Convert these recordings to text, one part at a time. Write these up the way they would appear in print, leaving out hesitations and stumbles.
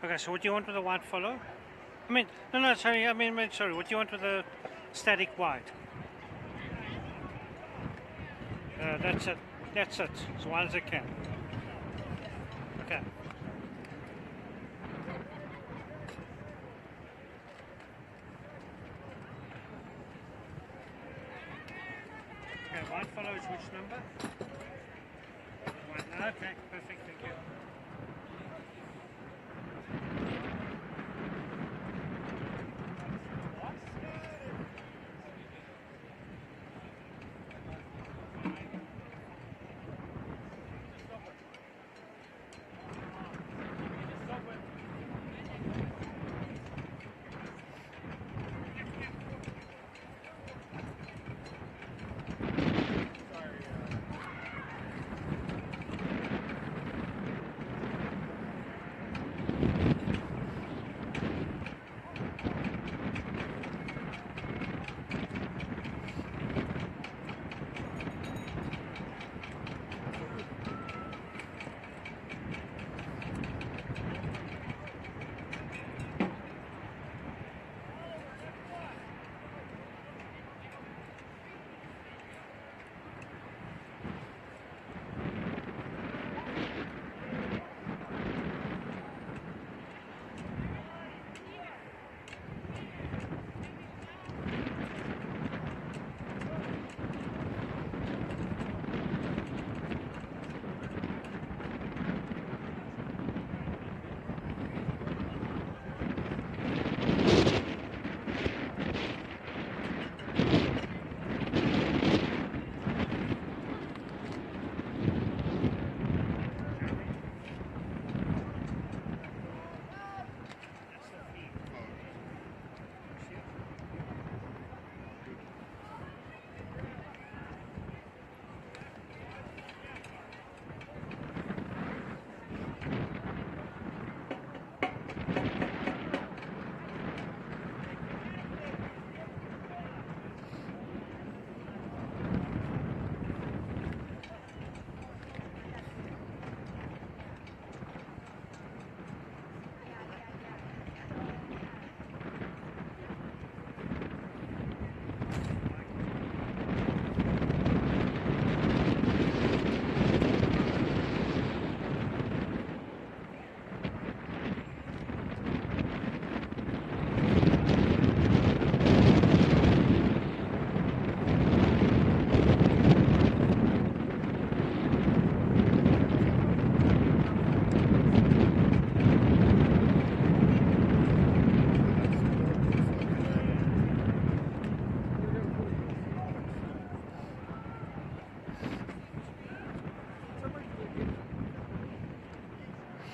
Okay, so what do you want with the white follow? I mean, no, sorry, sorry, what do you want with the static white? That's it, as wide as it can. Okay. Okay, white follow is which number? One, okay, perfect, thank you.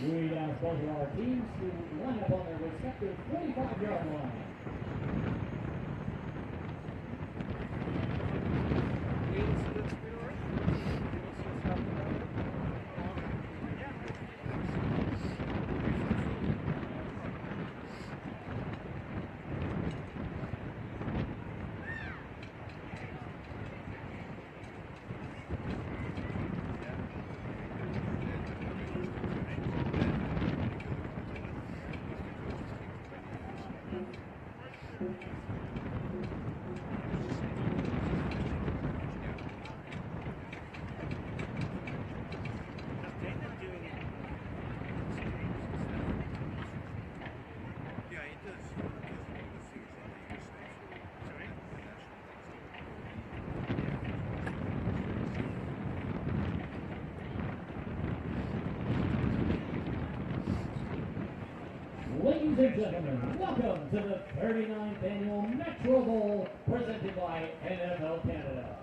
We ask both of our teams to line up on their respective 45-yard line. Ladies and gentlemen, welcome to the 39th Annual Metro Bowl presented by NFL Canada.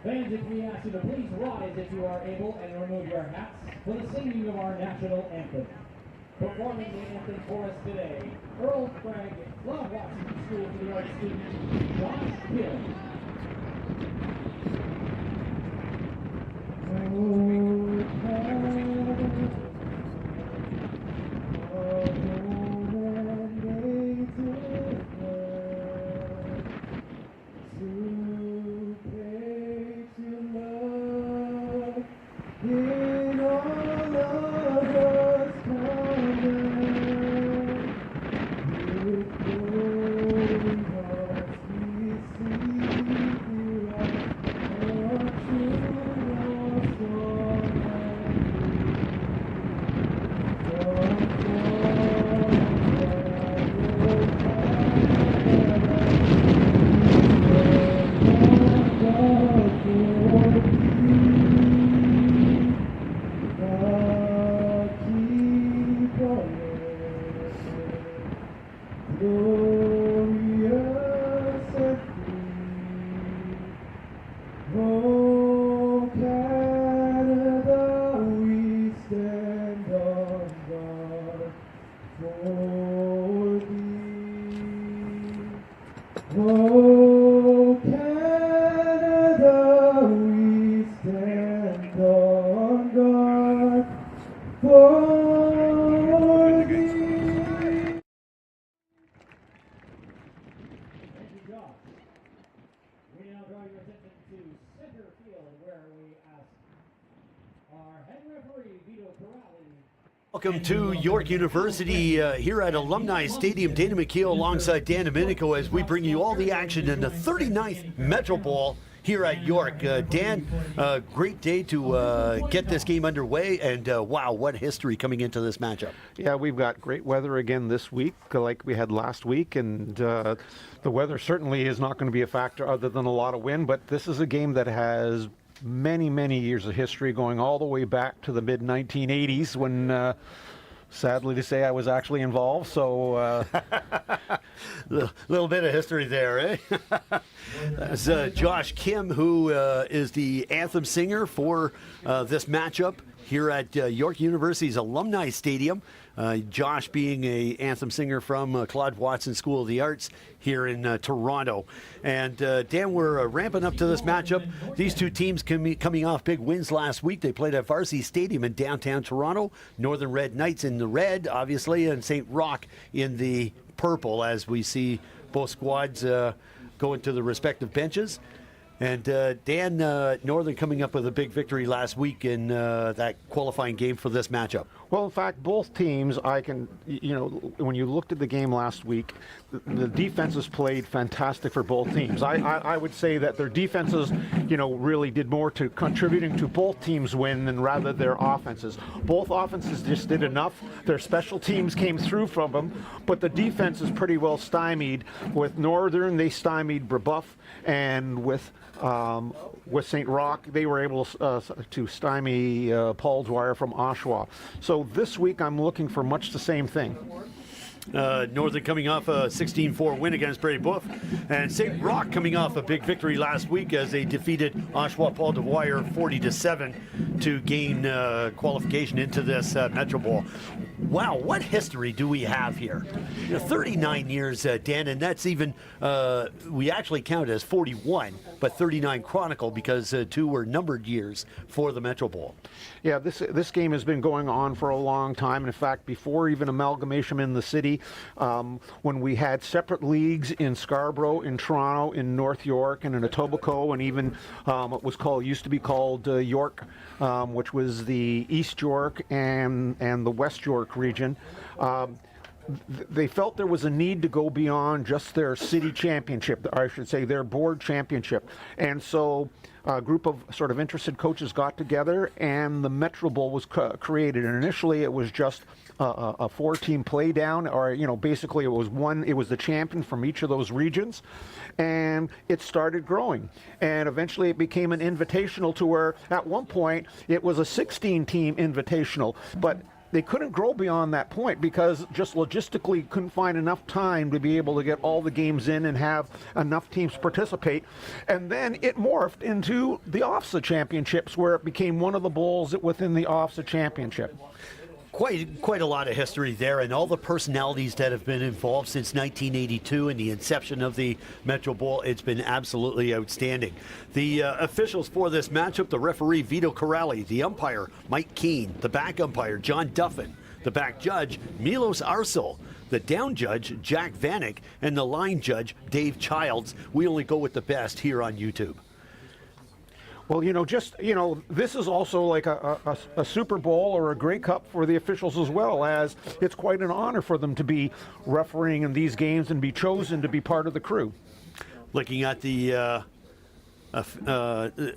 Fans, if we ask you to please rise if you are able and remove your hats for the singing of our national anthem. Performing the anthem for us today, Earl Craig, Love Washington School for the Arts student, Josh Hill. In all of Oh, Canada, we stand on guard for thee. Thank you, Josh. We now draw your attention to center field, where we ask our head referee, Vito Corrali. Welcome to York University here at Alumni Stadium. Dana McKeel alongside Dan Domenico as we bring you all the action in the 39th Metro Bowl here at York. Dan, great day to get this game underway, and wow, what history coming into this matchup. Yeah, we've got great weather again this week, like we had last week, and the weather certainly is not going to be a factor other than a lot of wind, but this is a game that has many years of history, going all the way back to the mid-1980s when, sadly to say, I was actually involved. So a little bit of history there, eh? That's Josh Kim, who is the anthem singer for this matchup here at York University's Alumni Stadium. Josh being a anthem singer from Claude Watson School of the Arts here in Toronto. And Dan, we're ramping up to this matchup. These two teams coming off big wins last week. They played at Varsity Stadium in downtown Toronto. Northern Red Knights in the red, obviously, and St. Roch in the purple, as we see both squads go into the respective benches. And Dan, Northern coming up with a big victory last week in that qualifying game for this matchup. well, in fact, both teams, when you looked at the game last week, the defenses played fantastic for both teams. I would say that their defenses, really did more to contributing to both teams' win than rather their offenses. Both offenses just did enough. Their special teams came through from them, but the defense is pretty well stymied. With Northern, they stymied Brebeuf, and with St. Roch, they were able to stymie Paul Dwyer from Oshawa. So this week, I'm looking for much the same thing. Northern coming off a 16-4 win against Brebeuf, and St. Roch coming off a big victory last week as they defeated Oshawa Paul Dwyer 40-7 to gain qualification into this Metro Bowl. Wow, what history do we have here? 39 years, Dan, and that's even, we actually count it as 41, but 39 chronicle because two were numbered years for the Metro Bowl. Yeah, this game has been going on for a long time. And in fact, before even amalgamation in the city, when we had separate leagues in Scarborough, in Toronto, in North York, and in Etobicoke, and even what used to be called York, which was the East York and the West York region. They felt there was a need to go beyond just their city championship, or I should say their board championship. And so a group of sort of interested coaches got together and the Metro Bowl was created. And initially it was just a four-team play down, or basically it was the champion from each of those regions, and it started growing, and eventually it became an invitational to where at one point it was a 16-team invitational, but they couldn't grow beyond that point because just logistically couldn't find enough time to be able to get all the games in and have enough teams participate. And then it morphed into the OFSA championships, where it became one of the bowls within the OFSA championship. Quite a lot of history there, and all the personalities that have been involved since 1982 and the inception of the Metro Bowl. It's been absolutely outstanding. The officials for this matchup: the referee Vito Corrali, the umpire Mike Keane, the back umpire John Duffin, the back judge Milos Arcel, the down judge Jack Vanek, and the line judge Dave Childs. We only go with the best here on YouTube. Well, this is also like a Super Bowl or a Grey Cup for the officials, as well, as it's quite an honor for them to be refereeing in these games and be chosen to be part of the crew. Looking at the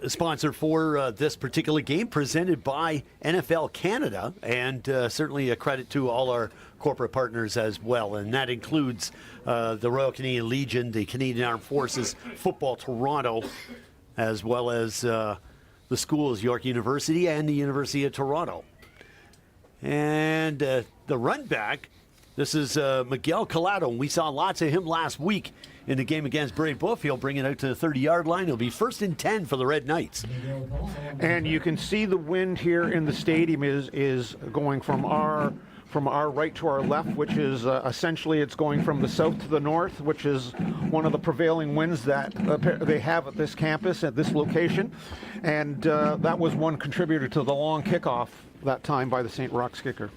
sponsor for this particular game, presented by NFL Canada, and certainly a credit to all our corporate partners as well, and that includes the Royal Canadian Legion, the Canadian Armed Forces, Football Toronto, as well as the schools, York University and the University of Toronto. And the run back, this is Miguel Collado, and we saw lots of him last week in the game against Brebeuf. He'll bring it out to the 30-yard line. It'll be 1st and 10 for the Red Knights. And you can see the wind here in the stadium is going from our from our right to our left, which is essentially it's going from the south to the north, which is one of the prevailing winds that they have at this campus, at this location. And that was one contributor to the long kickoff that time by the St. Roch's kicker.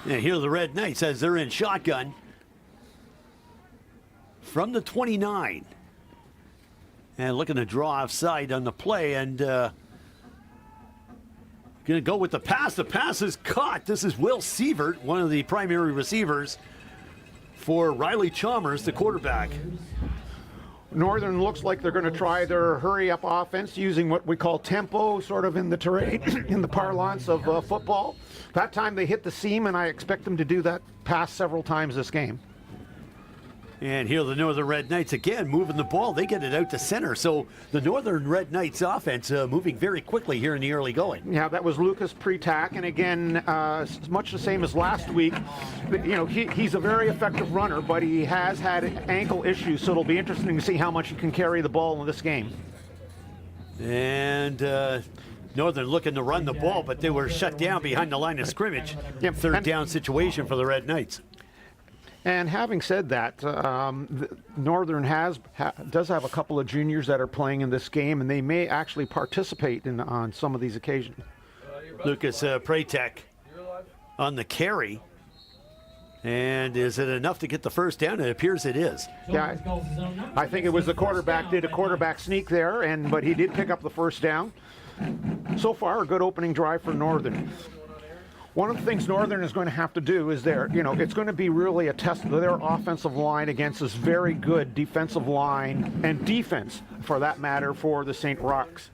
And here are the Red Knights as they're in shotgun from the 29. And looking to draw offside on the play, and going to go with the pass. The pass is caught. This is Will Sievert, one of the primary receivers for Riley Chalmers, the quarterback. Northern looks like they're going to try their hurry-up offense using what we call tempo, sort of in the terrain, in the parlance of football. That time they hit the seam, and I expect them to do that pass several times this game. And here are the Northern Red Knights again moving the ball. They get it out to center. So the Northern Red Knights offense moving very quickly here in the early going. Yeah, that was Lucas Pretak. And again, much the same as last week. You know, he's a very effective runner, but he has had ankle issues. So it'll be interesting to see how much he can carry the ball in this game. And Northern looking to run the ball, but they were shut down behind the line of scrimmage. Yep. Third down situation for the Red Knights. And having said that, Northern does have a couple of juniors that are playing in this game, and they may actually participate on some of these occasions. Lucas Pretek on the carry. And is it enough to get the first down? It appears it is. Yeah, I think it was the quarterback did a quarterback sneak there, but he did pick up the first down. So far, a good opening drive for Northern. One of the things Northern is going to have to do is it's going to be really a test of their offensive line against this very good defensive line and defense, for that matter, for the St. Roch's.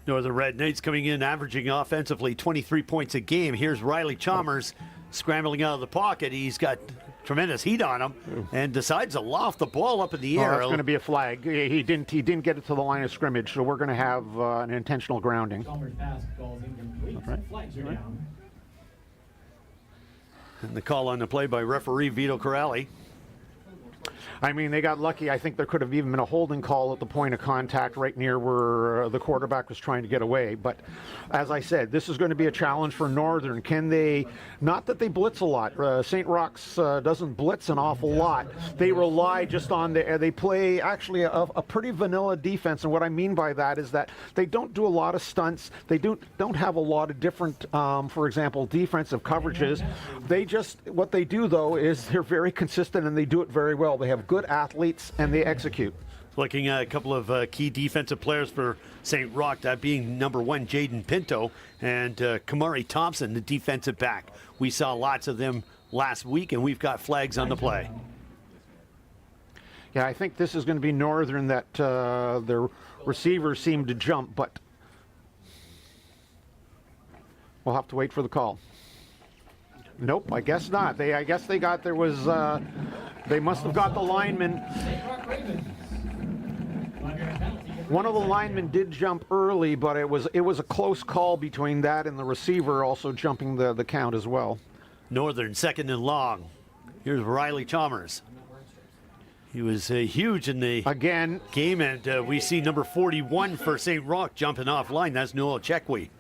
Northern Red Knights coming in, averaging offensively 23 points a game. Here's Riley Chalmers scrambling out of the pocket. He's got tremendous heat on him and decides to loft the ball up in the air. It's going to be a flag. He didn't get it to the line of scrimmage, so we're going to have an intentional grounding. Flags are down. And the call on the play by referee Vito Corrali. I mean, they got lucky. I think there could have even been a holding call at the point of contact right near where the quarterback was trying to get away. But as I said, this is going to be a challenge for Northern. Can they, not that they blitz a lot. St. Roch's doesn't blitz an awful lot. They rely just on they play actually a pretty vanilla defense. And what I mean by that is that they don't do a lot of stunts. They don't have a lot of different, for example, defensive coverages. What they do though is they're very consistent and they do it very well. They have good athletes and they execute. Looking at a couple of key defensive players for St. Roch, that being number 1, Jaden Pinto, and Kamari Thompson, the defensive back. We saw lots of them last week, and we've got flags on the play. Yeah, I think this is going to be Northern that their receivers seem to jump, but we'll have to wait for the call. Nope, I guess not. They must have got the lineman. One of the linemen did jump early, but it was a close call between that and the receiver also jumping the count as well. Northern second and long. Here's Riley Chalmers. He was huge in the game, and we see number 41 for St. Roch jumping off line. That's Noel Chekwi.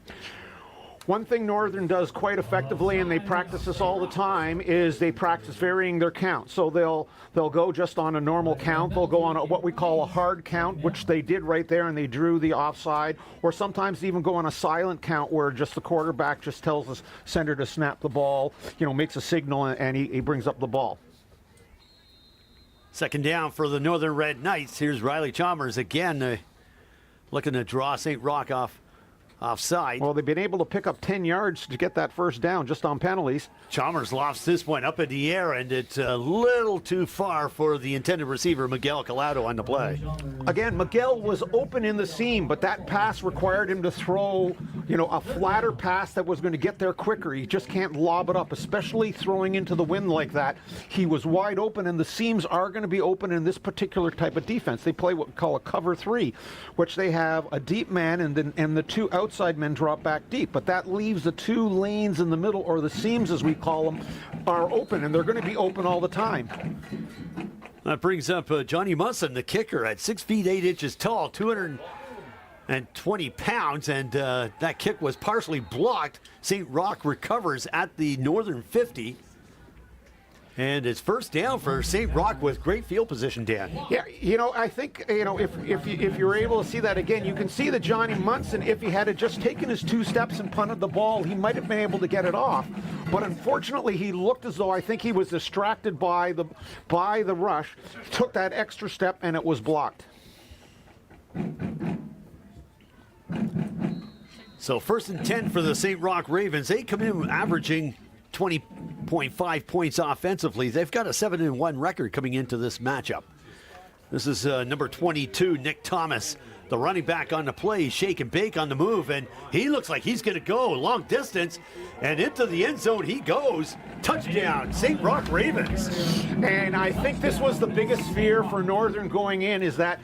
One thing Northern does quite effectively, and they practice this all the time, is they practice varying their count. So they'll go just on a normal count. They'll go on what we call a hard count, which they did right there, and they drew the offside. Or sometimes even go on a silent count where just the quarterback just tells the center to snap the ball, makes a signal, and he brings up the ball. Second down for the Northern Red Knights. Here's Riley Chalmers again, looking to draw St. Roch offside. Well, they've been able to pick up 10 yards to get that first down just on penalties. Chalmers lofts this one up in the air, and it's a little too far for the intended receiver, Miguel Collado, on the play. Again, Miguel was open in the seam, but that pass required him to throw, a flatter pass that was going to get there quicker. He just can't lob it up, especially throwing into the wind like that. He was wide open, and the seams are going to be open in this particular type of defense. They play what we call a cover 3, which they have a deep man and the two outside men drop back deep, but that leaves the 2 lanes in the middle, or the seams as we call them, are open, and they're going to be open all the time. That brings up Johnny Musson, the kicker, at 6 feet 8 inches tall, 120 pounds, and that kick was partially blocked. St. Roch recovers at the northern 50. And it's first down for St. Roch with great field position, Dan. Yeah, I think, if you're able to see that again, you can see that Johnny Munson, if he had just taken his 2 steps and punted the ball, he might have been able to get it off. But unfortunately, he looked as though I think he was distracted by the rush, took that extra step, and it was blocked. So 1st and 10 for the St. Roch Ravens. They come in averaging 20.5 points offensively. They've got a 7-1 record coming into this matchup. This is number 22, Nick Thomas, the running back on the play, shake and bake on the move, and he looks like he's going to go long distance, and into the end zone he goes. Touchdown, St. Roch Ravens. And I think this was the biggest fear for Northern going in, is that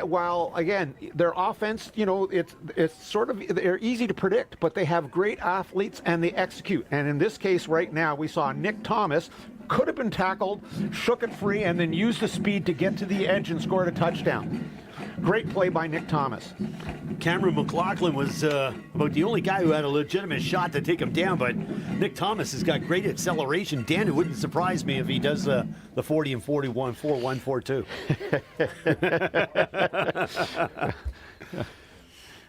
while, again, their offense, it's sort of, they're easy to predict, but they have great athletes and they execute. And in this case right now, we saw Nick Thomas, could have been tackled, shook it free, and then used the speed to get to the edge and scored a touchdown. Great play by Nick Thomas. Cameron McLaughlin was about the only guy who had a legitimate shot to take him down, but Nick Thomas has got great acceleration. Dan, it wouldn't surprise me if he does the 40 and 41, 4-1, 4-2.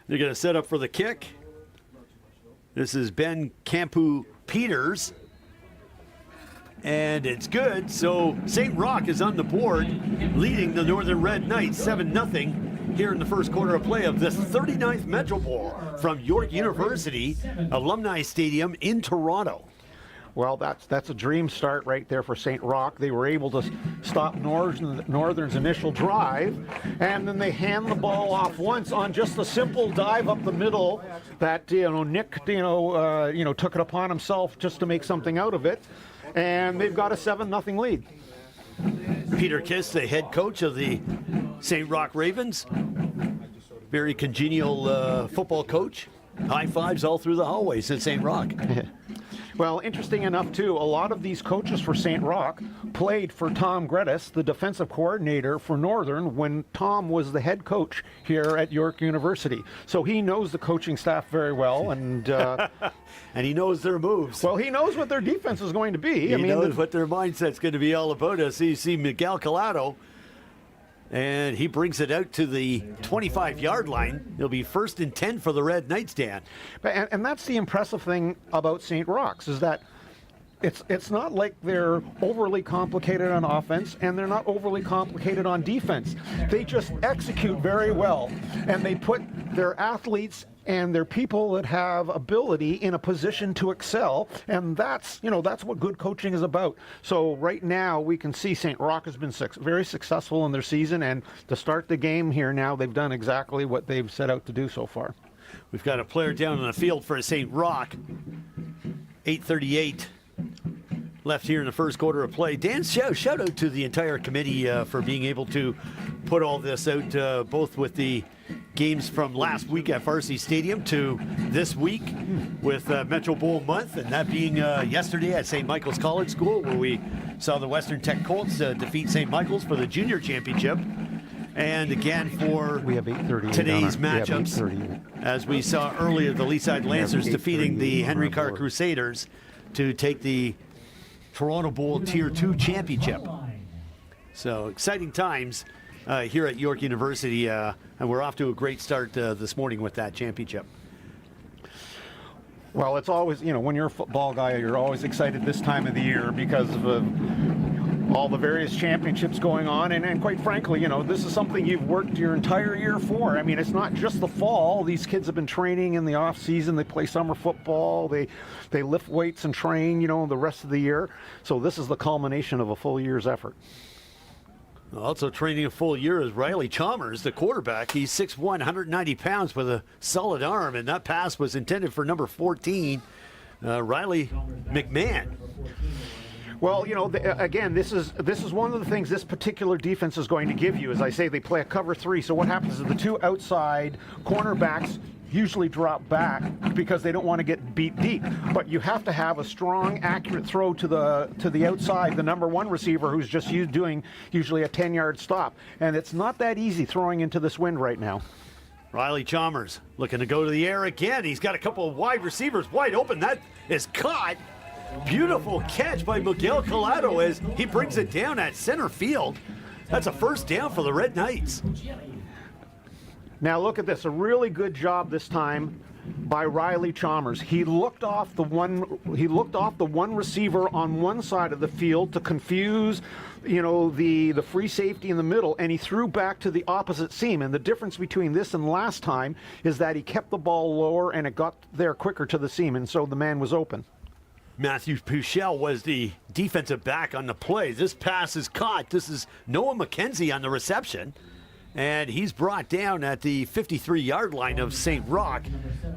They're going to set up for the kick. This is Ben Campu Peters. And it's good, so St. Roch is on the board, leading the Northern Red Knights 7-0 here in the first quarter of play of this 39th Metro Bowl from York University Alumni Stadium in Toronto. Well, that's a dream start right there for St. Roch. They were able to stop Northern's initial drive, and then they hand the ball off once on just a simple dive up the middle that Nick took it upon himself just to make something out of it. And they've got a 7-0 lead. Peter Kiss, the head coach of the St. Roch Ravens. Very congenial football coach. High fives all through the hallways at St. Roch. Well, interesting enough, too, a lot of these coaches for St. Roch played for Tom Gredis, the defensive coordinator for Northern, when Tom was the head coach here at York University. So he knows the coaching staff very well, and and he knows their moves. Well, he knows what their defense is going to be. He knows what their mindset's going to be all about. As you see Miguel Collado, and he brings it out to the 25-yard line. He'll be 1st and 10 for the Red Knights, Dan. And that's the impressive thing about St. Roch's, is that it's not like they're overly complicated on offense and they're not overly complicated on defense. They just execute very well, and they put their athletes and their people that have ability in a position to excel, and that's what good coaching is about. So right now we can see St. Roch has been very successful in their season, and to start the game here now, they've done exactly what they've set out to do so far. We've got a player down on the field for St. Roch. 8:38 left here in the first quarter of play. Dan, shout out to the entire committee for being able to put all this out, both with the games from last week at Varsity Stadium to this week with Metro Bowl month, and that being yesterday at St. Michael's College School, where we saw the Western Tech Colts defeat St. Michael's for the junior championship. And again for today's matchups, as we saw earlier, the Leaside Lancers defeating the Henry Carr Crusaders to take the Toronto Bowl Tier 2 championship. So exciting times here at York University, and we're off to a great start this morning with that championship. Well, it's always, when you're a football guy, you're always excited this time of the year because of all the various championships going on, and quite frankly, this is something you've worked your entire year for. I mean, it's not just the fall. These kids have been training in the off season. They play summer football. They lift weights and train, the rest of the year. So this is the culmination of a full year's effort. Also training a full year is Riley Chalmers, the quarterback. He's 6'1", 190 pounds with a solid arm, and that pass was intended for number 14, Riley McMahon. Well, again, this is one of the things this particular defense is going to give you. As I say, they play a cover 3. So what happens is the two outside cornerbacks usually drop back because they don't want to get beat deep. But you have to have a strong, accurate throw to the outside, the number 1 receiver, who's just doing usually a 10-yard stop. And it's not that easy throwing into this wind right now. Riley Chalmers looking to go to the air again. He's got a couple of wide receivers wide open. That is caught. Beautiful catch by Miguel Collado as he brings it down at center field. That's a first down for the Red Knights. Now look at this, a really good job this time by Riley Chalmers. He looked off the one receiver on one side of the field to confuse, the free safety in the middle, and he threw back to the opposite seam. And the difference between this and last time is that he kept the ball lower and it got there quicker to the seam, and so the man was open. Matthew Puchel was the defensive back on the play. This pass is caught. This is Noah McKenzie on the reception. And he's brought down at the 53-yard line of St. Roch.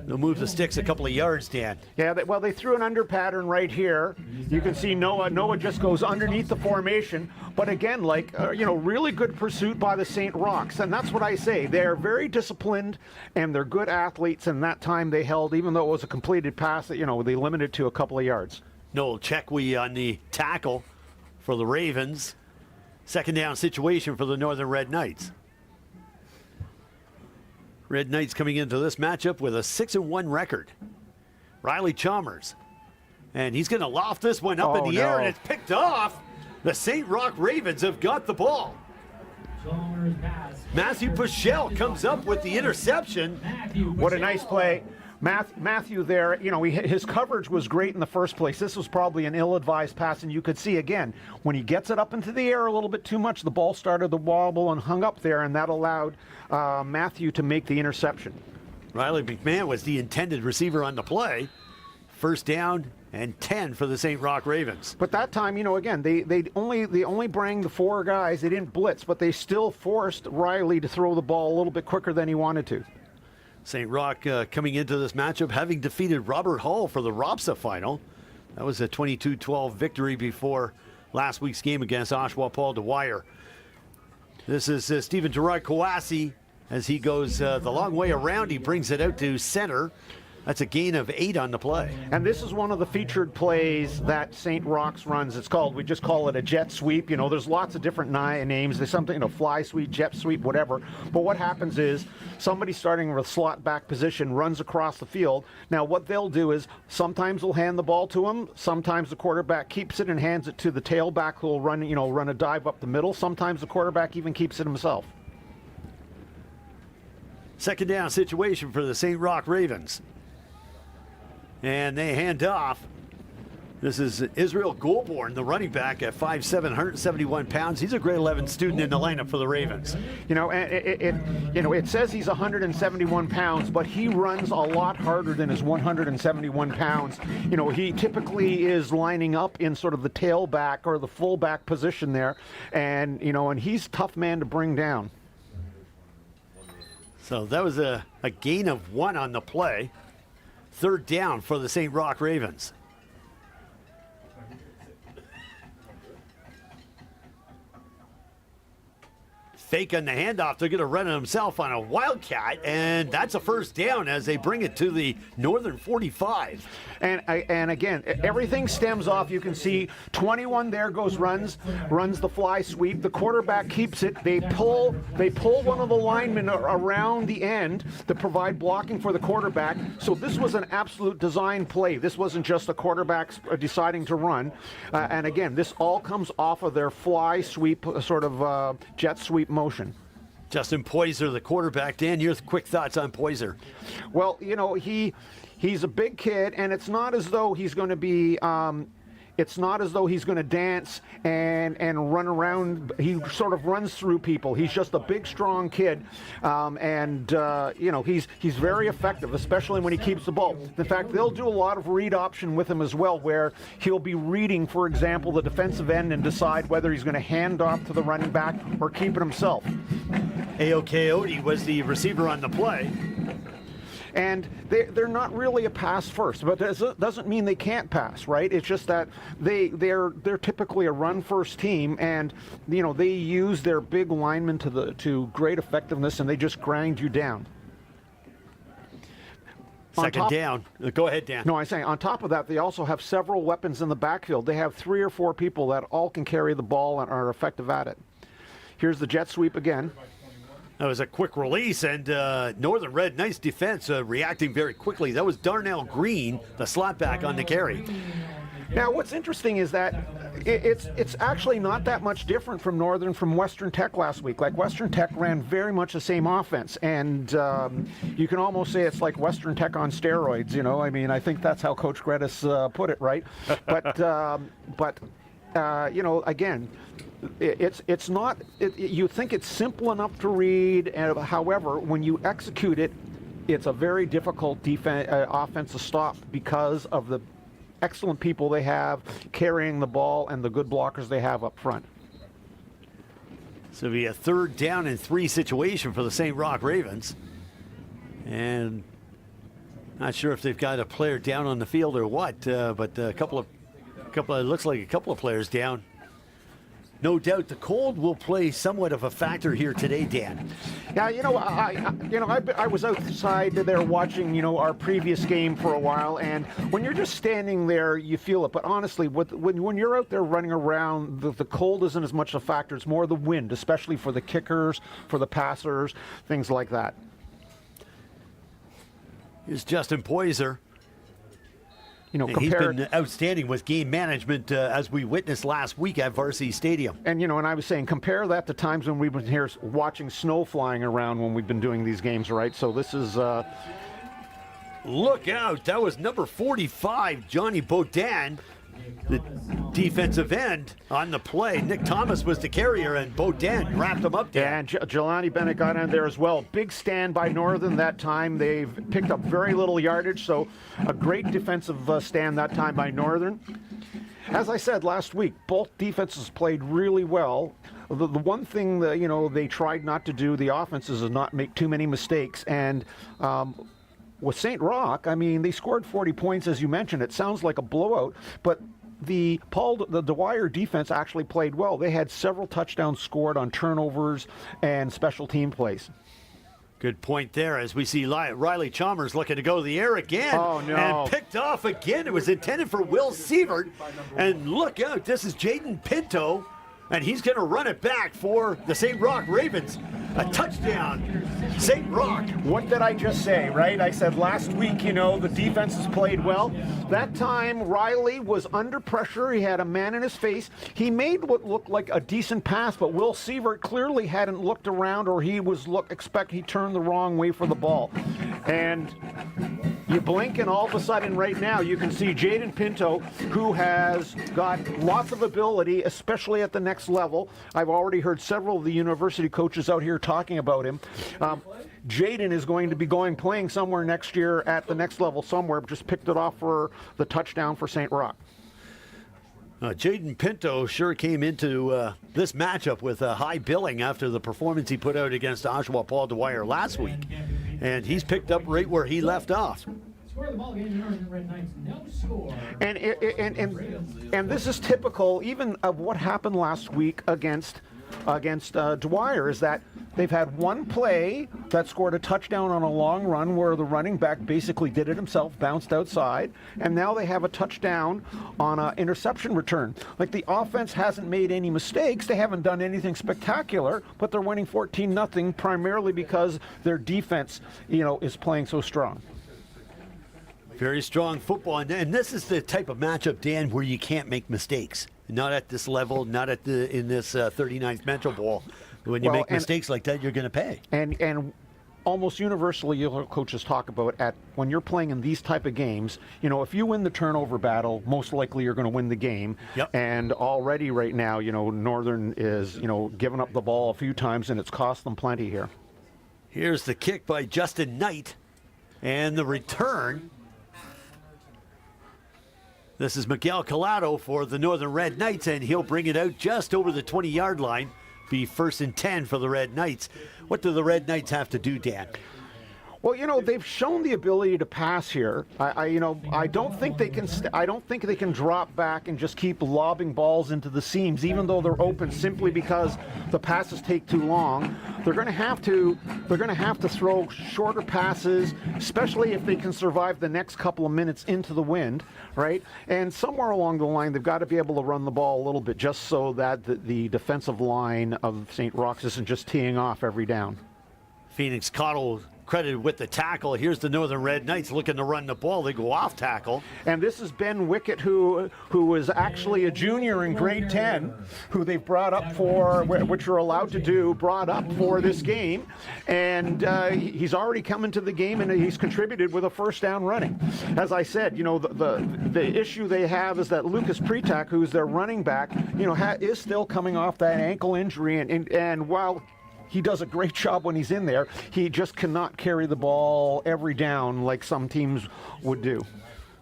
They'll move the sticks a couple of yards, Dan. Yeah, they threw an under pattern right here. You can see Noah just goes underneath the formation. But again, really good pursuit by the St. Rochs. And that's what I say. They're very disciplined, and they're good athletes. And that time they held, even though it was a completed pass, they limited to a couple of yards. Noel Chekwi on the tackle for the Ravens. Second down situation for the Northern Red Knights. Red Knights coming into this matchup with a 6-1 record. Riley Chalmers. And he's going to loft this one up in the air, and it's picked off. The St. Roch Ravens have got the ball. Matthew Puchel comes up with the interception. What a nice play. Matthew there, his coverage was great in the first place. This was probably an ill-advised pass, and you could see, again, when he gets it up into the air a little bit too much, the ball started to wobble and hung up there, and that allowed Matthew to make the interception. Riley McMahon was the intended receiver on the play. First down and 10 for the St. Roch Ravens. But that time, again, they only bring the four guys. They didn't blitz, but they still forced Riley to throw the ball a little bit quicker than he wanted to. St. Roch coming into this matchup, having defeated Robert Hall for the ROPSA final. That was a 22-12 victory before last week's game against Oshawa Paul Dwyer. This is Stephen Gerard Kouassi as he goes the long way around. He brings it out to center. That's a gain of 8 on the play. And this is one of the featured plays that St. Roch's runs. We just call it a jet sweep. There's lots of different names. There's something, fly sweep, jet sweep, whatever. But what happens is somebody starting with slot back position runs across the field. Now what they'll do is sometimes they'll hand the ball to him. Sometimes the quarterback keeps it and hands it to the tailback who will run a dive up the middle. Sometimes the quarterback even keeps it himself. Second down situation for the St. Roch Ravens. And they hand off. This is Israel Goulbourne, the running back at 5'7", 171 pounds. He's a grade 11 student in the lineup for the Ravens. It says he's 171 pounds, but he runs a lot harder than his 171 pounds. He typically is lining up in sort of the tailback or the fullback position there, and he's a tough man to bring down. So that was a gain of 1 on the play. Third down for the St. Roch Ravens. Fake on the handoff. They're going to run it himself on a Wildcat, and that's a first down as they bring it to the Northern 45. And again, everything stems off. You can see 21 there runs the fly sweep. The quarterback keeps it. They pull one of the linemen around the end to provide blocking for the quarterback. So this was an absolute design play. This wasn't just the quarterbacks deciding to run. And again, this all comes off of their fly sweep, sort of jet sweep motion. Justin Poyser, the quarterback. Dan, your quick thoughts on Poyser? Well, he's a big kid, and it's not as though he's going to be. It's not as though he's going to dance and run around. He sort of runs through people. He's just a big, strong kid, he's very effective, especially when he keeps the ball. In fact, they'll do a lot of read option with him as well, where he'll be reading, for example, the defensive end and decide whether he's going to hand off to the running back or keep it himself. Ao Coyote was the receiver on the play. And they're not really a pass first, but that doesn't mean they can't pass, right? It's just that they're typically a run first team, and they use their big linemen to great effectiveness, and they just grind you down. Second down. Go ahead, Dan. No, I'm saying on top of that, they also have several weapons in the backfield. They have 3 or 4 people that all can carry the ball and are effective at it. Here's the jet sweep again. That was a quick release, and Northern Red Knights defense reacting very quickly. That was Darnell Green, the slotback on the carry. Now, what's interesting is that it's actually not that much different from Western Tech last week. Like, Western Tech ran very much the same offense, and you can almost say it's like Western Tech on steroids. You know, I mean, I think that's how Coach Gredis put it, right? But you know, again, it's not. You think it's simple enough to read, and however, when you execute it, it's a very difficult offense to stop because of the excellent people they have carrying the ball and the good blockers they have up front. So it'll be a 3rd down and 3 situation for the St. Roch Ravens. And not sure if they've got a player down on the field or what, but it looks like a couple of players down. No doubt the cold will play somewhat of a factor here today, Dan. Yeah, you know, I was outside there watching, you know, our previous game for a while, and when you're just standing there, you feel it. But honestly, when you're out there running around, the cold isn't as much a factor. It's more the wind, especially for the kickers, for the passers, things like that. Here's Justin Poyser. You know, he's been outstanding with game management, as we witnessed last week at Varsity Stadium. And, you know, and I was saying, compare that to times when we've been here watching snow flying around when we've been doing these games, right? So this is... Look out. That was number 45, Johnny Baudin, the defensive end on the play. Nick Thomas was the carrier, and Baudin wrapped him up there. Yeah, and Jelani Bennett got in there as well. Big stand by Northern that time. They've picked up very little yardage, so a great defensive stand that time by Northern. As I said last week, both defenses played really well. The one thing that, you know, they tried not to do, the offenses, is not make too many mistakes. And with St. Roch, I mean, they scored 40 points, as you mentioned. It sounds like a blowout, but the Dwyer defense actually played well. They had several touchdowns scored on turnovers and special team plays. Good point there, as we see Riley Chalmers looking to go to the air again. Oh, no. And picked off again. It was intended for Will Sievert. And look out, this is Jaden Pinto, and he's going to run it back for the St. Roch Ravens. A touchdown, St. Roch. What did I just say, right? I said last week, you know, the defenses played well. That time, Riley was under pressure. He had a man in his face. He made what looked like a decent pass, but Will Sievert clearly hadn't looked around, or he was he turned the wrong way for the ball. And you blink, and all of a sudden, right now, you can see Jaden Pinto, who has got lots of ability, especially at the next level. I've already heard several of the university coaches out here talking about him. Jaden is going to be playing somewhere next year at the next level somewhere. Just picked it off for the touchdown for St. Roch. Jaden Pinto sure came into this matchup with a high billing after the performance he put out against Oshawa Paul Dwyer last week. And he's picked up right where he left off. And this is typical even of what happened last week against Dwyer, is that they've had one play that scored a touchdown on a long run where the running back basically did it himself, bounced outside, and now they have a touchdown on an interception return. Like, the offense hasn't made any mistakes. They haven't done anything spectacular, but they're winning 14-0 primarily because their defense, you know, is playing so strong. Very strong football, and this is the type of matchup, Dan, where you can't make mistakes. Not at this level, not in this 39th Metro Bowl. When you make mistakes like that, you're going to pay. And almost universally, your coaches talk about when you're playing in these type of games, you know, if you win the turnover battle, most likely you're going to win the game. Yep. And already right now, you know, Northern is, you know, giving up the ball a few times, and it's cost them plenty here. Here's the kick by Justin Knight, and the return. This is Miguel Collado for the Northern Red Knights, and he'll bring it out just over the 20-yard line. Be 1st and 10 for the Red Knights. What do the Red Knights have to do, Dan? Well, you know, they've shown the ability to pass here. I don't think they can. I don't think they can drop back and just keep lobbing balls into the seams, even though they're open, simply because the passes take too long. They're going to have to. They're going to have to throw shorter passes, especially if they can survive the next couple of minutes into the wind, right? And somewhere along the line, they've got to be able to run the ball a little bit, just so that the defensive line of St. Roch isn't just teeing off every down. Phoenix Cottle credited with the tackle. Here's the Northern Red Knights looking to run the ball. They go off tackle. And this is Ben Wickett, who was actually a junior in grade 10, who they've brought up for, which you're allowed to do, brought up for this game. And he's already come into the game, and he's contributed with a first down running. As I said, the issue they have is that Lucas Pretak, who's their running back, is still coming off that ankle injury. And while he does a great job when he's in there, he just cannot carry the ball every down like some teams would do.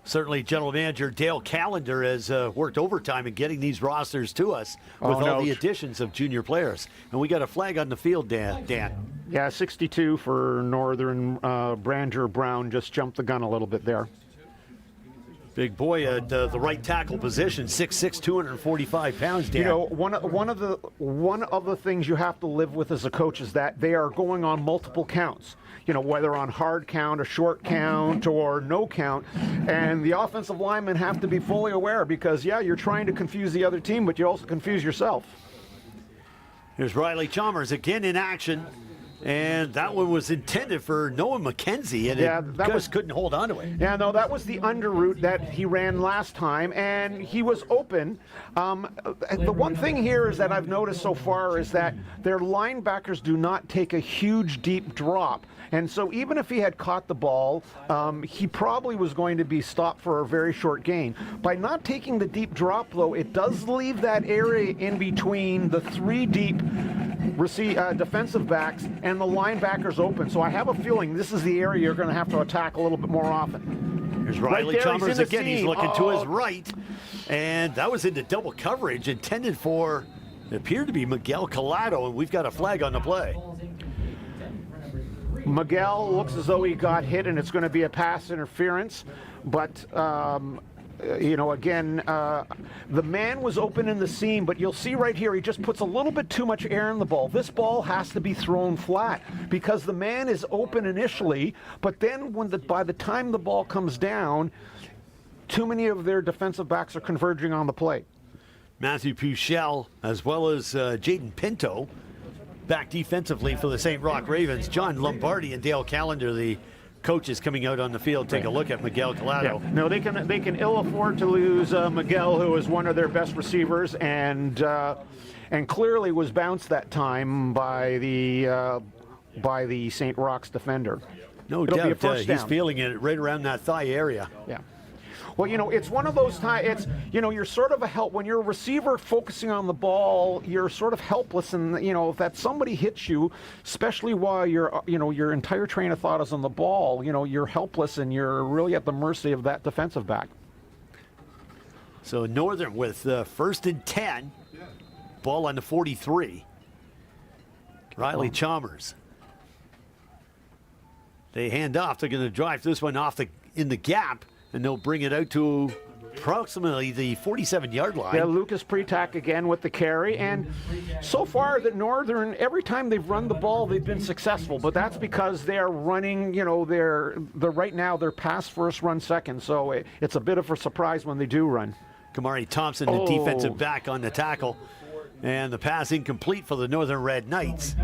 Certainly, General Manager Dale Callender has worked overtime in getting these rosters to us with all the additions of junior players. And we got a flag on the field, Dan. Yeah, 62 for Northern. Branger Brown just jumped the gun a little bit there. Big boy at the right tackle position, 6'6", 245 pounds, Dan. One of the things you have to live with as a coach is that they are going on multiple counts. Whether on hard count, a short count, or no count. And the offensive linemen have to be fully aware because, you're trying to confuse the other team, but you also confuse yourself. Here's Riley Chalmers again in action. And that one was intended for Noah McKenzie, and couldn't hold on to it. Yeah, no, that was the under route that he ran last time, and he was open. The one thing here is that I've noticed so far is that their linebackers do not take a huge deep drop. And so even if he had caught the ball, he probably was going to be stopped for a very short gain. By not taking the deep drop, though, it does leave that area in between the three deep defensive backs and the linebackers open. So I have a feeling this is the area you're going to have to attack a little bit more often. Here's Riley Chalmers again. He's looking to his right. And that was into double coverage intended for, it appeared to be Miguel Collado, and we've got a flag on the play. Miguel looks as though he got hit, and it's going to be a pass interference. But again, the man was open in the seam, but you'll see right here, he just puts a little bit too much air in the ball. This ball has to be thrown flat because the man is open initially, but then by the time the ball comes down, too many of their defensive backs are converging on the plate. Matthew Puchel, as well as Jaden Pinto, back defensively for the St. Roch Ravens. John Lombardi and Dale Callender, the coaches coming out on the field. Take a look at Miguel Collado. Yeah. No, they can ill afford to lose Miguel, who is one of their best receivers, and clearly was bounced that time by the St. Roch's defender. No doubt, he's feeling it right around that thigh area. Yeah. Well, it's one of those times, you're sort of when you're a receiver focusing on the ball, you're sort of helpless, and, if that somebody hits you, especially while your entire train of thought is on the ball, you're helpless and you're really at the mercy of that defensive back. So Northern with 1st and 10, ball on the 43. Riley Chalmers. They hand off. They're going to drive this one off in the gap. And they'll bring it out to approximately the 47-yard line. Yeah, Lucas Pretak again with the carry. And so far, the Northern, every time they've run the ball, they've been successful. But that's because they're running, they're right now, they're pass first, run second. So it's a bit of a surprise when they do run. Kamari Thompson, the defensive back on the tackle. And the pass incomplete for the Northern Red Knights.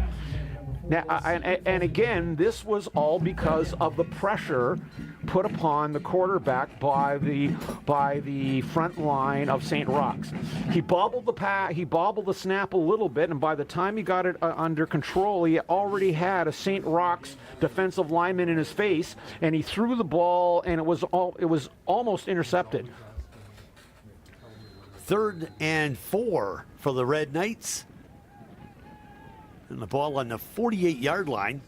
Now, and again, this was all because of the pressure put upon the quarterback by the front line of St. Roch's. He bobbled the snap a little bit, and by the time he got it under control, he already had a St. Roch's defensive lineman in his face, and he threw the ball, and it was almost intercepted. 3rd and 4 for the Red Knights. And the ball on the 48-yard line.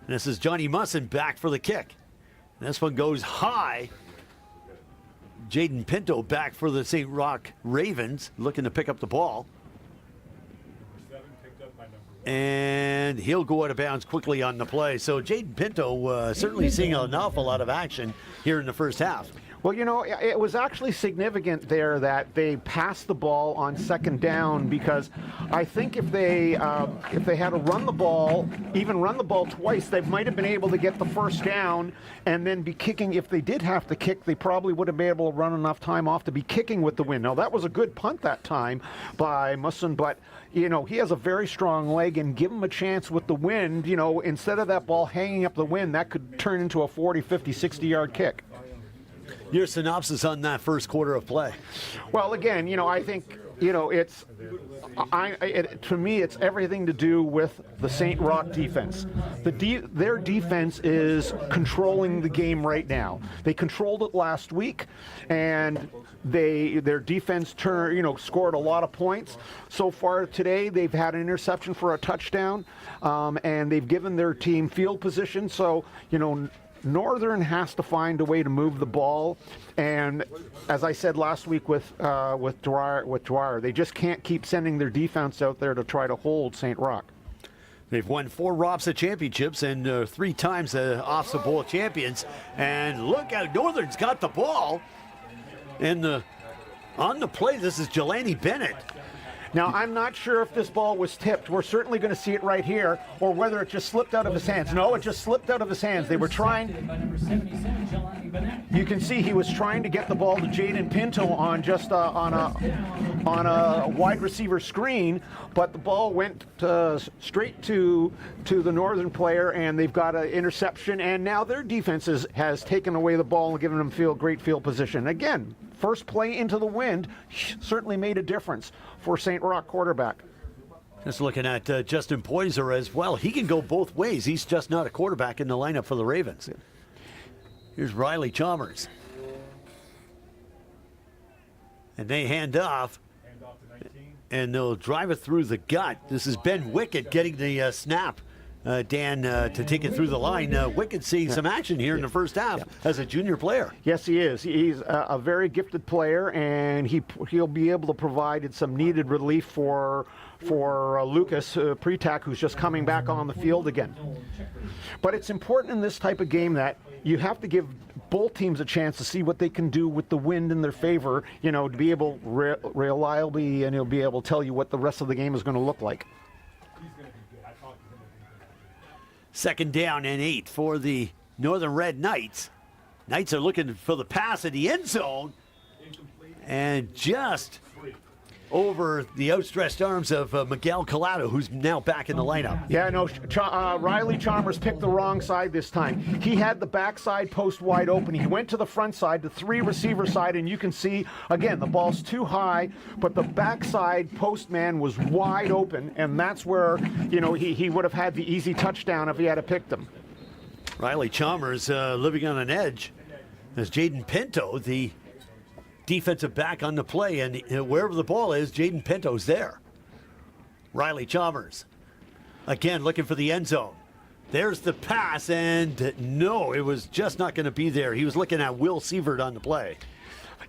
And this is Johnny Musson back for the kick. And this one goes high. Jaden Pinto back for the St. Roch Ravens, looking to pick up the ball. And he'll go out of bounds quickly on the play. So Jaden Pinto certainly seeing an awful lot of action here in the first half. Well, it was actually significant there that they passed the ball on second down, because I think if they had to run the ball, even run the ball twice, they might have been able to get the first down and then be kicking. If they did have to kick, they probably would have been able to run enough time off to be kicking with the wind. Now, that was a good punt that time by Musson, but he has a very strong leg, and give him a chance with the wind. Instead of that ball hanging up the wind, that could turn into a 40, 50, 60-yard kick. Your synopsis on that first quarter of play? Well, again, I think, it's to me, it's everything to do with the St. Roch defense. Their defense is controlling the game right now. They controlled it last week, and their defense scored a lot of points. So far today, they've had an interception for a touchdown, and they've given their team field position. So, Northern has to find a way to move the ball, and as I said last week with Dwyer, they just can't keep sending their defense out there to try to hold St. Roch. They've won 4 ROPSA championships and 3 times the OFSA Bowl champions. And look out, Northern's got the ball, and on the play, this is Jelani Bennett. Now, I'm not sure if this ball was tipped. We're certainly going to see it right here, or whether it just slipped out of his hands. No, it just slipped out of his hands. They were trying. You can see he was trying to get the ball to Jaden Pinto on just on a wide receiver screen, but the ball went straight to the Northern player, and they've got an interception. And now their defense has taken away the ball and given them great field position. Again, first play into the wind certainly made a difference for St. Roch quarterback. Just looking at Justin Poyser as well. He can go both ways. He's just not a quarterback in the lineup for the Ravens. Here's Riley Chalmers. And they hand off. And they'll drive it through the gut. This is Ben Wickett getting the snap. Dan, to take it through the line. Wickett seeing some action here in the first half as a junior player. Yes, he is. He's a very gifted player, and he'll be able to provide some needed relief for Lucas Pretak, who's just coming back on the field again. But it's important in this type of game that you have to give both teams a chance to see what they can do with the wind in their favor, to be able reliably, and he'll be able to tell you what the rest of the game is going to look like. Second down and 8 for the Northern Red Knights. Knights are looking for the pass in the end zone. And just over the outstretched arms of Miguel Collado, who's now back in the lineup. Yeah, no, Riley Chalmers picked the wrong side this time. He had the backside post wide open. He went to the front side, the 3 receiver side, and you can see, again, the ball's too high, but the backside post man was wide open, and that's where, he would have had the easy touchdown if he had picked him. Riley Chalmers living on an edge as Jaden Pinto, the defensive back on the play, and wherever the ball is, Jaden Pinto's there. Riley Chalmers, again, looking for the end zone. There's the pass, and no, it was just not going to be there. He was looking at Will Sievert on the play.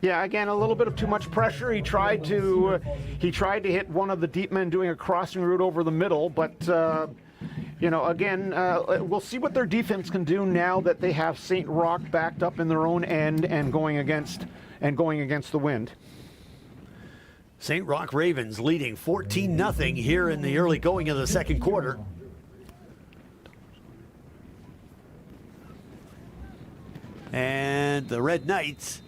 Yeah, again, a little bit of too much pressure. He tried to hit one of the deep men doing a crossing route over the middle, but again, we'll see what their defense can do now that they have St. Roch backed up in their own end and going against the wind. St. Roch Ravens leading 14-0 here in the early going of the second quarter. And the Red Knights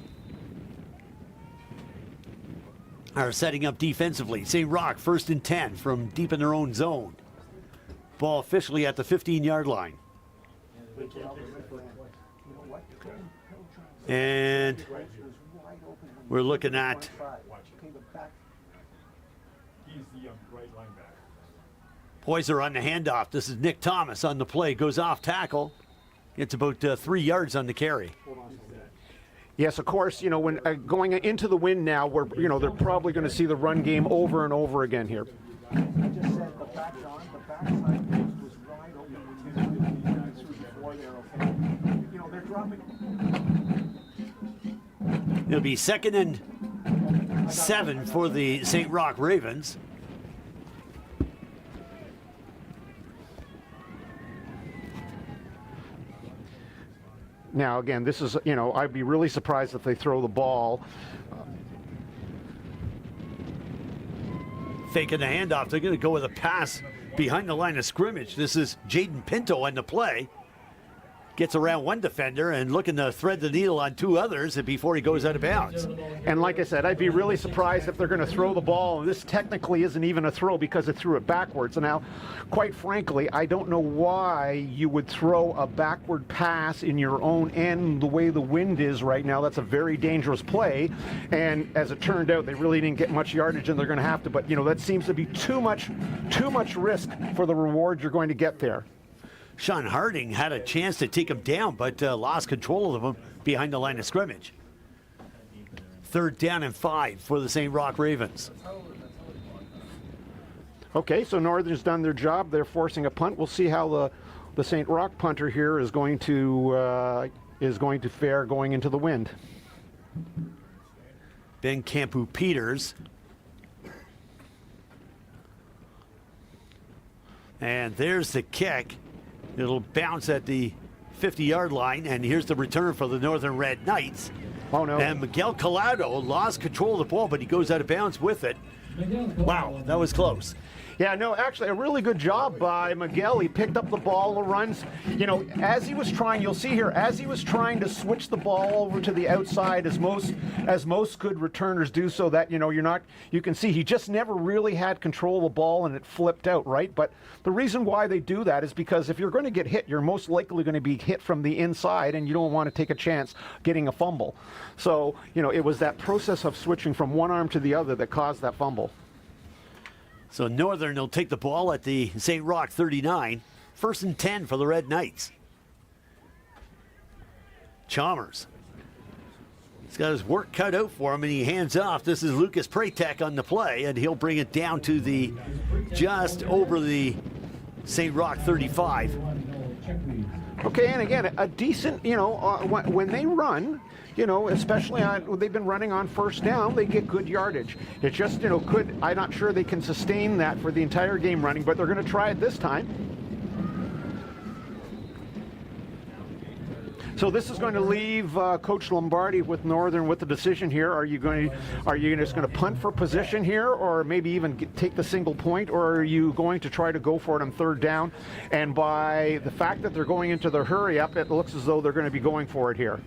are setting up defensively. St. Roch 1st and 10 from deep in their own zone. Ball officially at the 15-yard line. And we're looking at Poyser on the handoff. This is Nick Thomas on the play. Goes off tackle. Gets about 3 yards on the carry. Yes, of course, when going into the wind now, they're probably going to see the run game over and over again here. I just said the backside post was wide open before there, okay? They're dropping. It'll be 2nd and 7 for the St. Roch Ravens. Now, again, this is, I'd be really surprised if they throw the ball. Faking the handoff. They're going to go with a pass behind the line of scrimmage. This is Jaden Pinto on the play. Gets around one defender and looking to thread the needle on two others before he goes out of bounds. And like I said, I'd be really surprised if they're going to throw the ball. This technically isn't even a throw because it threw it backwards. And now, quite frankly, I don't know why you would throw a backward pass in your own end the way the wind is right now. That's a very dangerous play. And as it turned out, they really didn't get much yardage, and they're going to have to. But, that seems to be too much risk for the reward you're going to get there. Sean Harding had a chance to take him down, but lost control of him behind the line of scrimmage. 3rd down and 5 for the St. Roch Ravens. Okay, so Northern's done their job. They're forcing a punt. We'll see how the St. Roch punter here is going to fare going into the wind. Ben Campu-Peters. And there's the kick. It'll bounce at the 50-yard line, and here's the return for the Northern Red Knights. Oh, no. And Miguel Collado lost control of the ball, but he goes out of bounds with it. Wow, that was close. Yeah, no, actually, a really good job by Miguel. He picked up the ball, the runs. As he was trying, you'll see here, as he was trying to switch the ball over to the outside, as most good returners do, so that, you can see he just never really had control of the ball and it flipped out, right? But the reason why they do that is because if you're going to get hit, you're most likely going to be hit from the inside, and you don't want to take a chance getting a fumble. So, it was that process of switching from one arm to the other that caused that fumble. So Northern will take the ball at the St. Roch 39. 1st and 10 for the Red Knights. Chalmers. He's got his work cut out for him, and he hands off. This is Lucas Pratek on the play, and he'll bring it down to the just over the St. Roch 35. Okay, and again, a decent, when they run, especially they've been running on 1st down, they get good yardage. It just, I'm not sure they can sustain that for the entire game running, but they're going to try it this time. So this is going to leave Coach Lombardi with Northern with the decision here. Are you just going to punt for position here, or maybe even take the single point, or are you going to try to go for it on 3rd down? And by the fact that they're going into the hurry up, it looks as though they're going to be going for it here.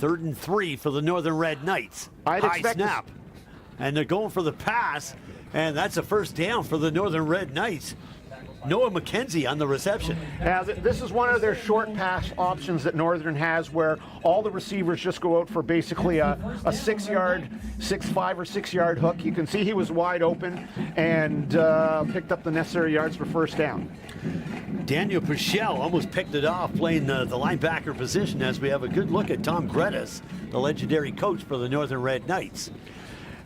3rd and 3 for the Northern Red Knights. High snap. And they're going for the pass, and that's a 1st down for the Northern Red Knights. Noah McKenzie on the reception. Now, this is one of their short pass options that Northern has, where all the receivers just go out for basically a 5 or 6 yard hook. You can see he was wide open and picked up the necessary yards for 1st down. Daniel Pichel almost picked it off playing the linebacker position, as we have a good look at Tom Gredis, the legendary coach for the Northern Red Knights.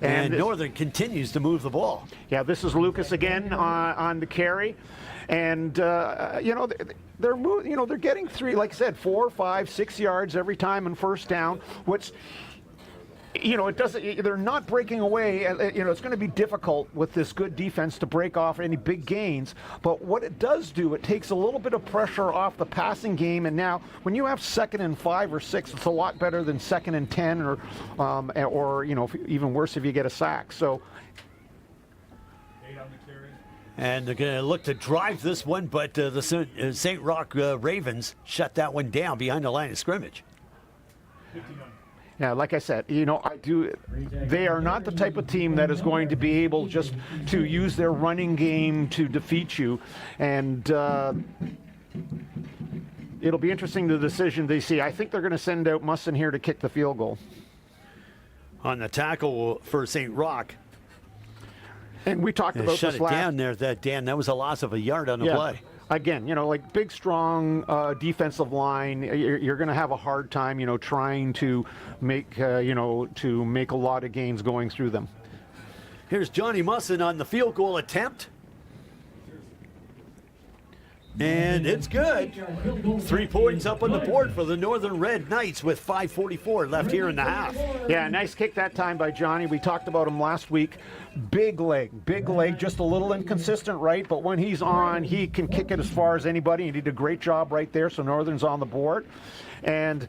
And Northern continues to move the ball. Yeah, this is Lucas again on the carry. And, they're getting 3, like I said, 4, 5, 6 yards every time on 1st down, which, they're not breaking away. It's going to be difficult with this good defense to break off any big gains. But what it does do, it takes a little bit of pressure off the passing game. And now, when you have 2nd and 5 or 6, it's a lot better than 2nd and 10, or even worse if you get a sack. So. And they're going to look to drive this one, but the St. Roch Ravens shut that one down behind the line of scrimmage. 59. Yeah, like I said, they are not the type of team that is going to be able just to use their running game to defeat you. And it'll be interesting the decision they see. I think they're going to send out Musson here to kick the field goal. On the tackle for St. Roch. And we talked about shut this it last. down there, Dan. That was a loss of a yard on the play. Again, like big, strong defensive line, you're going to have a hard time, trying to make, make a lot of gains going through them. Here's Johnny Musson on the field goal attempt. And it's good. 3 points up on the board for the Northern Red Knights with 5:44 left here in the half. Yeah, nice kick that time by Johnny. We talked about him last week. Big leg, just a little inconsistent, right? But when he's on, he can kick it as far as anybody. He did a great job right there, so Northern's on the board. And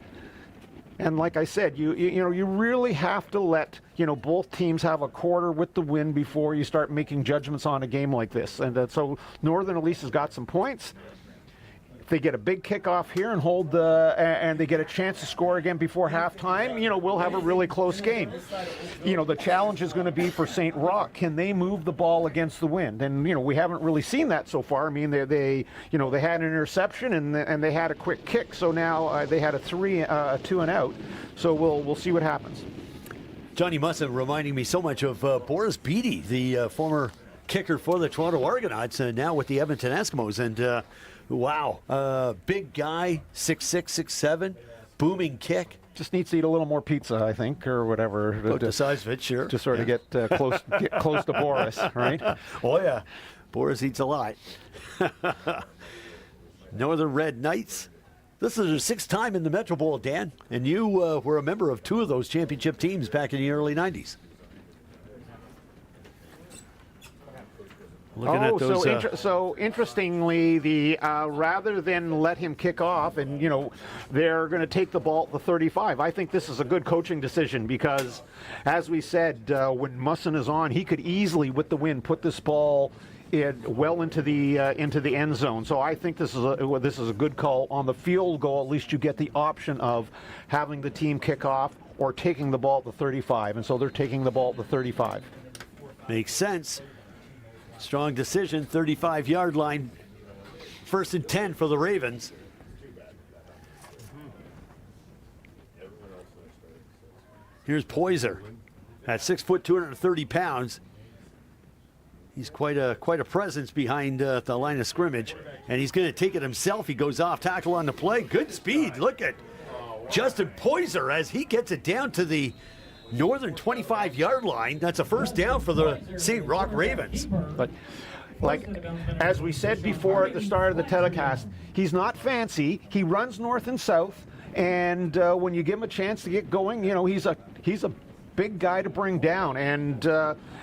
like I said, you really have to let both teams have a quarter with the win before you start making judgments on a game like this. And so Northern at least has got some points. If they get a big kickoff here and hold and they get a chance to score again before halftime, we'll have a really close game. The challenge is going to be for St. Roch. Can they move the ball against the wind? And we haven't really seen that so far. I mean, they had an interception and they had a quick kick. So now they had a 2 and out. So we'll see what happens. Johnny Musson reminding me so much of Boris Beattie, the former kicker for the Toronto Argonauts, now with the Edmonton Eskimos. And wow, big guy, 6'6", 6'7", booming kick. Just needs to eat a little more pizza, I think, or whatever. About the size of it, sure. To sort of get close to Boris, right? Oh, yeah. Boris eats a lot. Northern Red Knights. This is their 6th time in the Metro Bowl, Dan, and you were a member of 2 of those championship teams back in the early 90s. Looking at those, so interestingly, rather than let him kick off and, they're going to take the ball at the 35, I think this is a good coaching decision because, as we said, when Musson is on, he could easily, with the wind, put this ball well into the end zone. So I think this is a good call. On the field goal, at least you get the option of having the team kick off or taking the ball at the 35, and so they're taking the ball at the 35. Makes sense. Strong decision, 35-yard line. 1st and 10 for the Ravens. Here's Poyser at 6 foot, 230 pounds. He's quite a presence behind the line of scrimmage, and he's going to take it himself. He goes off tackle on the play. Good speed. Look at Justin Poyser as he gets it down to the Northern 25-yard line. That's a first down for the St. Roch Ravens. But like as we said before at the start of the telecast, he's not fancy. He runs north and south, and when you give him a chance to get going, he's a big guy to bring down, and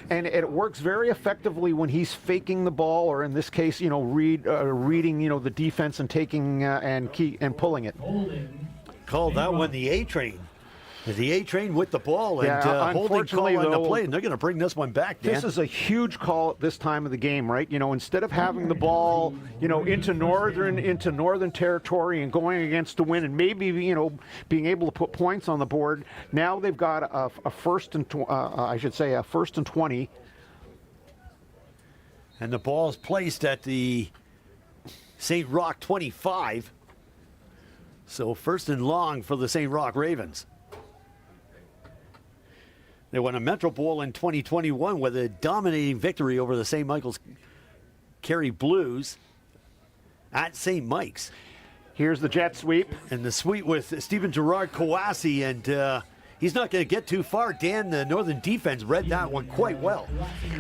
it works very effectively when he's faking the ball, or in this case, reading the defense and taking and pulling it. Called that one the A train. The A train with the ball and holding call on the play, and they're going to bring this one back, Dan. This is a huge call at this time of the game, right? Instead of having the ball, into northern territory and going against the wind, and maybe being able to put points on the board. Now they've got a first and 20. And the ball's placed at the St. Roch 25. So 1st and long for the St. Roch Ravens. They won a Metro Bowl in 2021 with a dominating victory over the St. Michael's Kerry Blues at St. Mike's. Here's the jet sweep. And the sweep with Stephen Gerard Kowasi, and he's not going to get too far. Dan, the Northern defense read that one quite well.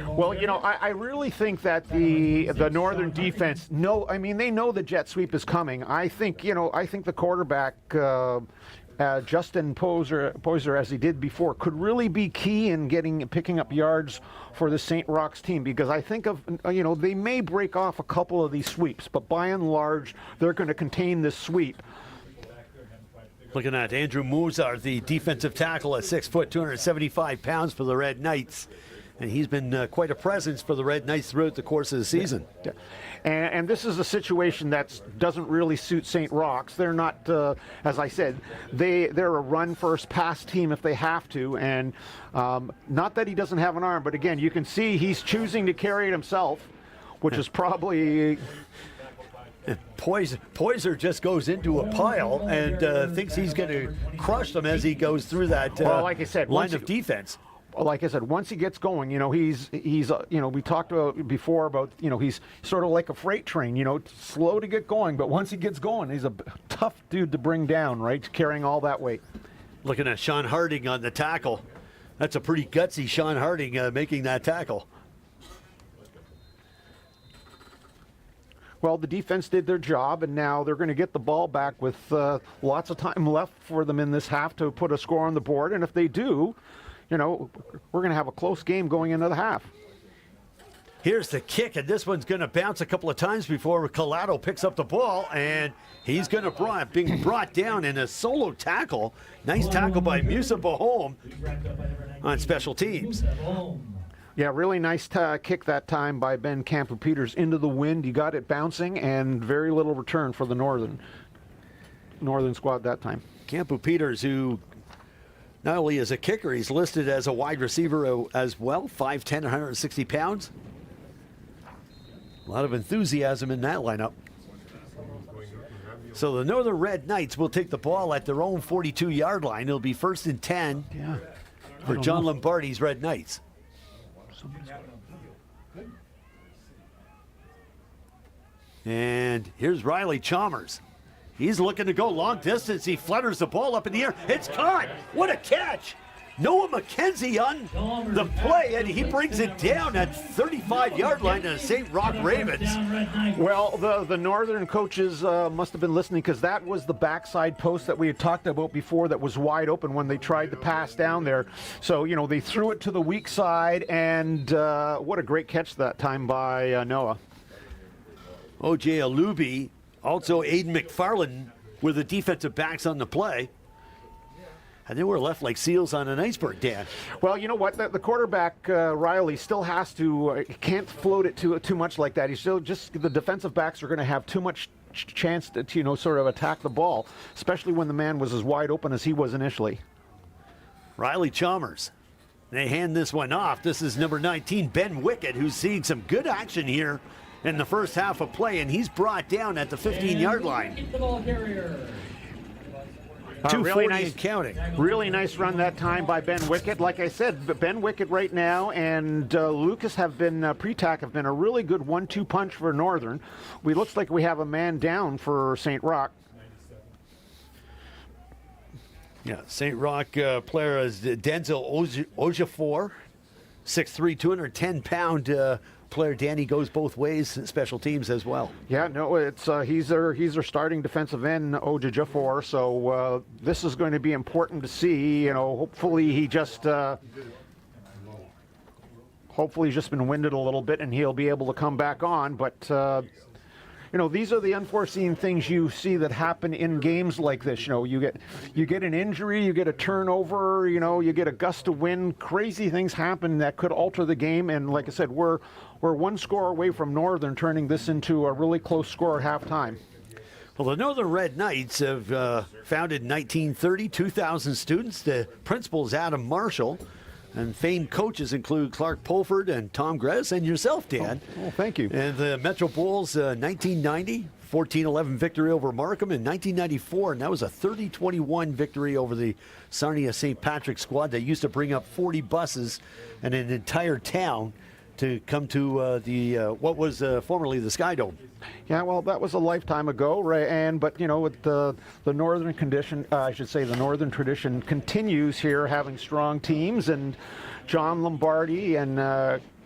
Well, I really think that the Northern defense they know the jet sweep is coming. I think the quarterback Justin Poyser, as he did before, could really be key in picking up yards for the St. Roch's team, because I think they may break off a couple of these sweeps, but by and large, they're going to contain this sweep. Looking at Andrew Muzar, the defensive tackle at 6 foot, 275 pounds for the Red Knights. And he's been quite a presence for the Red Knights throughout the course of the season. Yeah. And this is a situation that doesn't really suit St. Roch's. They're not, as I said, they're a run-first pass team if they have to. And not that he doesn't have an arm, but again, you can see he's choosing to carry it himself, which is probably... Poyser just goes into a pile and thinks he's going to crush them as he goes through that like I said, line of defense. Like I said, once he gets going, he's we talked about before about, he's sort of like a freight train, slow to get going, but once he gets going, he's a tough dude to bring down, right, carrying all that weight. Looking at Sean Harding on the tackle. That's a pretty gutsy Sean Harding making that tackle. Well, the defense did their job, and now they're going to get the ball back with lots of time left for them in this half to put a score on the board. And if they do, we're going to have a close game going into the half. Here's the kick, and this one's going to bounce a couple of times before Collado picks up the ball, and he's going to being brought down in a solo tackle. Nice tackle by Musa Bahom on special teams. Yeah, really nice kick that time by Ben Campo-Peters into the wind. He got it bouncing, and very little return for the Northern squad that time. Campo-Peters, who not only is a kicker, he's listed as a wide receiver as well, 5'10", 160 pounds. A lot of enthusiasm in that lineup. So the Northern Red Knights will take the ball at their own 42-yard line. It'll be 1st and 10 for John Lombardi's Red Knights. And here's Riley Chalmers. He's looking to go long distance. He flutters the ball up in the air. It's caught. What a catch. Noah McKenzie on the play, and he brings it down at 35-yard line to the St. Roch Ravens. Well, the Northern coaches must have been listening, because that was the backside post that we had talked about before that was wide open when they tried to pass down there. So, they threw it to the weak side, and what a great catch that time by Noah. O.J. Alubi, also Aiden McFarland were the defensive backs on the play. And they were left like seals on an iceberg, Dan. Well, you know what? The quarterback, Riley, still has to, can't float it too much like that. He's still the defensive backs are going to have too much chance to, sort of attack the ball, especially when the man was as wide open as he was initially. Riley Chalmers. They hand this one off. This is number 19, Ben Wickett, who's seeing some good action here in the first half of play, and he's brought down at the 15-yard line. The ball carrier. 240 and counting. Really nice run that time by Ben Wickett. Like I said, Ben Wickett right now and Lucas have been, Pretak have been a really good 1-2 punch for Northern. Looks like we have a man down for St. Roch. Yeah, St. Roch player is Denzel Ojafor, 6'3", 210-pound player. Danny goes both ways, special teams as well. Yeah, no, it's he's our starting defensive end, Ojafor. So this is going to be important to see. Hopefully he just hopefully he's just been winded a little bit and he'll be able to come back on. But these are the unforeseen things you see that happen in games like this. You get an injury, you get a turnover, you get a gust of wind. Crazy things happen that could alter the game. And like I said, we're one score away from Northern turning this into a really close score at halftime. Well, the Northern Red Knights have founded in 1930, 2,000 students. The principal is Adam Marshall. And famed coaches include Clark Pulford and Tom Gress and yourself, Dan. Oh, thank you. And the Metro Bulls, 1990, 14-11 victory over Markham. In 1994, and that was a 30-21 victory over the Sarnia St. Patrick squad that used to bring up 40 buses and an entire town to come to what was formerly the Sky Dome. Yeah, well, that was a lifetime ago, right? But with the Northern condition, I should say, the Northern tradition continues here, having strong teams, and John Lombardi and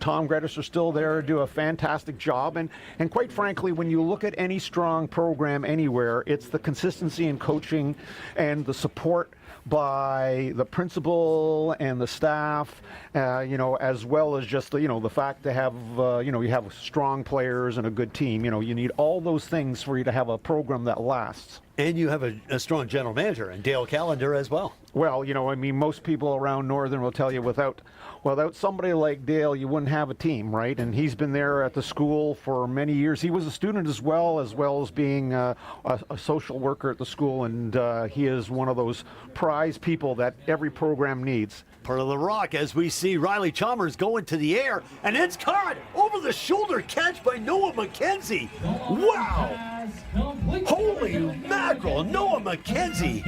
Tom Gredis are still there to do a fantastic job. And quite frankly, when you look at any strong program anywhere, it's the consistency in coaching and the support by the principal and the staff, as well as just the fact to have you have strong players and a good team. You need all those things for you to have a program that lasts. And you have a strong general manager, and Dale Callender as well. Well, most people around Northern will tell you without somebody like Dale, you wouldn't have a team, right? And he's been there at the school for many years. He was a student as well as being a social worker at the school, and he is one of those prize people that every program needs. Part of the Rock as we see Riley Chalmers go into the air, and it's caught over the shoulder catch by Noah McKenzie. Wow! Holy mackerel, Noah McKenzie.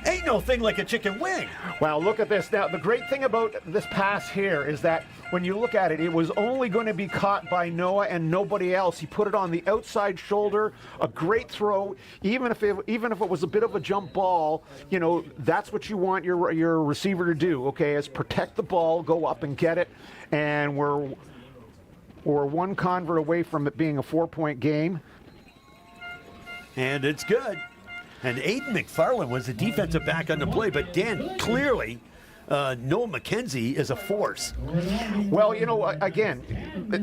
Ain't no thing like a chicken wing. Wow, look at this. Now, the great thing about this pass here is that when you look at it, it was only going to be caught by Noah and nobody else. He put it on the outside shoulder, a great throw. Even if it was a bit of a jump ball, that's what you want your receiver to do, okay, is protect the ball, go up and get it. And We're one convert away from it being a 4-point game. And it's good. And Aiden McFarland was the defensive back on the play, but Dan, clearly, Noah McKenzie is a force. Well, again,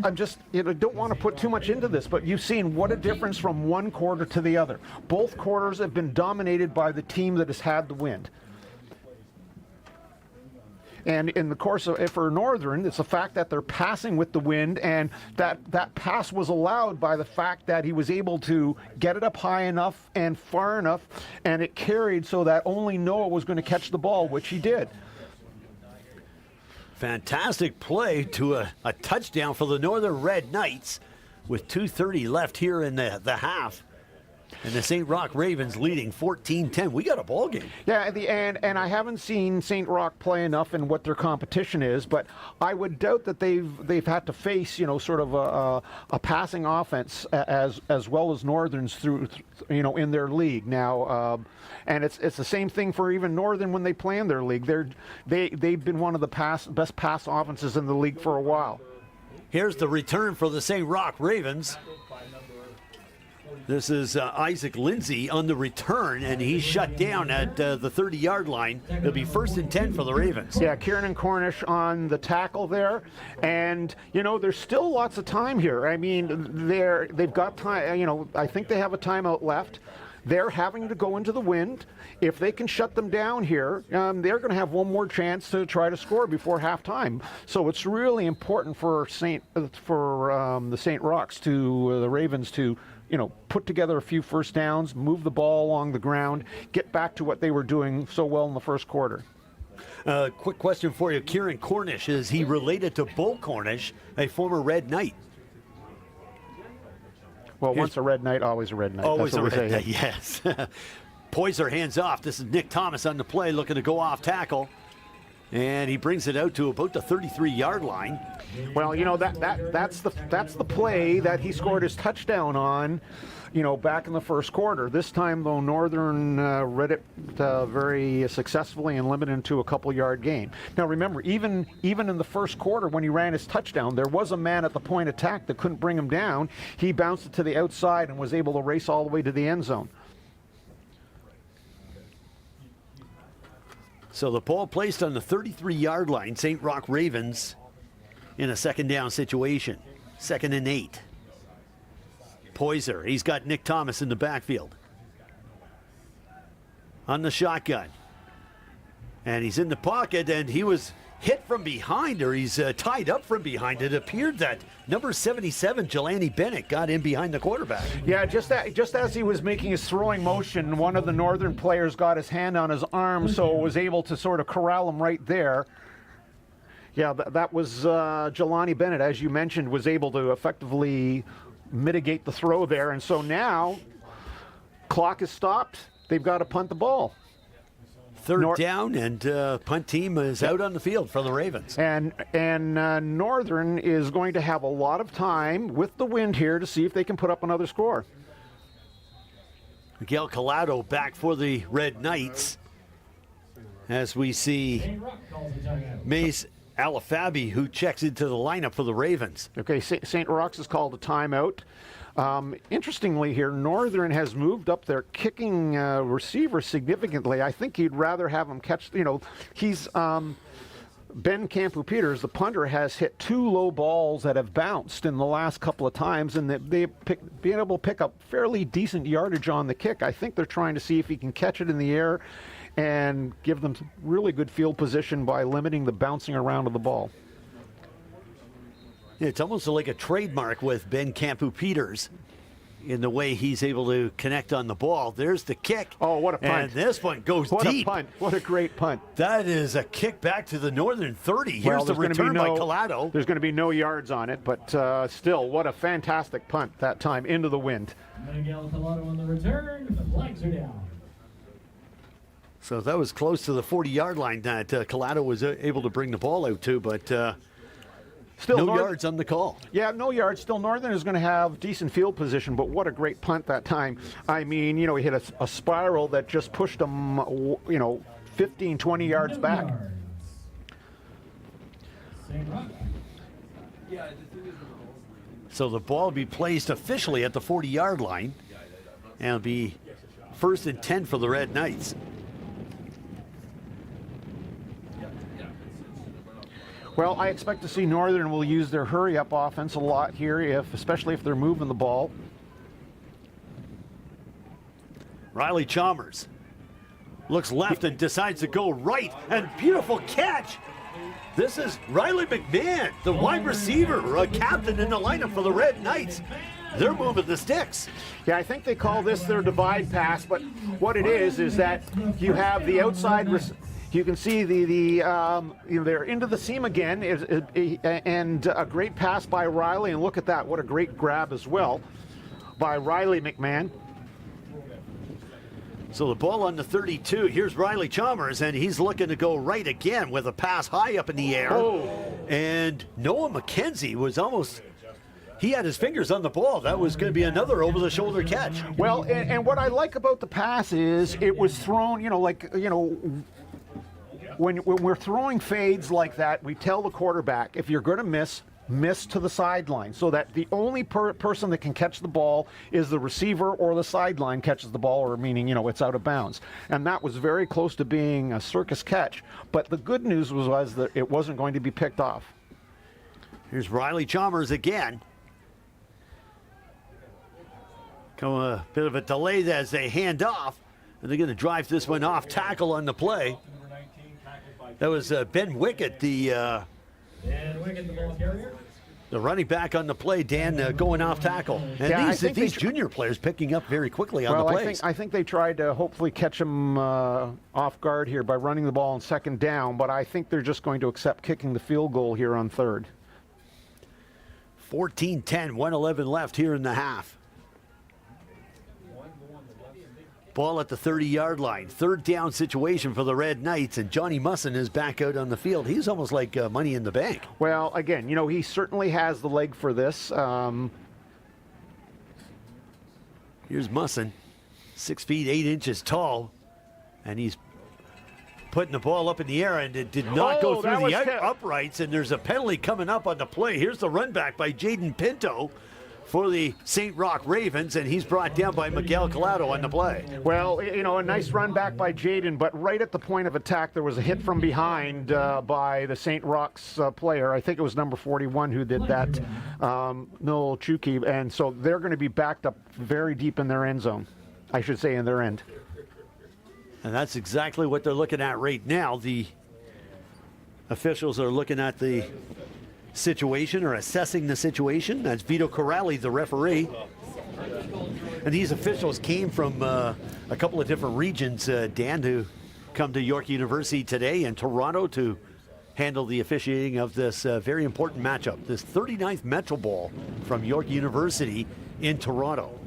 I'm just, don't want to put too much into this, but you've seen what a difference from one quarter to the other. Both quarters have been dominated by the team that has had the wind. And in the course of, for Northern, it's the fact that they're passing with the wind, and that pass was allowed by the fact that he was able to get it up high enough and far enough, and it carried so that only Noah was going to catch the ball, which he did. Fantastic play to a touchdown for the Northern Red Knights with 2:30 left here in the half. And the St. Roch Ravens leading 14-10. We got a ball game. Yeah, at the end, and I haven't seen St. Roch play enough in what their competition is, but I would doubt that they've had to face, sort of a passing offense as well as Northern's through, in their league now. And it's the same thing for even Northern when they play in their league. They've been one of the best pass offenses in the league for a while. Here's the return for the St. Roch Ravens. This is Isaac Lindsay on the return, and he's shut down at the 30-yard line. It'll be 1st and 10 for the Ravens. Yeah, Kieran Cornish on the tackle there. And, there's still lots of time here. I mean, they've got time. I think they have a timeout left. They're having to go into the wind. If they can shut them down here, they're going to have one more chance to try to score before halftime. So it's really important for the St. Rochs the Ravens to put together a few first downs, move the ball along the ground, get back to what they were doing so well in the first quarter. Quick question for you. Kieran Cornish, is he related to Bo Cornish, a former Red Knight? Well, once a Red Knight, always a Red Knight. Always That's a what Red we say. Knight, yes. Poiser hands off. This is Nick Thomas on the play, looking to go off tackle. And he brings it out to about the 33-yard line. Well, that's the play that he scored his touchdown on, back in the first quarter. This time, though, Northern read it very successfully and limited to a couple-yard gain. Now, remember, even in the first quarter when he ran his touchdown, there was a man at the point attack that couldn't bring him down. He bounced it to the outside and was able to race all the way to the end zone. So the ball placed on the 33-yard line. St. Roch Ravens in a second down situation. 2nd and 8. Poiser, he's got Nick Thomas in the backfield. On the shotgun. And he's in the pocket, and he was hit from behind, or he's tied up from behind. It appeared that number 77, Jelani Bennett, got in behind the quarterback. Yeah, just as he was making his throwing motion, one of the Northern players got his hand on his arm, so was able to sort of corral him right there. Yeah, that was Jelani Bennett, as you mentioned, was able to effectively mitigate the throw there. And so now, clock is stopped. They've got to punt the ball. Third down, and punt team is out on the field for the Ravens. And Northern is going to have a lot of time with the wind here to see if they can put up another score. Miguel Collado back for the Red Knights, as we see Mace Alafabi, who checks into the lineup for the Ravens. Okay, St. Roch's has called a timeout. Interestingly here, Northern has moved up their kicking receiver significantly. I think he'd rather have him catch, he's Ben Campu-Peters, the punter, has hit 2 low balls that have bounced in the last couple of times, and they've been able to pick up fairly decent yardage on the kick. I think they're trying to see if he can catch it in the air and give them really good field position by limiting the bouncing around of the ball. It's almost like a trademark with Ben Campu-Peters in the way he's able to connect on the ball. There's the kick. Oh, what a punt. And this one goes deep. What a punt. What a great punt. That is a kick back to the Northern 30. Here's the return by Collado. There's going to be no yards on it, but still, what a fantastic punt that time into the wind. Miguel Collado on the return. The flags are down. So that was close to the 40-yard line that Collado was able to bring the ball out to, but still no yards on the call. Yeah, no yards. Still, Northern is going to have decent field position, but what a great punt that time. I mean, he hit a spiral that just pushed him, 15, 20 yards back. So the ball will be placed officially at the 40-yard line, and it'll be 1st and 10 for the Red Knights. Well, I expect to see Northern will use their hurry-up offense a lot here, especially if they're moving the ball. Riley Chalmers looks left and decides to go right, and beautiful catch. This is Riley McMahon, the wide receiver, a captain in the lineup for the Red Knights. They're moving the sticks. Yeah, I think they call this their divide pass, but what it is that you have the outside. You can see they're into the seam again, and a great pass by Riley. And look at that, what a great grab as well by Riley McMahon. So the ball on the 32. Here's Riley Chalmers, and he's looking to go right again with a pass high up in the air. Oh. And Noah McKenzie was almost, he had his fingers on the ball. That was going to be another over-the-shoulder catch. Well, and what I like about the pass is it was thrown, when we're throwing fades like that, we tell the quarterback, if you're going to miss to the sideline, so that the only person that can catch the ball is the receiver, or the sideline catches the ball, or meaning, it's out of bounds. And that was very close to being a circus catch. But the good news was that it wasn't going to be picked off. Here's Riley Chalmers again. Come a bit of a delay as they hand off, and they're going to drive this one off tackle on the play. That was Ben Wickett, the ball carrier. The running back on the play, Dan, going off tackle. And Yeah, these junior players picking up very quickly on the plays. I think they tried to hopefully catch him off guard here by running the ball on 2nd down, but I think they're just going to accept kicking the field goal here on 3rd. 14-10, 1:11 left here in the half. Ball at the 30-yard line. 3rd down situation for the Red Knights, and Johnny Musson is back out on the field. He's almost like money in the bank. Well, again, he certainly has the leg for this. Here's Musson, 6 feet 8 inches tall, and he's putting the ball up in the air, and it did not go through the uprights, and there's a penalty coming up on the play. Here's the run back by Jaden Pinto for the St. Roch Ravens, and he's brought down by Miguel Collado on the play. Well, a nice run back by Jaden, but right at the point of attack, there was a hit from behind by the St. Roch's player. I think it was number 41 who did that, Noel Chuki, and so they're going to be backed up very deep in their end zone. I should say in their end. And that's exactly what they're looking at right now. The officials are looking at the situation, or assessing the situation. That's Vito Corrali, the referee. And these officials came from a couple of different regions, Dan, who come to York University today and Toronto to handle the officiating of this very important matchup, this 39th Metro Ball from York University in Toronto.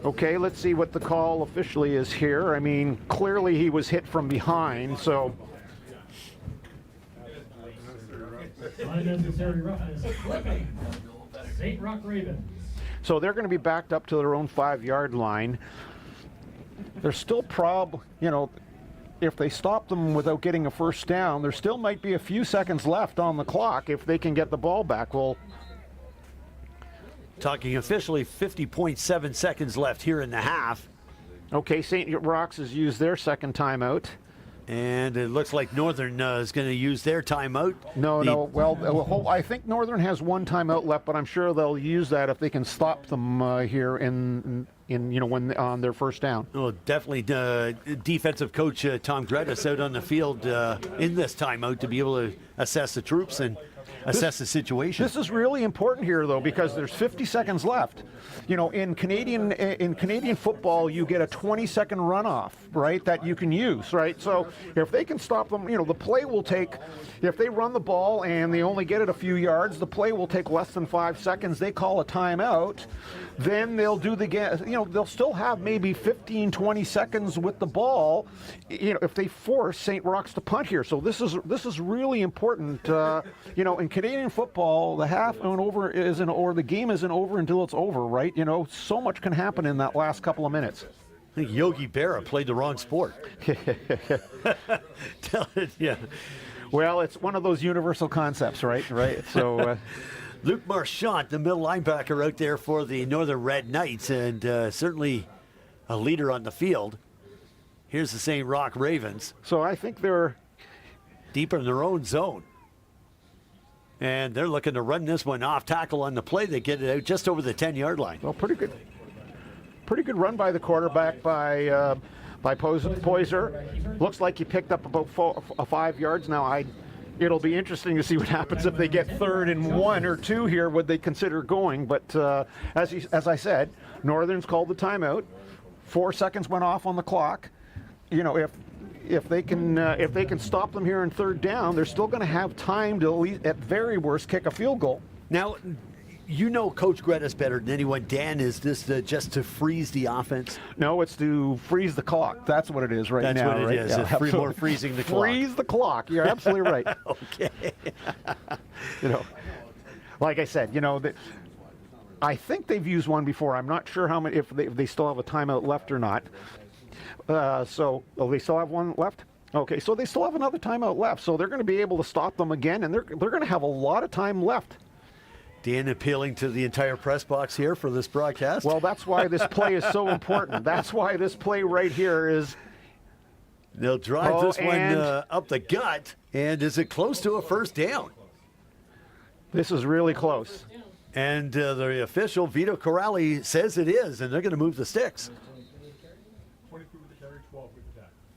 Okay, let's see what the call officially is here. I mean, clearly he was hit from behind, so Unnecessary roughness. St. Roch Ravens. So they're going to be backed up to their own 5-yard line. There's still if they stop them without getting a first down, there still might be a few seconds left on the clock if they can get the ball back. Well, talking officially, 50.7 seconds left here in the half. Okay, St. Roch's has used their second timeout. And it looks like Northern is going to use their timeout. No. Well, I think Northern has one timeout left, but I'm sure they'll use that if they can stop them here in when on their first down. Oh, definitely. Defensive coach Tom Grettis out on the field in this timeout to be able to assess the troops and assess the situation. This is really important here, though, because there's 50 seconds left. In Canadian football, you get a 20-second runoff, right, that you can use, right? So if they can stop them, the play will take, if they run the ball and they only get it a few yards, the play will take less than 5 seconds. They call a timeout. Then they'll do they'll still have maybe 15, 20 seconds with the ball, if they force St. Roch's to punt here. So this is really important. In Canadian football, the half and over or the game isn't over until it's over, right? So much can happen in that last couple of minutes. I think Yogi Berra played the wrong sport. Yeah. Well, it's one of those universal concepts, right? Right. So. Luke Marchant, the middle linebacker out there for the Northern Red Knights, and certainly a leader on the field. Here's the St. Roch Ravens. So I think they're deep in their own zone. And they're looking to run this one off tackle on the play. They get it out just over the 10-yard line. well, pretty good run by the quarterback by Poyser. Looks like he picked up about 5 yards. Now it'll be interesting to see what happens if they get 3rd and 1 or 2 here. Would they consider going? But as I said, Northern's called the timeout. 4 seconds went off on the clock. You know, if they can stop them here in 3rd down, they're still going to have time to, at least, at very worst, kick a field goal. Now, you know Coach Greta's better than anyone. Dan, is this just to freeze the offense? No, it's to freeze the clock. That's what it is right That's now. That's what it right? is. Yeah, It's more freezing the clock. Freeze the clock. You're absolutely right. Okay. You know, like I said, you know, I think they've used one before. I'm not sure how many, if they still have a timeout left or not. They still have one left? Okay, so they still have another timeout left. So they're going to be able to stop them again, and they're going to have a lot of time left. Dan appealing to the entire press box here for this broadcast. Well, that's why this play is so important. That's why this play right here is. They'll drive this one up the gut, and is it close to a 1st down? This is really close. And the official, Vito Corrali, says it is, and they're going to move the sticks.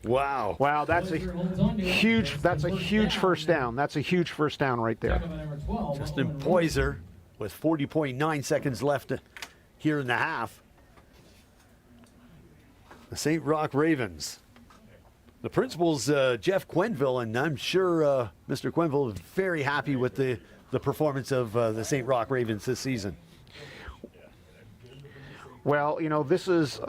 Wow. Wow, that's a huge 1st down. That's a huge 1st down right there. Justin Poyser with 40.9 seconds left here in the half. The St. Roch Ravens. The principal's Jeff Quenville, and I'm sure Mr. Quenville is very happy with the performance of the St. Roch Ravens this season. Well, you know, this is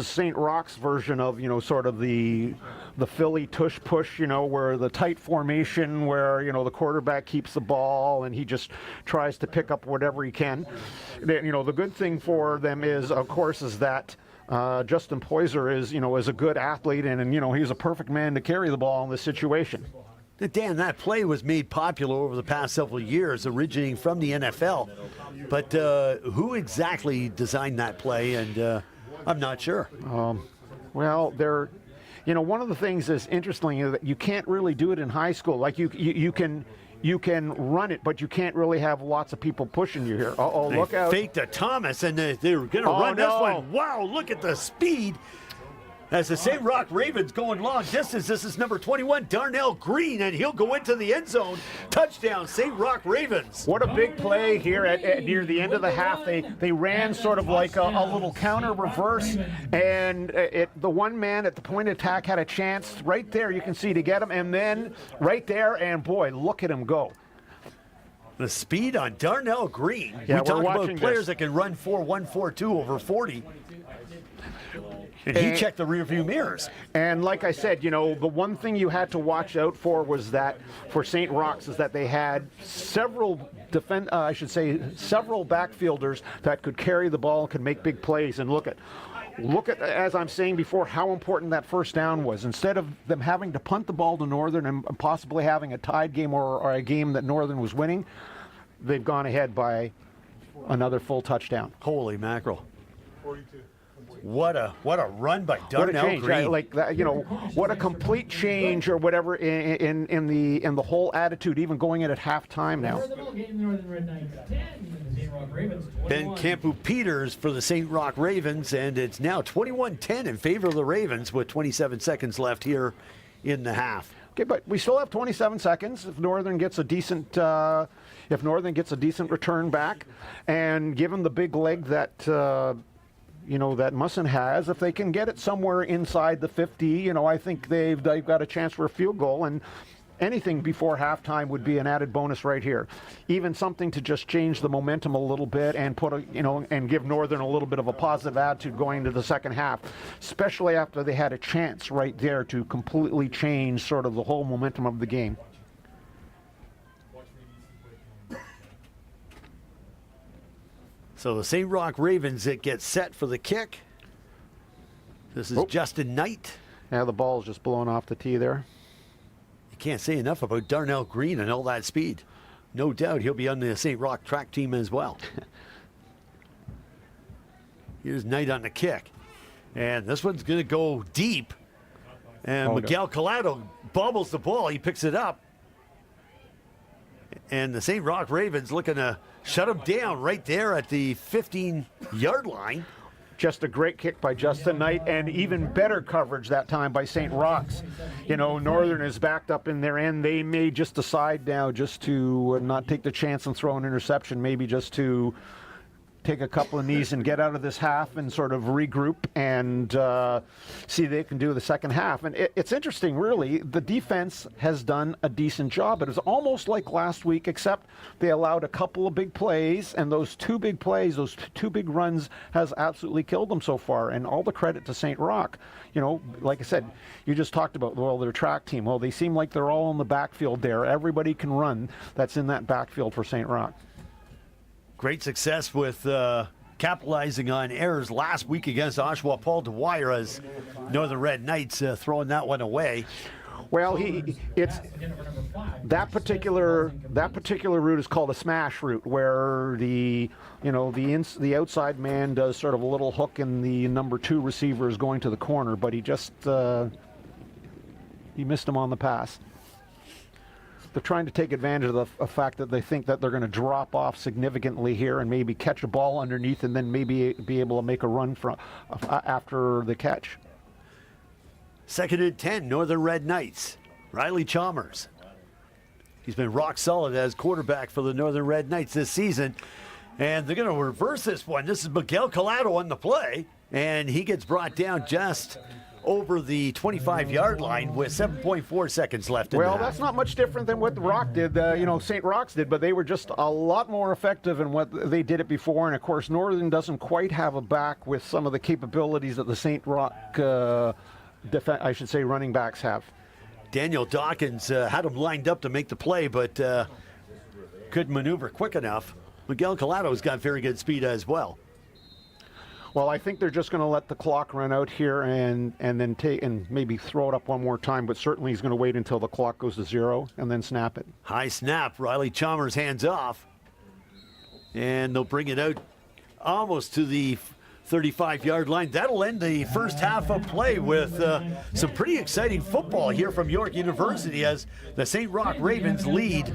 St. Roch's version of, you know, sort of the Philly tush push, you know, where the tight formation where, you know, the quarterback keeps the ball and he just tries to pick up whatever he can. You know, the good thing for them is, of course, is that Justin Poyser is, you know, is a good athlete and, you know, he's a perfect man to carry the ball in this situation. Dan, that play was made popular over the past several years, originating from the NFL. But who exactly designed that play? And I'm not sure. Well, you know, one of the things that's interesting is that you can't really do it in high school. Like you can run it, but you can't really have lots of people pushing you here. They look out! Faked a Thomas, and they were going to run this one. Wow, look at the speed. As the St. Roch Ravens going long distance, this is number 21, Darnell Green, and he'll go into the end zone. Touchdown, St. Roch Ravens. What a big play here at near the end of the half. They ran sort of like a little counter reverse, and the one man at the point of attack had a chance right there, you can see, to get him, and then right there, and boy, look at him go. The speed on Darnell Green. Yeah, we talk about players this. that can run 4.1, 4.2 over 40. And he checked the rearview mirrors. And like I said, you know, the one thing you had to watch out for was that for St. Roch's is that they had several backfielders that could carry the ball and could make big plays. And look at, as I'm saying before, how important that 1st down was. Instead of them having to punt the ball to Northern and possibly having a tied game or a game that Northern was winning, they've gone ahead by another full touchdown. Holy mackerel. 42. What a run by Darnell Green. Like that, you know, what a complete change or whatever in the whole attitude, even going in at halftime now. Ben Campu-Peters for the St. Roch Ravens, and it's now 21-10 in favor of the Ravens with 27 seconds left here in the half. Okay, but we still have 27 seconds if Northern gets a decent return back, and given the big leg that you know, that Musson has, if they can get it somewhere inside the 50, you know, I think they've got a chance for a field goal, and anything before halftime would be an added bonus right here. Even something to just change the momentum a little bit and and give Northern a little bit of a positive attitude going into the second half, especially after they had a chance right there to completely change sort of the whole momentum of the game. So the St. Roch Ravens that get set for the kick. This is Justin Knight. Yeah, the ball's just blown off the tee there. You can't say enough about Darnell Green and all that speed. no doubt he'll be on the St. Roch track team as well. Here's Knight on the kick. And this one's going to go deep. And Miguel Collado bobbles the ball. He picks it up. And the St. Roch Ravens looking to shut him down right there at the 15-yard line. Just a great kick by Justin Knight, and even better coverage that time by St. Roch's. You know, Northern is backed up in their end. They may just decide now just to not take the chance and throw an interception, maybe just to take a couple of knees and get out of this half and sort of regroup and see what they can do the second half. And it's interesting, really. The defense has done a decent job. It was almost like last week, except they allowed a couple of big plays, and those two big plays, those two big runs, has absolutely killed them so far. And all the credit to St. Roch. You know, like I said, you just talked about, well, their track team. Well, they seem like they're all in the backfield there. Everybody can run that's in that backfield for St. Roch. Great success with capitalizing on errors last week against Oshawa. Paul Dwyer as Northern Red Knights throwing that one away. Well, it's that particular route is called a smash route, where the outside man does sort of a little hook, and the number 2 receiver is going to the corner, but he just he missed him on the pass. They're trying to take advantage of the fact that they think that they're going to drop off significantly here and maybe catch a ball underneath and then maybe be able to make a run from after the catch. 2nd and 10, Northern Red Knights. Riley Chalmers. He's been rock solid as quarterback for the Northern Red Knights this season. And they're going to reverse this one. This is Miguel Collado on the play. And he gets brought down just over the 25-yard line with 7.4 seconds left in the half. That's not much different than what Roch did, St. Roch's did, but they were just a lot more effective in what they did it before. And, of course, Northern doesn't quite have a back with some of the capabilities that the St. Roch, running backs have. Daniel Dawkins had him lined up to make the play, but couldn't maneuver quick enough. Miguel Collado's got very good speed as well. Well, I think they're just going to let the clock run out here and then take and maybe throw it up one more time, but certainly he's going to wait until the clock goes to 0 and then snap it. High snap. Riley Chalmers hands off. And they'll bring it out almost to the 35-yard line. That'll end the first half of play with some pretty exciting football here from York University as the St. Roch Ravens lead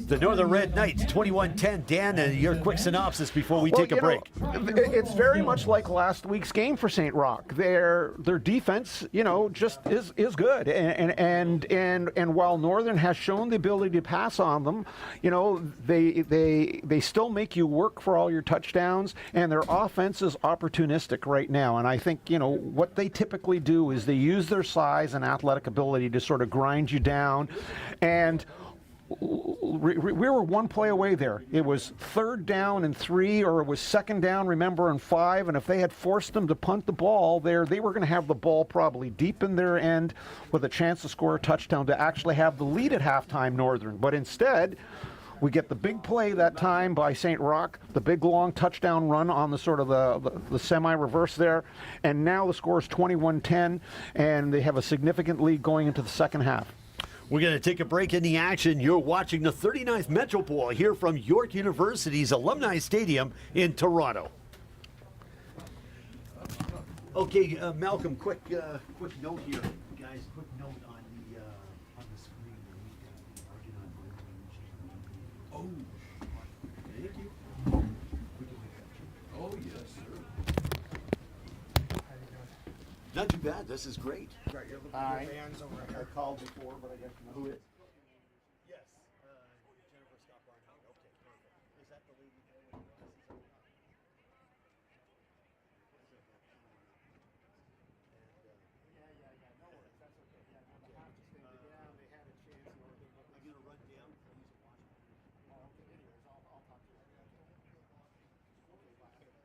the Northern Red Knights 21-10. Dan, your quick synopsis before we take a break. It's very much like last week's game for St. Roch. Their defense, just is good, and while Northern has shown the ability to pass on them, they still make you work for all your touchdowns, and their offense is opportunistic right now. And I think, what they typically do is they use their size and athletic ability to sort of grind you down. And we were one play away there. It was 3rd down and 3, or it was 2nd down, remember, and 5. And if they had forced them to punt the ball there, they were going to have the ball probably deep in their end with a chance to score a touchdown to actually have the lead at halftime, Northern. But instead, we get the big play that time by St. Roch, the big long touchdown run on the sort of the semi-reverse there, and now the score is 21-10, and they have a significant lead going into the second half. We're going to take a break in the action. You're watching the 39th Metro Bowl here from York University's Alumni Stadium in Toronto. Okay, Malcolm, quick note here, guys. Quick note on the screen. Oh, thank you. Oh, yes, sir. Not too bad. This is great. Right, you're looking at your fans over here. I called before, but I guess you know who it is. Yes, Jennifer Scott Barnhout. Okay, perfect. Is that the lady there with the glasses on? No worries. That's okay. Yeah, no, they have to stay. Yeah, they had a chance. I'm going to run down. Please watch me. Oh, okay. Anyways, I'll talk to you. Okay, bye. Where's my agent?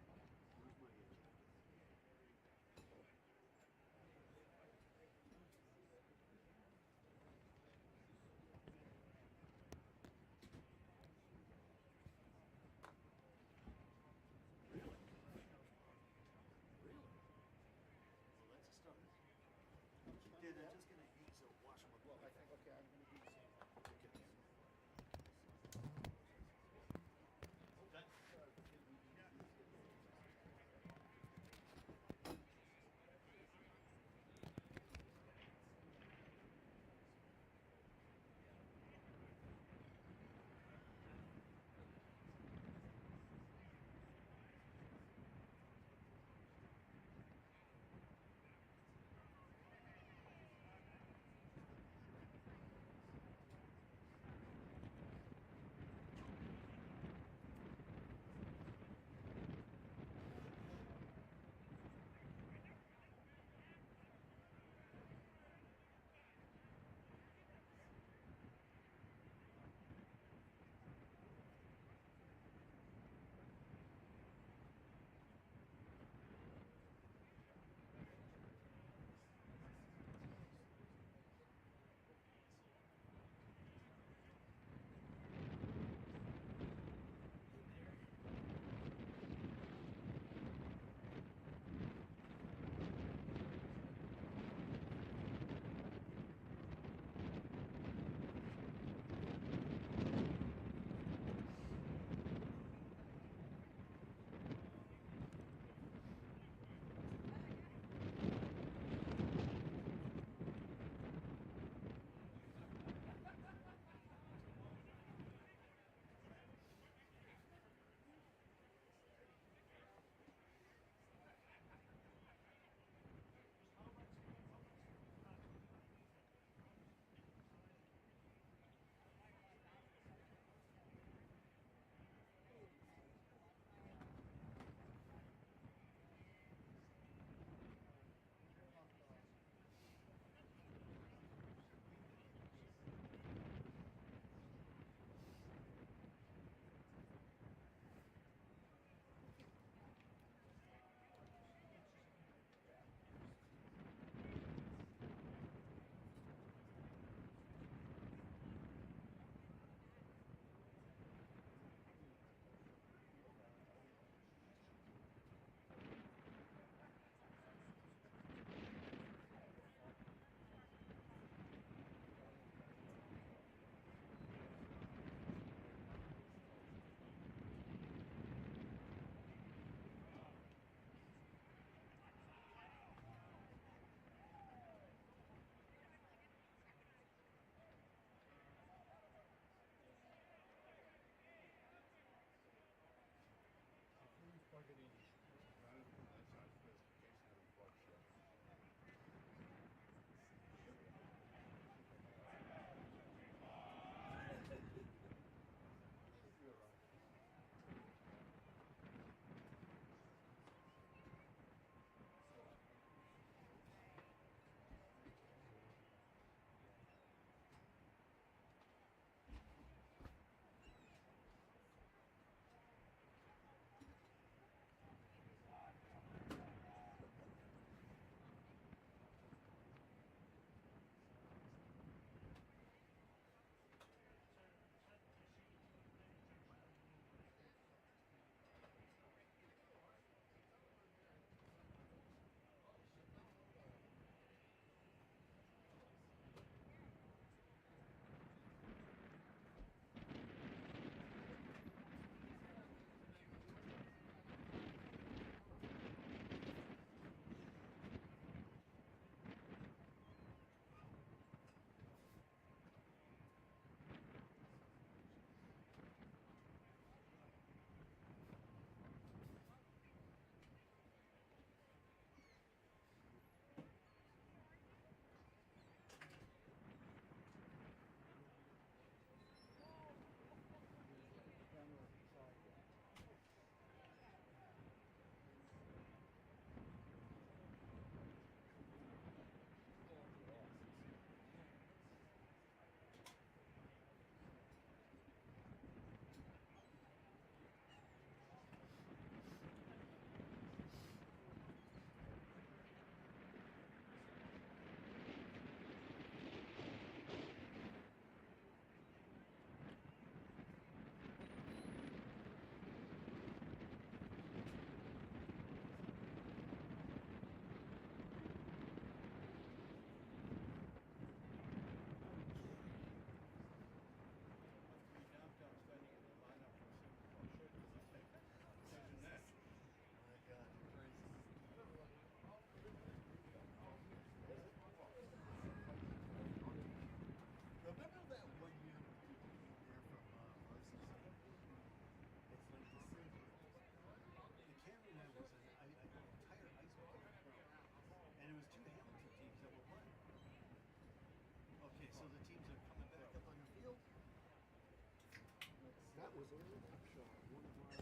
was Eric Upshaw, one of our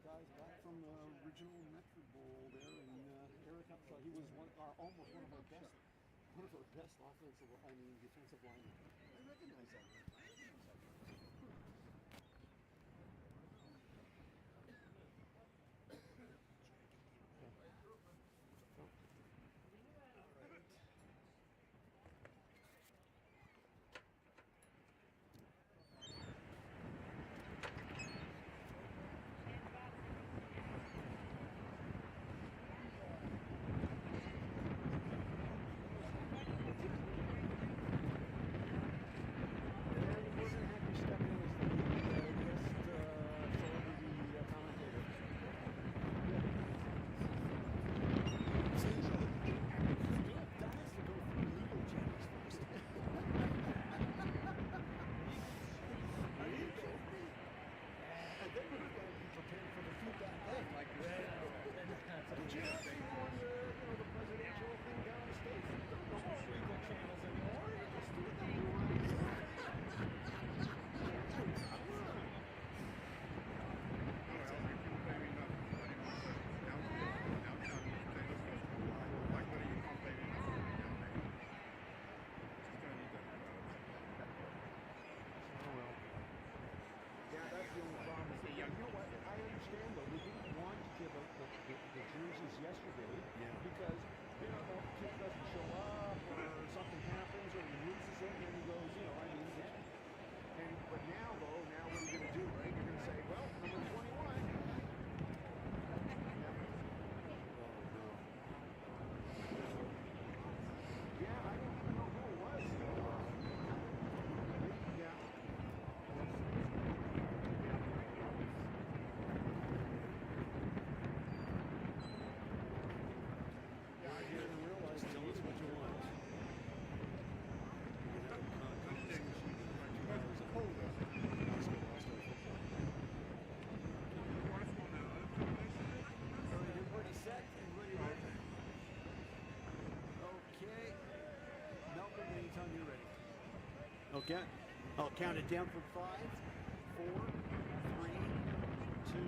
guys back from the original Metro Bowl there, and Eric Upshaw, he was almost one of our best offensive, defensive linemen. I recognize that. Okay. I'll count it down from 5, 4, 3, 2,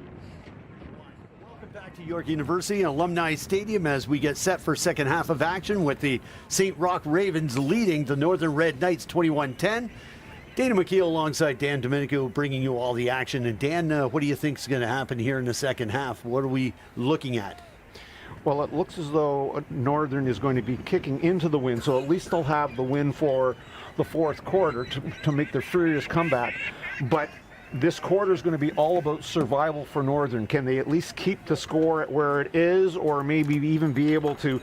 1. Welcome back to York University Alumni Stadium as we get set for second half of action with the St. Roch Ravens leading the Northern Red Knights 21-10. Dana McKeel alongside Dan Domenico bringing you all the action. And Dan, what do you think is going to happen here in the second half? What are we looking at? Well, it looks as though Northern is going to be kicking into the win, so at least they'll have the win for the fourth quarter to make their furious comeback. But this quarter is going to be all about survival for Northern. Can they at least keep the score at where it is, or maybe even be able to,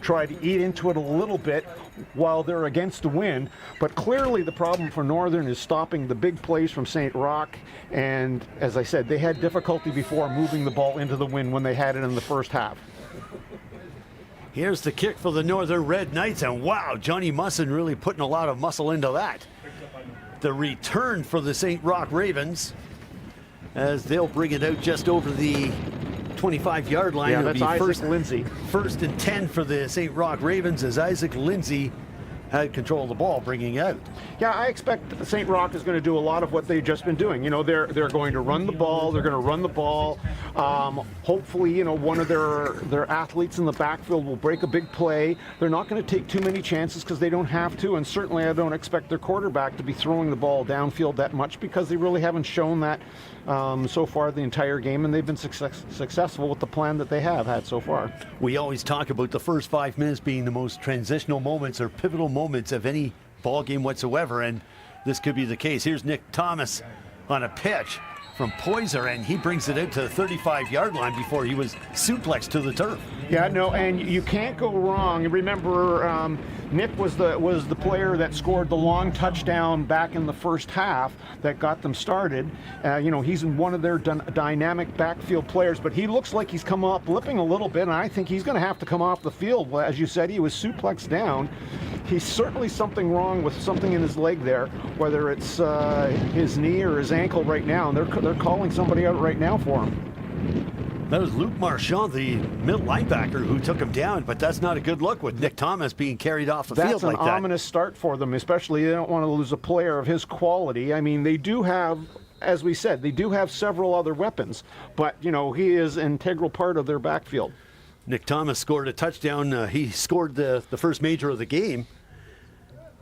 try to eat into it a little bit while they're against the wind? But clearly the problem for Northern is stopping the big plays from St. Roch, and as I said, they had difficulty before moving the ball into the wind when they had it in the first half. Here's the kick for the Northern Red Knights, and wow, Johnny Musson really putting a lot of muscle into that. The return for the St. Roch Ravens as they'll bring it out just over the 25-yard line. Yeah, It'll that's be Isaac Lindsay. First and 10 for the St. Roch Ravens as Isaac Lindsay had control of the ball, bringing out. Yeah, I expect St. Roch is going to do a lot of what they've just been doing. They're going to run the ball. They're going to run the ball. Hopefully, one of their athletes in the backfield will break a big play. They're not going to take too many chances because they don't have to, and certainly I don't expect their quarterback to be throwing the ball downfield that much because they really haven't shown that so far the entire game, and they've been successful with the plan that they have had so far. We always talk about the first 5 minutes being the most transitional moments or pivotal moments of any ball game whatsoever, and this could be the case. Here's Nick Thomas on a pitch from Poyser, and he brings it out to the 35-yard line before he was suplexed to the turf. Yeah, no, and you can't go wrong. Remember, Nick was the player that scored the long touchdown back in the first half that got them started. He's one of their dynamic backfield players, but he looks like he's come up limping a little bit, and I think he's going to have to come off the field. As you said, he was suplexed down. He's certainly something wrong with something in his leg there, whether it's his knee or his ankle right now, and they're calling somebody out right now for him. That was Luke Marchand, the middle linebacker, who took him down, but that's not a good look with Nick Thomas being carried off the field like that. That's an ominous start for them, especially they don't want to lose a player of his quality. I mean, they do have as we said, they do have several other weapons, but he is an integral part of their backfield. Nick Thomas scored a touchdown. He scored the first major of the game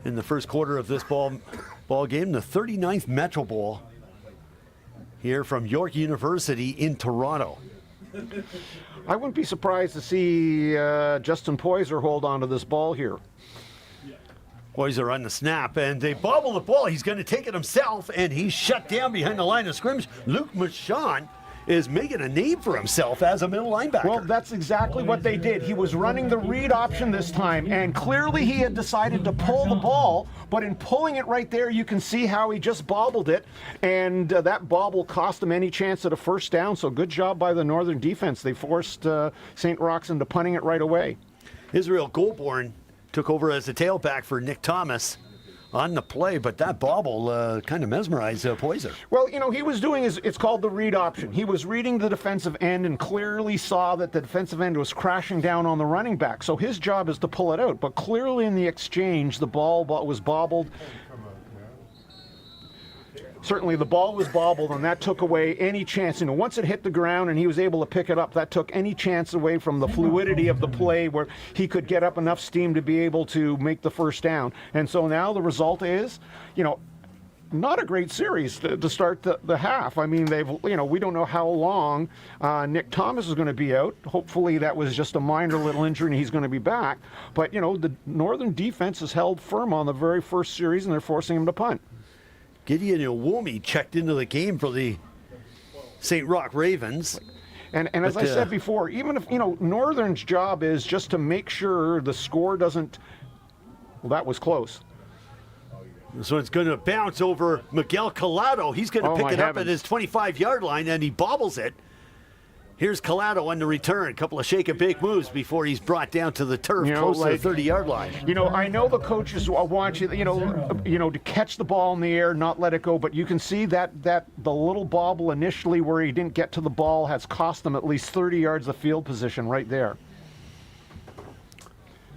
in the first quarter of this ball game, the 39th Metro Bowl here from York University in Toronto. I wouldn't be surprised to see Justin Poyser hold on to this ball here. Poyser on the snap, and they bobble the ball. He's going to take it himself, and he's shut down behind the line of scrimmage. Luke Michon is making a name for himself as a middle linebacker. Well, that's exactly what they did. He was running the read option this time, and clearly he had decided to pull the ball, but in pulling it right there, you can see how he just bobbled it, and that bobble cost him any chance at a first down, so good job by the Northern defense. They forced St. Roch's into punting it right away. Israel Goldborn took over as the tailback for Nick Thomas on the play, but that bobble kind of mesmerized Poyser. Well, he was doing it's called the read option. He was reading the defensive end and clearly saw that the defensive end was crashing down on the running back. So his job is to pull it out. But clearly in the exchange, the ball was bobbled. Certainly the ball was bobbled, and that took away any chance. Once it hit the ground and he was able to pick it up, that took any chance away from the fluidity of the play where he could get up enough steam to be able to make the first down. And so now the result is, not a great series to start the half. I mean, we don't know how long Nick Thomas is going to be out. Hopefully that was just a minor little injury and he's going to be back. But, the Northern defense has held firm on the very first series, and they're forcing him to punt. Gideon Iwomi checked into the game for the St. Roch Ravens. And as I said before, even if, Northern's job is just to make sure the score doesn't, well, that was close. So it's going to bounce over Miguel Collado. He's going to pick it up at his 25-yard line, and he bobbles it. Here's Collado on the return. A couple of shake and bake moves before he's brought down to the turf close to the 30-yard line. I know the coaches want you, to catch the ball in the air, not let it go, but you can see that the little bobble initially where he didn't get to the ball has cost them at least 30 yards of field position right there.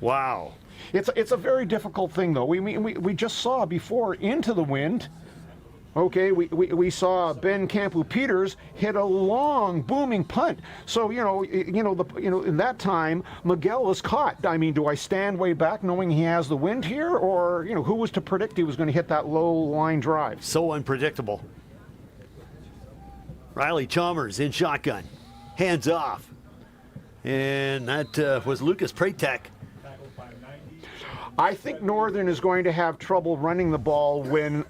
Wow. It's a very difficult thing, though. We just saw before into the wind. Okay, we saw Ben Campu-Peters hit a long, booming punt. So in that time, Miguel was caught. I mean, do I stand way back knowing he has the wind here, or who was to predict he was going to hit that low line drive? So unpredictable. Riley Chalmers in shotgun, hands off, and that was Lucas Pratek. I think Northern is going to have trouble running the ball when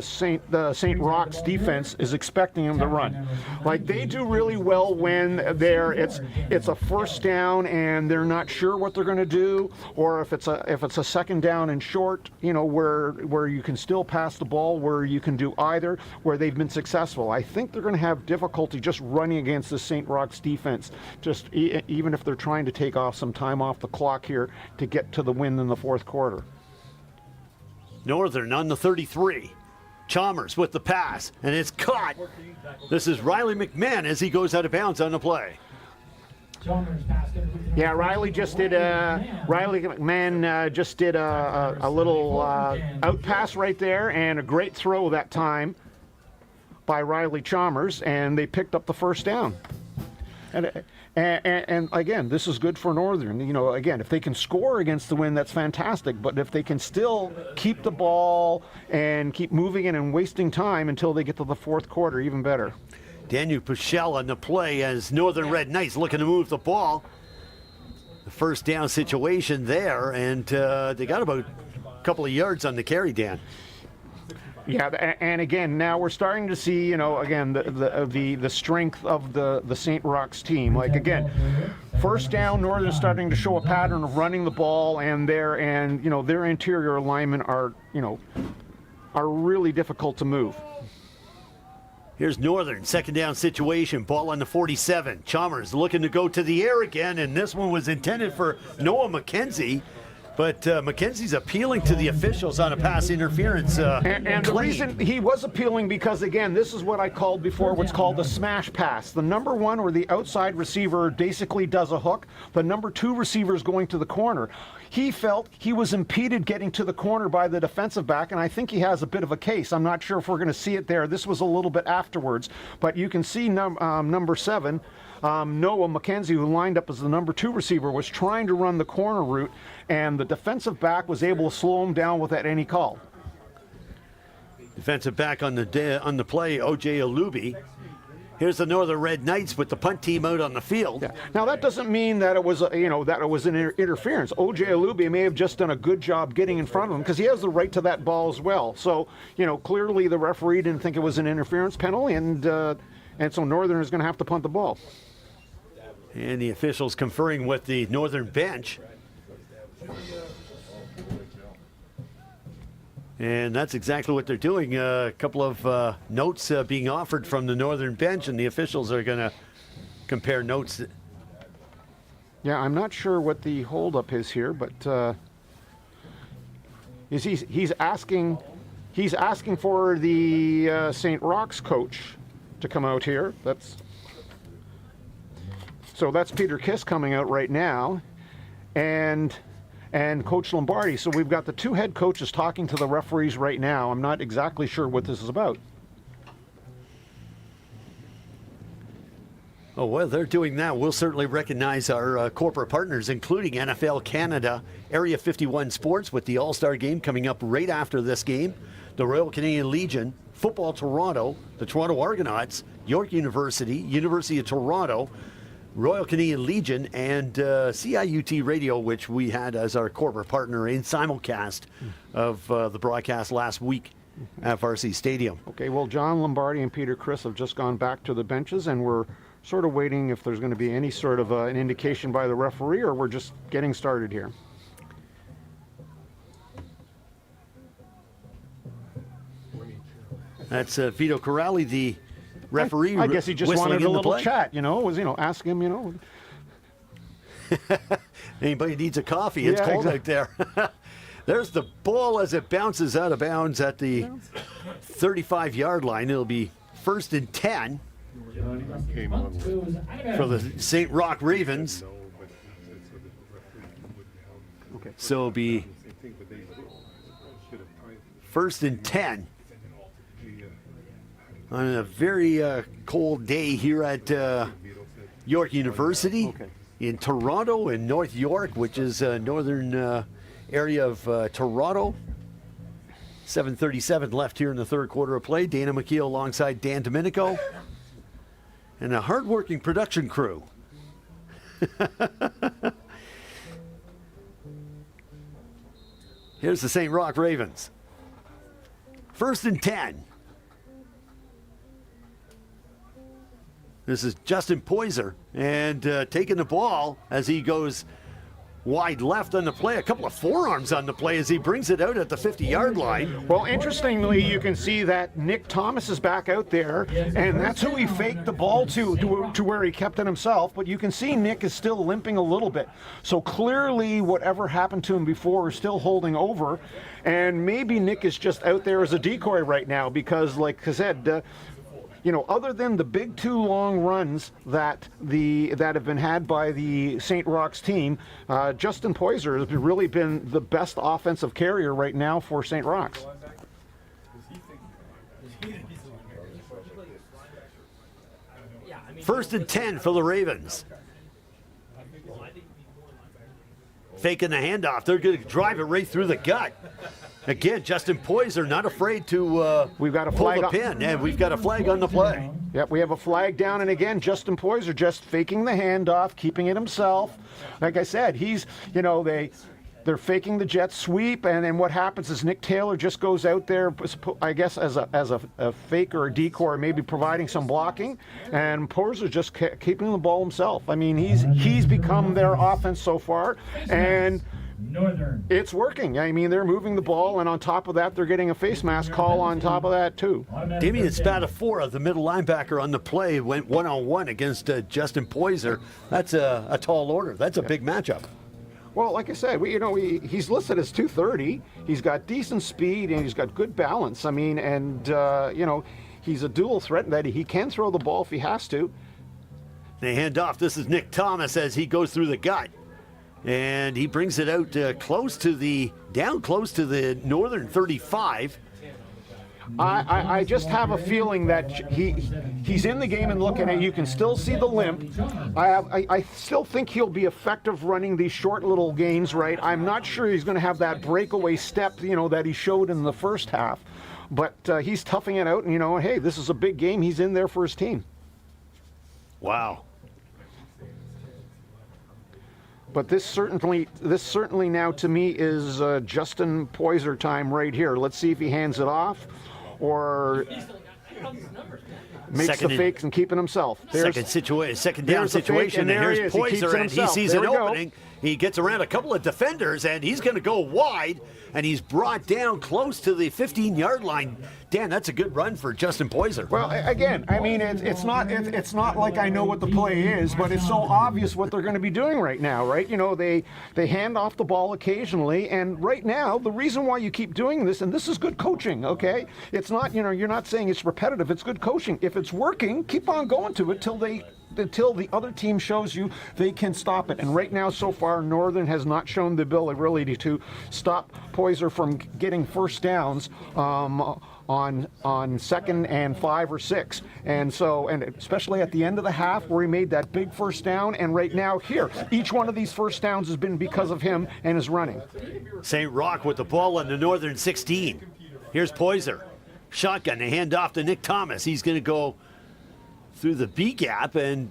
St. Roch's defense is expecting him to run. Like, they do really well when it's a first down and they're not sure what they're going to do, or if it's a second down and short, where you can still pass the ball, where you can do either, where they've been successful. I think they're going to have difficulty just running against the St. Roch's defense, just even if they're trying to take off some time off the clock here to get to the win in the fourth quarter. Northern on the 33. Chalmers with the pass, and it's caught. This is Riley McMahon as he goes out of bounds on the play. Yeah, Riley McMahon just did a little out pass right there, and a great throw that time by Riley Chalmers, and they picked up the first down. And again, this is good for Northern. Again, if they can score against the wind, that's fantastic. But if they can still keep the ball and keep moving it and wasting time until they get to the fourth quarter, even better. Daniel Puchel on the play as Northern Red Knights looking to move the ball. The first down situation there, and they got about a couple of yards on the carry, Dan. Yeah, and again, now we're starting to see, again, the strength of the St. Roch's team. Like, again, first down, Northern's starting to show a pattern of running the ball, and their interior linemen are really difficult to move. Here's Northern, second down situation, ball on the 47. Chalmers looking to go to the air again, and this one was intended for Noah McKenzie. But Mackenzie's appealing to the officials on a pass interference. And the claim. reason he was appealing because, again, this is what I called before, what's called the smash pass. The number one or the outside receiver basically does a hook. The number two receiver is going to the corner. He felt he was impeded getting to the corner by the defensive back, and I think he has a bit of a case. I'm not sure if we're going to see it there. This was a little bit afterwards, but you can see number 7, Noah McKenzie, who lined up as the number 2 receiver, was trying to run the corner route, and the defensive back was able to slow him down without any call. Defensive back on the play, O.J. Alubi. Here's the Northern Red Knights with the punt team out on the field. Yeah. Now that doesn't mean that it was, that it was an interference. O.J. Alubi may have just done a good job getting in front of him because he has the right to that ball as well. So, clearly the referee didn't think it was an interference penalty, and so Northern is going to have to punt the ball. And the officials conferring with the Northern bench. And that's exactly what they're doing. A couple of notes being offered from the Northern bench, and the officials are going to compare notes. Yeah, I'm not sure what the holdup is here, but he's asking for the St. Roch's coach to come out here. So that's Peter Kiss coming out right now, and Coach Lombardi. So we've got the 2 head coaches talking to the referees right now. I'm not exactly sure what this is about. Oh, well, they're doing that. We'll certainly recognize our corporate partners, including NFL Canada, Area 51 Sports, with the All-Star game coming up right after this game, the Royal Canadian Legion, Football Toronto, the Toronto Argonauts, York University, University of Toronto, Royal Canadian Legion, and CIUT Radio, which we had as our corporate partner in simulcast of the broadcast last week at Varsity Stadium. Okay, well, John Lombardi and Peter Chris have just gone back to the benches, and we're sort of waiting if there's going to be any sort of an indication by the referee, or we're just getting started here. That's Vito Corrali, the referee. I guess he just wanted a little chat, ask him, Anybody needs a coffee, it's cold out there. There's the ball as it bounces out of bounds at the 35-yard line. It'll be 1st and 10 for the St. Roch Ravens. Okay. So it'll be 1st and 10. On a very cold day here at York University in Toronto, in North York, which is northern area of Toronto. 7:37 left here in the third quarter of play. Dana McKeel alongside Dan Domenico and a hard-working production crew. Here's the St. Roch Ravens. 1st and 10. This is Justin Poyser, and taking the ball as he goes wide left on the play. A couple of forearms on the play as he brings it out at the 50-yard line. Well, interestingly, you can see that Nick Thomas is back out there, and that's who he faked the ball to where he kept it himself. But you can see Nick is still limping a little bit. So clearly whatever happened to him before is still holding over. And maybe Nick is just out there as a decoy right now because, like I said, other than the big 2 long runs that have been had by the St. Roch's team, Justin Poyser has really been the best offensive carrier right now for St. Roch's. First and 10 for the Ravens. Faking the handoff. They're going to drive it right through the gut. Again, Justin Poyser not afraid to we've got a pull flag the pin, and we've got a flag on the play. Yep, we have a flag down, and again, Justin Poyser just faking the handoff, keeping it himself. Like I said, he's, they're faking the jet sweep, and then what happens is Nick Taylor just goes out there, I guess, as a fake or a decoy, maybe providing some blocking, and Poyser just keeping the ball himself. I mean, he's become their offense so far, and Northern. It's working. I mean, they're moving the ball, and on top of that, they're getting a face mask call on top of that, too. Damian Spadafora, the middle linebacker on the play, went one-on-one against Justin Poyser. That's a tall order. That's a big matchup. Well, like I said, he's listed as 230. He's got decent speed and he's got good balance. I mean, and he's a dual threat that he can throw the ball if he has to. They hand off. This is Nick Thomas as he goes through the gut. And he brings it out close to the northern 35. I just have a feeling that he's in the game and looking at it. You can still see the limp. I still think he'll be effective running these short little gains, right? I'm not sure he's going to have that breakaway step, that he showed in the first half. But he's toughing it out, and, hey, this is a big game. He's in there for his team. Wow. But this certainly now to me is Justin Poyser time right here. Let's see if he hands it off or makes the fakes and keeping himself. Second down situation, and here's Poyser, and he sees an opening. He gets around a couple of defenders, and he's going to go wide, and he's brought down close to the 15-yard line. Dan, that's a good run for Justin Poyser. Well, again, I mean, it's not like I know what the play is, but it's so obvious what they're going to be doing right now, right? They hand off the ball occasionally, and right now, the reason why you keep doing this, and this is good coaching, okay? It's not, you're not saying it's repetitive. It's good coaching. If it's working, keep on going to it until the other team shows you they can stop it. And right now, so far, Northern has not shown the ability to stop Poyser from getting first downs on 2nd and 5 or 6. And especially at the end of the half where he made that big first down. And right now here, each one of these first downs has been because of him and his running. St. Roch with the ball on the Northern 16. Here's Poyser. Shotgun, a handoff to Nick Thomas. He's going to go through the B gap, and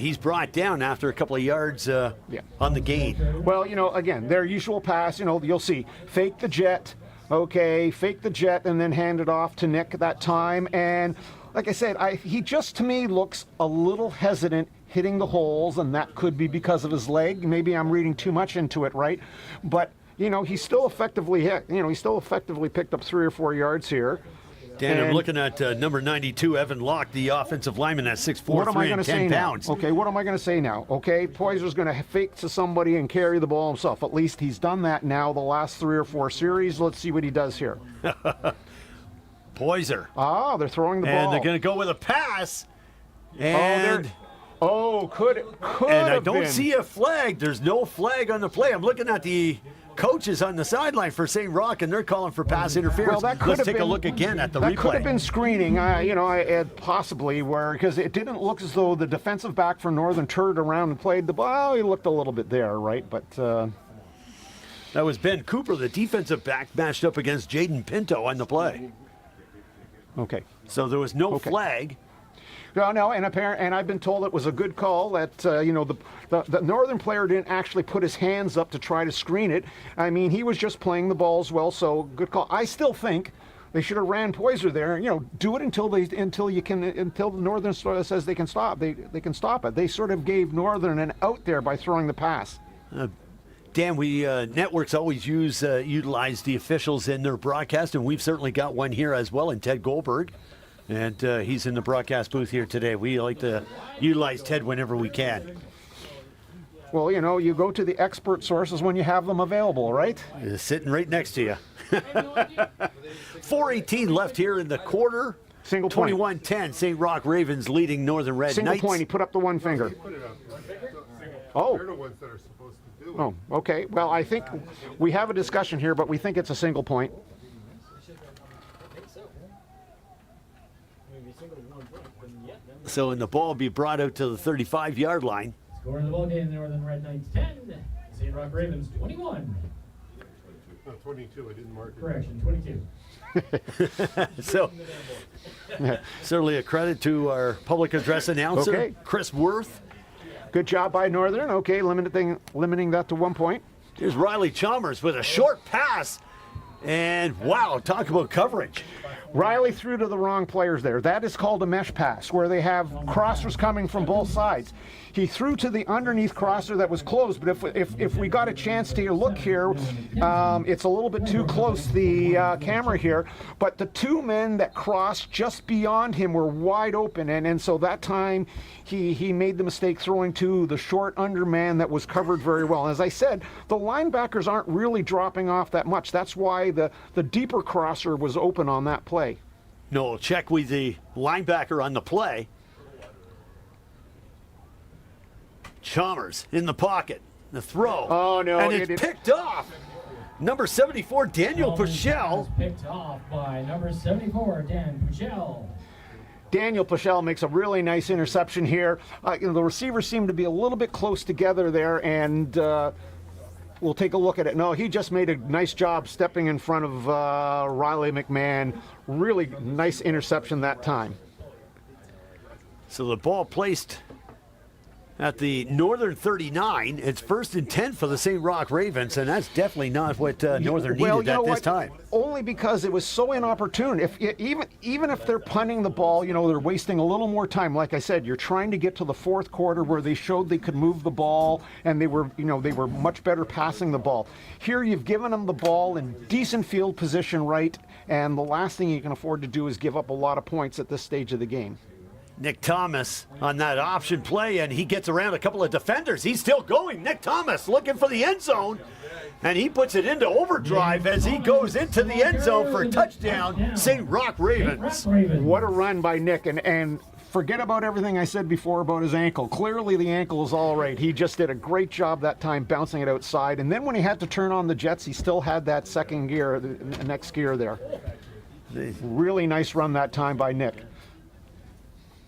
he's brought down after a couple of yards on the gain. Well, again, their usual pass, you'll see fake the jet, fake the jet, and then hand it off to Nick that time. And like I said, he just to me looks a little hesitant hitting the holes, and that could be because of his leg. Maybe I'm reading too much into it, right? But he's still effectively hit. He still effectively picked up 3 or 4 yards here. Dan, I'm looking at number 92, Evan Locke, the offensive lineman at 6'4", 310 pounds. Okay, what am I going to say now? Okay, Poyser's going to fake to somebody and carry the ball himself. At least he's done that now the last 3 or 4 series. Let's see what he does here. Poyser. They're throwing the ball. And they're going to go with a pass. And could and I have don't been. see a flag. There's no flag on the play. I'm looking at the coaches on the sideline for St. Roch, and they're calling for pass interference. Well, Let's take a look again at the replay. That could have been screening, possibly, because it didn't look as though the defensive back for Northern turned around and played the ball. He looked a little bit there, right? But that was Ben Cooper, the defensive back, matched up against Jaden Pinto on the play. Okay. So there was no flag. No, and I've been told it was a good call that the Northern player didn't actually put his hands up to try to screen it. I mean, he was just playing the ball as well, so good call. I still think they should have ran Poyser there. Do it until the Northern says they can stop. They can stop it. They sort of gave Northern an out there by throwing the pass. Dan, we networks always utilize the officials in their broadcast, and we've certainly got one here as well in Ted Goldberg. And he's in the broadcast booth here today. We like to utilize Ted whenever we can. Well, you go to the expert sources when you have them available, right? He's sitting right next to you. 4:18 left here in the quarter. Single point. 21-10. St. Roch Ravens leading Northern Red Single Knights. point. He put up the one finger. They're the ones that are supposed to do it. Oh, okay. Well, I think we have a discussion here, but we think it's a single point. So, and the ball will be brought out to the 35-yard line. Scoring the ball game, Northern Red Knights 10, St. Roch Ravens 21. No, 22. I didn't mark it. Correction, 22. So, certainly a credit to our public address announcer, Chris Worth. Good job by Northern. Okay, limiting that to 1 point. Here's Riley Chalmers with a short pass. And wow, talk about coverage. Riley threw to the wrong players there. That is called a mesh pass, where they have crossers coming from both sides. He threw to the underneath crosser that was closed, but if we got a chance to look here, it's a little bit too close, the camera here, but the two men that crossed just beyond him were wide open, and so that time he made the mistake throwing to the short underman that was covered very well. And as I said, the linebackers aren't really dropping off that much. That's why the deeper crosser was open on that play. No, check with the linebacker on the play. Chalmers in the pocket. The throw. Oh, no. And it's picked off. Number 74, Daniel Pichel. Picked off by number 74, Dan Pichel. Daniel Pichel makes a really nice interception here. The receivers seem to be a little bit close together there, and we'll take a look at it. No, he just made a nice job stepping in front of Riley McMahon. Really nice interception that time. So the ball placed at the Northern 39. It's 1st and 10 for the St. Roch Ravens, and that's definitely not what Northern needed at this time. Only because it was so inopportune. Even if they're punting the ball, they're wasting a little more time. Like I said, you're trying to get to the fourth quarter where they showed they could move the ball, and they were much better passing the ball. Here you've given them the ball in decent field position, right? And the last thing you can afford to do is give up a lot of points at this stage of the game. Nick Thomas on that option play, and he gets around a couple of defenders. He's still going. Nick Thomas looking for the end zone, and he puts it into overdrive as he goes into the end zone for a touchdown. St. Roch Ravens. What a run by Nick, and forget about everything I said before about his ankle. Clearly the ankle is all right. He just did a great job that time bouncing it outside, and then when he had to turn on the jets, he still had that second gear, the next gear there. Really nice run that time by Nick.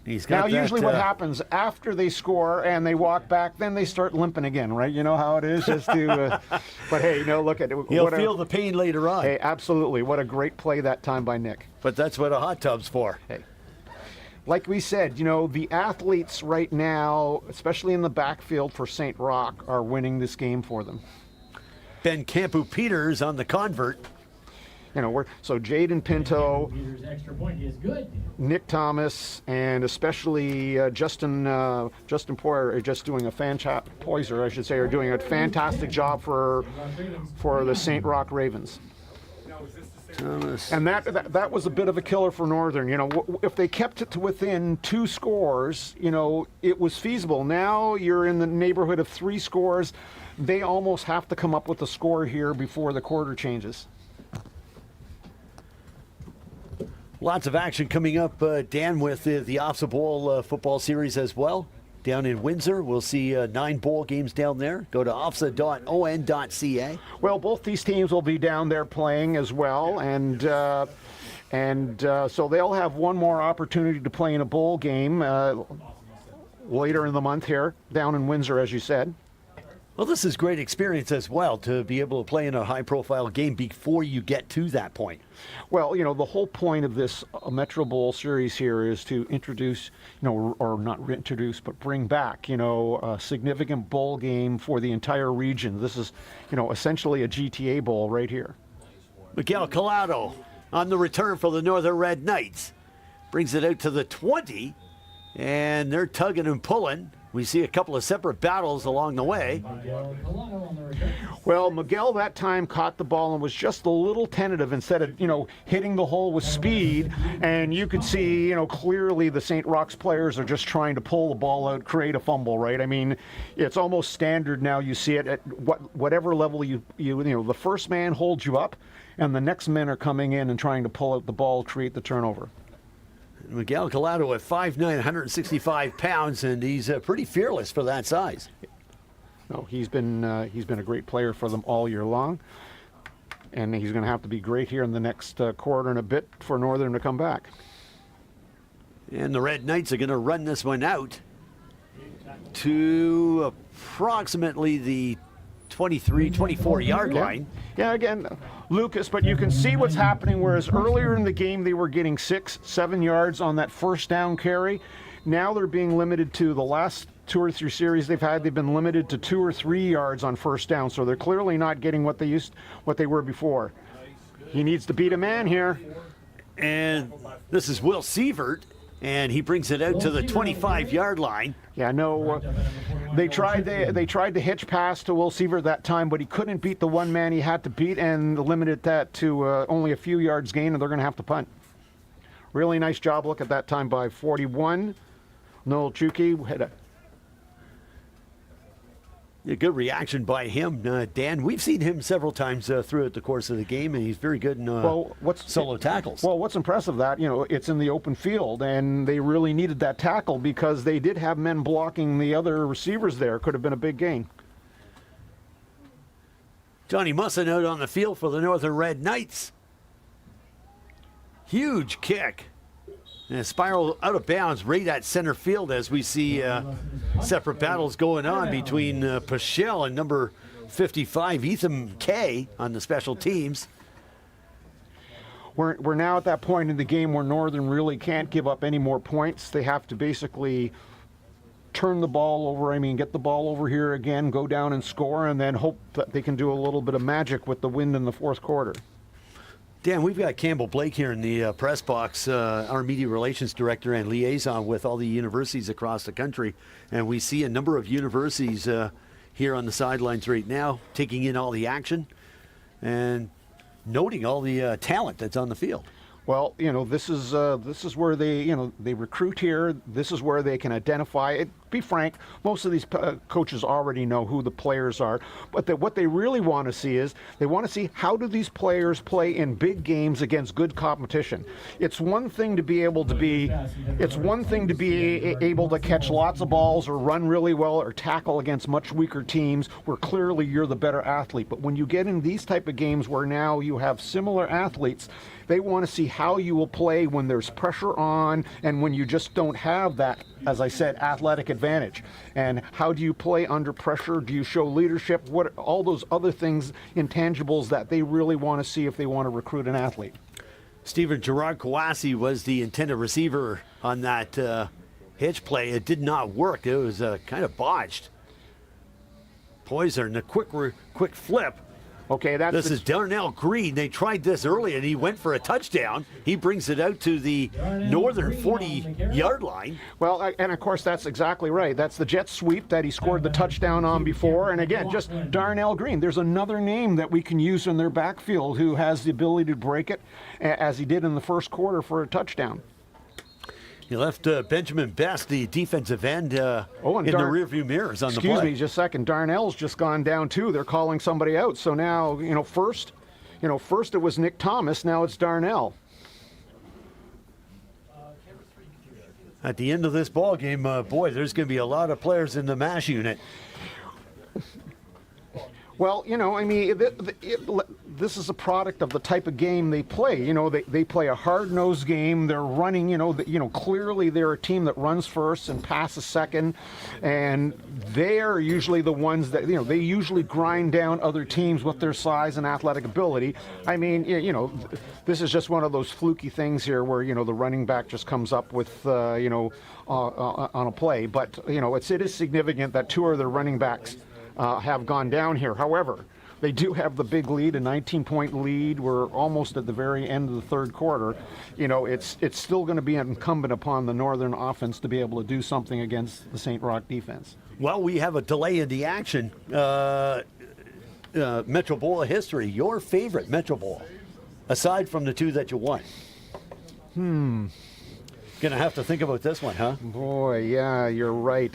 He's got usually what happens after they score and they walk back, then they start limping again, right? You know how it is, just to. But hey, look at it. He'll feel the pain later on. Hey, absolutely. What a great play that time by Nick. But that's what a hot tub's for. Hey, like we said, the athletes right now, especially in the backfield for St. Roch, are winning this game for them. Ben Campu-Peters on the convert. So Jaden Pinto, extra point is good. Nick Thomas, and especially Justin Poyer are just doing a doing a fantastic job for the St. Roch Ravens. Thomas. And that was a bit of a killer for Northern. If they kept it to within 2 scores, it was feasible. Now you're in the neighborhood of 3 scores. They almost have to come up with a score here before the quarter changes. Lots of action coming up, Dan, with the OFSA Bowl football series as well. Down in Windsor, we'll see 9 bowl games down there. Go to ofsa.on.ca. Well, both these teams will be down there playing as well, and so they'll have one more opportunity to play in a bowl game later in the month here, down in Windsor, as you said. Well, this is great experience as well, to be able to play in a high-profile game before you get to that point. Well, the whole point of this Metro Bowl series here is to introduce, or not reintroduce, but bring back, a significant bowl game for the entire region. This is, essentially a GTA Bowl right here. Miguel Collado on the return for the Northern Red Knights. Brings it out to the 20, and they're tugging and pulling. We see a couple of separate battles along the way. Well, Miguel that time caught the ball and was just a little tentative instead of, hitting the hole with speed. And you could see, clearly the St. Roch's players are just trying to pull the ball out, create a fumble, right? I mean, it's almost standard now. You see it at whatever level you the first man holds you up, and the next men are coming in and trying to pull out the ball, create the turnover. Miguel Collado at 5'9", 165 pounds, and he's pretty fearless for that size. No, he's been a great player for them all year long, and he's going to have to be great here in the next quarter and a bit for Northern to come back. And the Red Knights are going to run this one out to approximately the 23, 24-yard line. Yeah, again, Lucas, but you can see what's happening, whereas earlier in the game they were getting 6-7 yards on that first down carry. Now they're being limited to the last 2 or 3 series they've been limited to 2 or 3 yards on first down, so they're clearly not getting what they were before. He needs to beat a man here. And this is Will Sievert, and he brings it out to the 25-yard line. Yeah, no, they tried to hitch pass to Will Sievert that time, but he couldn't beat the one man he had to beat and limited that to only a few yards gain, and they're going to have to punt. Really nice job look at that time by 41. Noel Chuki had a good reaction by him, Dan. We've seen him several times throughout the course of the game, and he's very good in solo tackles. Well, what's impressive that, it's in the open field, and they really needed that tackle because they did have men blocking the other receivers there. Could have been a big gain. Johnny Musson out on the field for the Northern Red Knights. Huge kick. And a spiral out of bounds right at center field as we see separate battles going on between Pichelle and number 55, Ethan Kay, on the special teams. We're now at that point in the game where Northern really can't give up any more points. They have to basically turn the ball over, get the ball over here again, go down and score, and then hope that they can do a little bit of magic with the win in the fourth quarter. Dan, we've got Campbell Blake here in the press box, our media relations director and liaison with all the universities across the country. And we see a number of universities here on the sidelines right now, taking in all the action and noting all the talent that's on the field. Well, this is where they recruit here. This is where they can identify it. Be frank, most of these coaches already know who the players are, but what they really want to see is they want to see how do these players play in big games against good competition. It's one thing to be able to catch lots of balls or run really well or tackle against much weaker teams where clearly you're the better athlete. But when you get in these type of games where now you have similar athletes, they want to see how you will play when there's pressure on and when you just don't have that, as I said, athletic advantage. And how do you play under pressure? Do you show leadership? What all those other things, intangibles that they really want to see if they want to recruit an athlete. Stephen Gerard Kawasi was the intended receiver on that hitch play. It did not work. It was kind of botched. Poiser and a quick flip. Okay, this is Darnell Green. They tried this early, and he went for a touchdown. He brings it out to the Northern 40-yard line. Well, and of course, that's exactly right. That's the jet sweep that he scored the touchdown on before. And again, just Darnell Green. There's another name that we can use in their backfield who has the ability to break it, as he did in the first quarter for a touchdown. He left Benjamin Best, the defensive end, in the rearview mirrors on the play. Excuse me just a second. Darnell's just gone down too. They're calling somebody out. So now, first it was Nick Thomas. Now it's Darnell. At the end of this ball game, boy, there's going to be a lot of players in the MASH unit. Well, this is a product of the type of game they play. They play a hard-nosed game. They're running, clearly they're a team that runs first and passes second. And they're usually the ones that, they usually grind down other teams with their size and athletic ability. This is just one of those fluky things here where, the running back just comes up with, on a play. But, it is significant that two of their running backs have gone down here. However, they do have the big lead, a 19-point lead. We're almost at the very end of the third quarter. It's still going to be incumbent upon the Northern offense to be able to do something against the St. Roch defense. Well, we have a delay in the action. Metro Bowl history. Your favorite Metro Bowl, aside from the two that you won? Gonna have to think about this one, huh? Boy, yeah, you're right.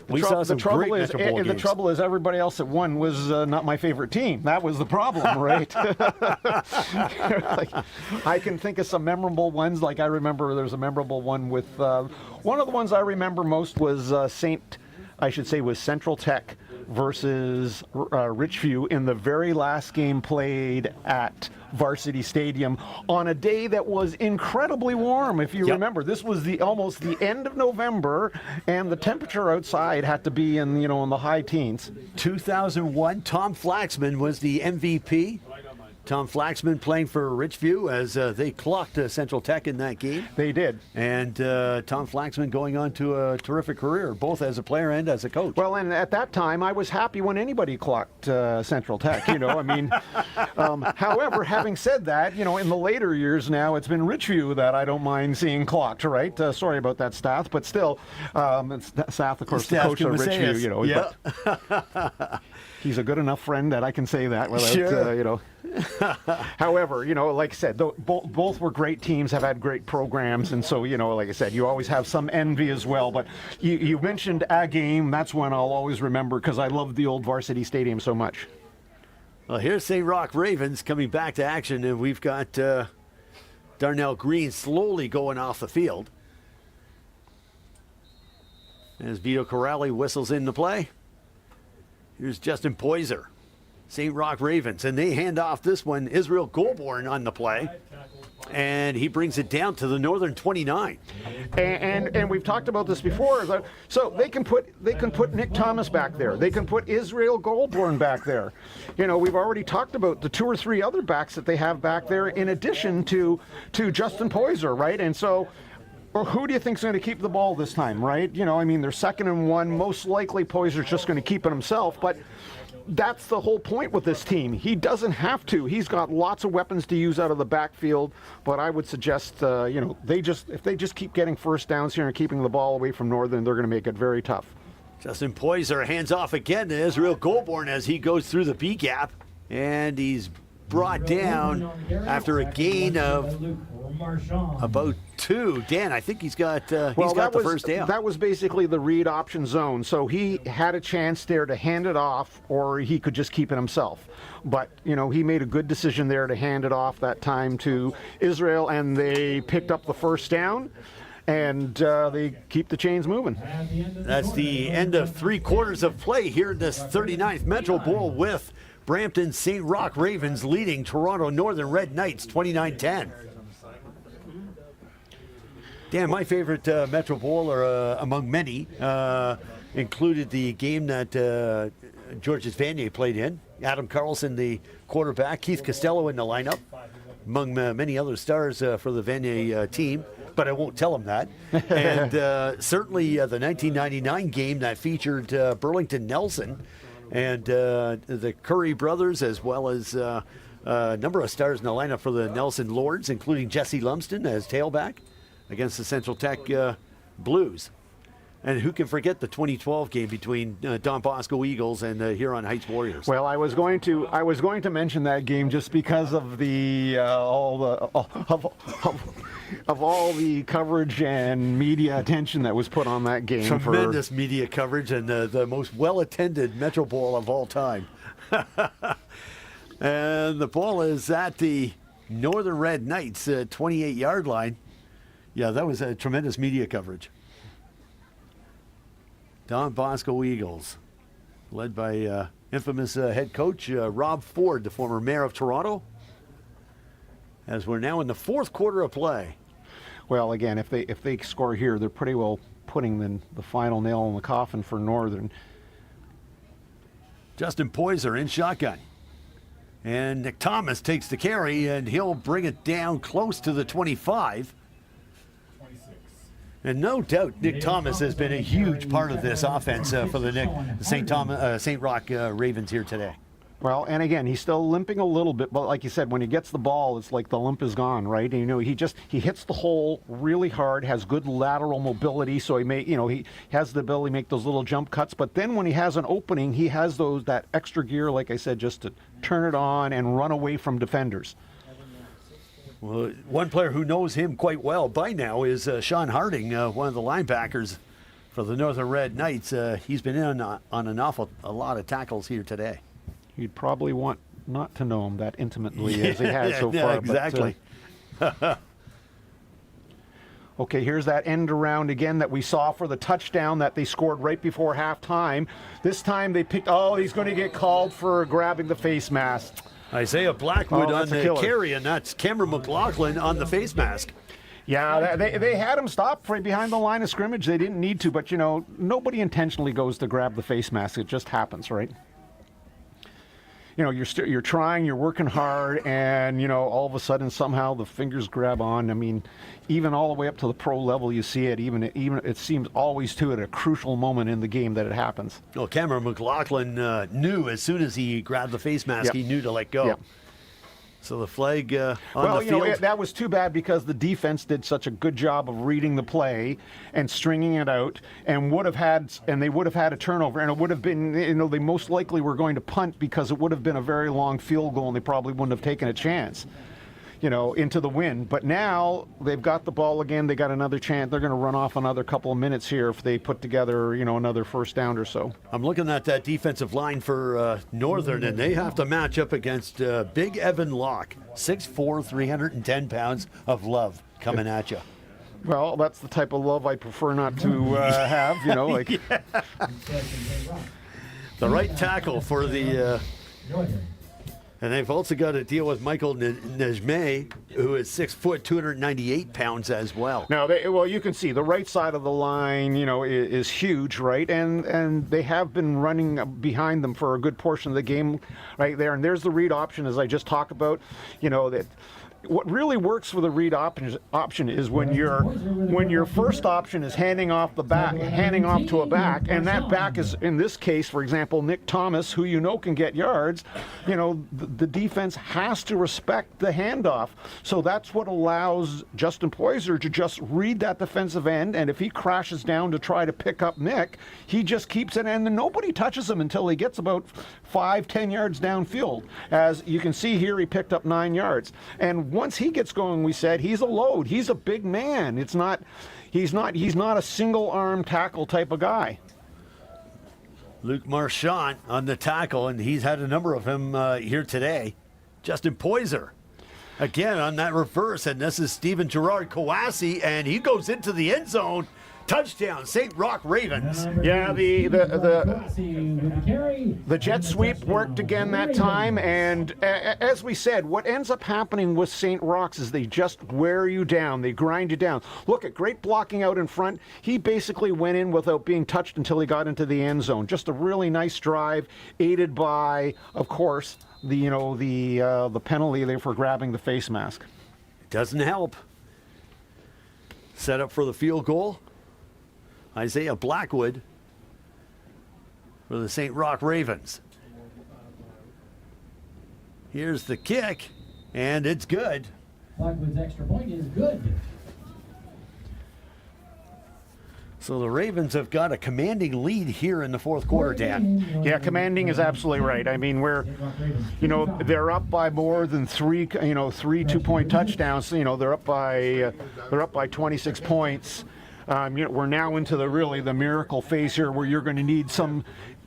We saw some great Metro Bowl games. The trouble is everybody else that won was not my favorite team. That was the problem, right? I can think of some memorable ones. Like I remember there's a memorable one with, one of the ones I remember most was Central Tech versus Richview in the very last game played at Varsity Stadium on a day that was incredibly warm. If you remember, this was almost the end of November, and the temperature outside had to be in in the high teens. 2001, Tom Flaxman was the MVP. Tom Flaxman playing for Richview as they clocked Central Tech in that game. They did. And Tom Flaxman going on to a terrific career, both as a player and as a coach. Well, and at that time, I was happy when anybody clocked Central Tech, you know. I mean, however, having said that, you know, in the later years now, it's been Richview that I don't mind seeing clocked, right? Sorry about that, Stath, but still, Stath, of course, the coach of Richview, you know. Yeah. But he's a good enough friend that I can say that without, sure. you know. However, you know, like I said, both were great teams, have had great programs, and so, you know, like I said, you always have some envy as well. But you mentioned a game, that's one I'll always remember because I love the old Varsity Stadium so much. Well, here's St. Roch Ravens coming back to action, and we've got Darnell Green slowly going off the field. As Vito Corrali whistles in the play. Here's Justin Poyser, St. Roch Ravens, and they hand off this one. Israel Goldborn on the play, and he brings it down to the Northern 29. And we've talked about this before. So they can put Nick Thomas back there. They can put Israel Goldborn back there. You know, we've already talked about the 2 or 3 other backs that they have back there in addition to Justin Poyser, right? And so. Or who do you think's going to keep the ball this time, right? You know, I mean, they're 2nd and 1. Most likely Poyser's just going to keep it himself, but that's the whole point with this team. He doesn't have to. He's got lots of weapons to use out of the backfield, but I would suggest, you know, if they just keep getting first downs here and keeping the ball away from Northern, they're going to make it very tough. Justin Poyser hands off again to Israel Goldborn as he goes through the B gap, and he's brought down after a gain of about 2. Dan, I think he's got the first down. That was basically the read option zone. So he had a chance there to hand it off, or he could just keep it himself. But, you know, he made a good decision there to hand it off that time to Israel, and they picked up the first down. And they keep the chains moving. That's the end of 3 quarters of play here in this 39th Metro Bowl with Brampton St. Roch Ravens leading Toronto Northern Red Knights 29-10. Dan, my favorite Metro Bowl, or among many, included the game that Georges Vanier played in. Adam Carlson, the quarterback, Keith Costello in the lineup, among many other stars for the Vanier team. But I won't tell them that. And certainly the 1999 game that featured Burlington Nelson and the Curry brothers, as well as a number of stars in the lineup for the Nelson Lords, including Jesse Lumsden as tailback against the Central Tech Blues. And who can forget the 2012 game between Don Bosco Eagles and the Huron Heights Warriors? Well, I was going to mention that game just because of the of all the coverage and media attention that was put on that game. Tremendous media coverage and the most well-attended Metro Bowl of all time. And the ball is at the Northern Red Knights 28-yard line. Yeah, that was a tremendous media coverage. Don Bosco Eagles, led by infamous head coach Rob Ford, the former mayor of Toronto, as we're now in the 4th quarter of play. Well, again, if they score here, they're pretty well putting the final nail in the coffin for Northern. Justin Poyser in shotgun. And Nick Thomas takes the carry, and he'll bring it down close to the 25. And no doubt, Nick Thomas has been a huge part of this offense for the St. Roch Ravens here today. Well, and again, he's still limping a little bit, but like you said, when he gets the ball, it's like the limp is gone, right? And, you know, he hits the hole really hard, has good lateral mobility, so he has the ability to make those little jump cuts. But then when he has an opening, he has that extra gear, like I said, just to turn it on and run away from defenders. Well, one player who knows him quite well by now is Sean Harding, one of the linebackers for the Northern Red Knights. He's been in on a lot of tackles here today. You'd probably want not to know him that intimately as he has so far. Yeah, exactly. Okay, here's that end around again that we saw for the touchdown that they scored right before halftime. This time they picked, he's going to get called for grabbing the face mask. Isaiah Blackwood on the carry, and that's Cameron McLaughlin on the face mask. Yeah, they had him stopped right behind the line of scrimmage. They didn't need to, but, you know, nobody intentionally goes to grab the face mask. It just happens, right? you're trying, you're working hard, and all of a sudden somehow the fingers grab on. I mean, even all the way up to the pro level, you see it. Even it seems always at a crucial moment in the game that it happens. Well, Cameron McLaughlin knew as soon as he grabbed the face mask, he knew to let go. Yep. So the flag on the field. That was too bad because the defense did such a good job of reading the play and stringing it out, and they would have had a turnover, and it would have been, they most likely were going to punt because it would have been a very long field goal, and they probably wouldn't have taken a chance, into the wind. But now they've got the ball again. They got another chance. They're going to run off another couple of minutes here if they put together, another first down or so. I'm looking at that defensive line for Northern, and they have to match up against Big Evan Locke, 6'4", 310 pounds of love coming at you. Well, that's the type of love I prefer not to have, like. The right tackle for the. And they've also got to deal with Michael Nejme, who is 6 foot, 298 pounds as well. Now, you can see the right side of the line, is huge, right? And they have been running behind them for a good portion of the game right there. And there's the read option, as I just talked about, that. What really works for the read option is when your first option is handing off to a back, and that back is, in this case, for example, Nick Thomas, who can get yards. The defense has to respect the handoff. So that's what allows Justin Poyser to just read that defensive end, and if he crashes down to try to pick up Nick, he just keeps it, and nobody touches him until he gets about 5-10 yards downfield. As you can see here, he picked up 9 yards. And once he gets going, we said he's a load. He's a big man. He's not a single arm tackle type of guy. Luke Marchant on the tackle, and he's had a number of them here today. Justin Poyser again on that reverse, and this is Stephen Gerard Kawasi, and he goes into the end zone. Touchdown, St. Roch Ravens. Yeah, the jet sweep worked again that time, and as we said, what ends up happening with St. Roch's is they just wear you down, they grind you down. Look at great blocking out in front. He basically went in without being touched until he got into the end zone. Just a really nice drive, aided by, of course, the penalty there for grabbing the face mask. Doesn't help. Set up for the field goal. Isaiah Blackwood for the St. Roch Ravens. Here's the kick, and it's good. Blackwood's extra point is good. So the Ravens have got a commanding lead here in the fourth quarter, Dan. Yeah, commanding is absolutely right. I mean, they're up by more than three 2-point touchdowns. They're up by 26 points. We're now into the miracle phase here, where you're going to need some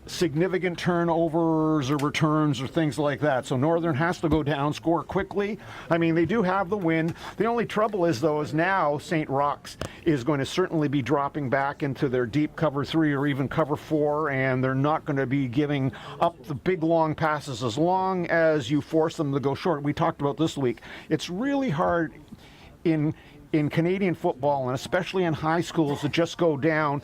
significant turnovers or returns or things like that. So Northern has to go down, score quickly. I mean, they do have the win. The only trouble is now St. Roch's is going to certainly be dropping back into their deep cover 3 or even cover 4, and they're not going to be giving up the big long passes as long as you force them to go short. We talked about this week. It's really hard in Canadian football, and especially in high schools, to just go down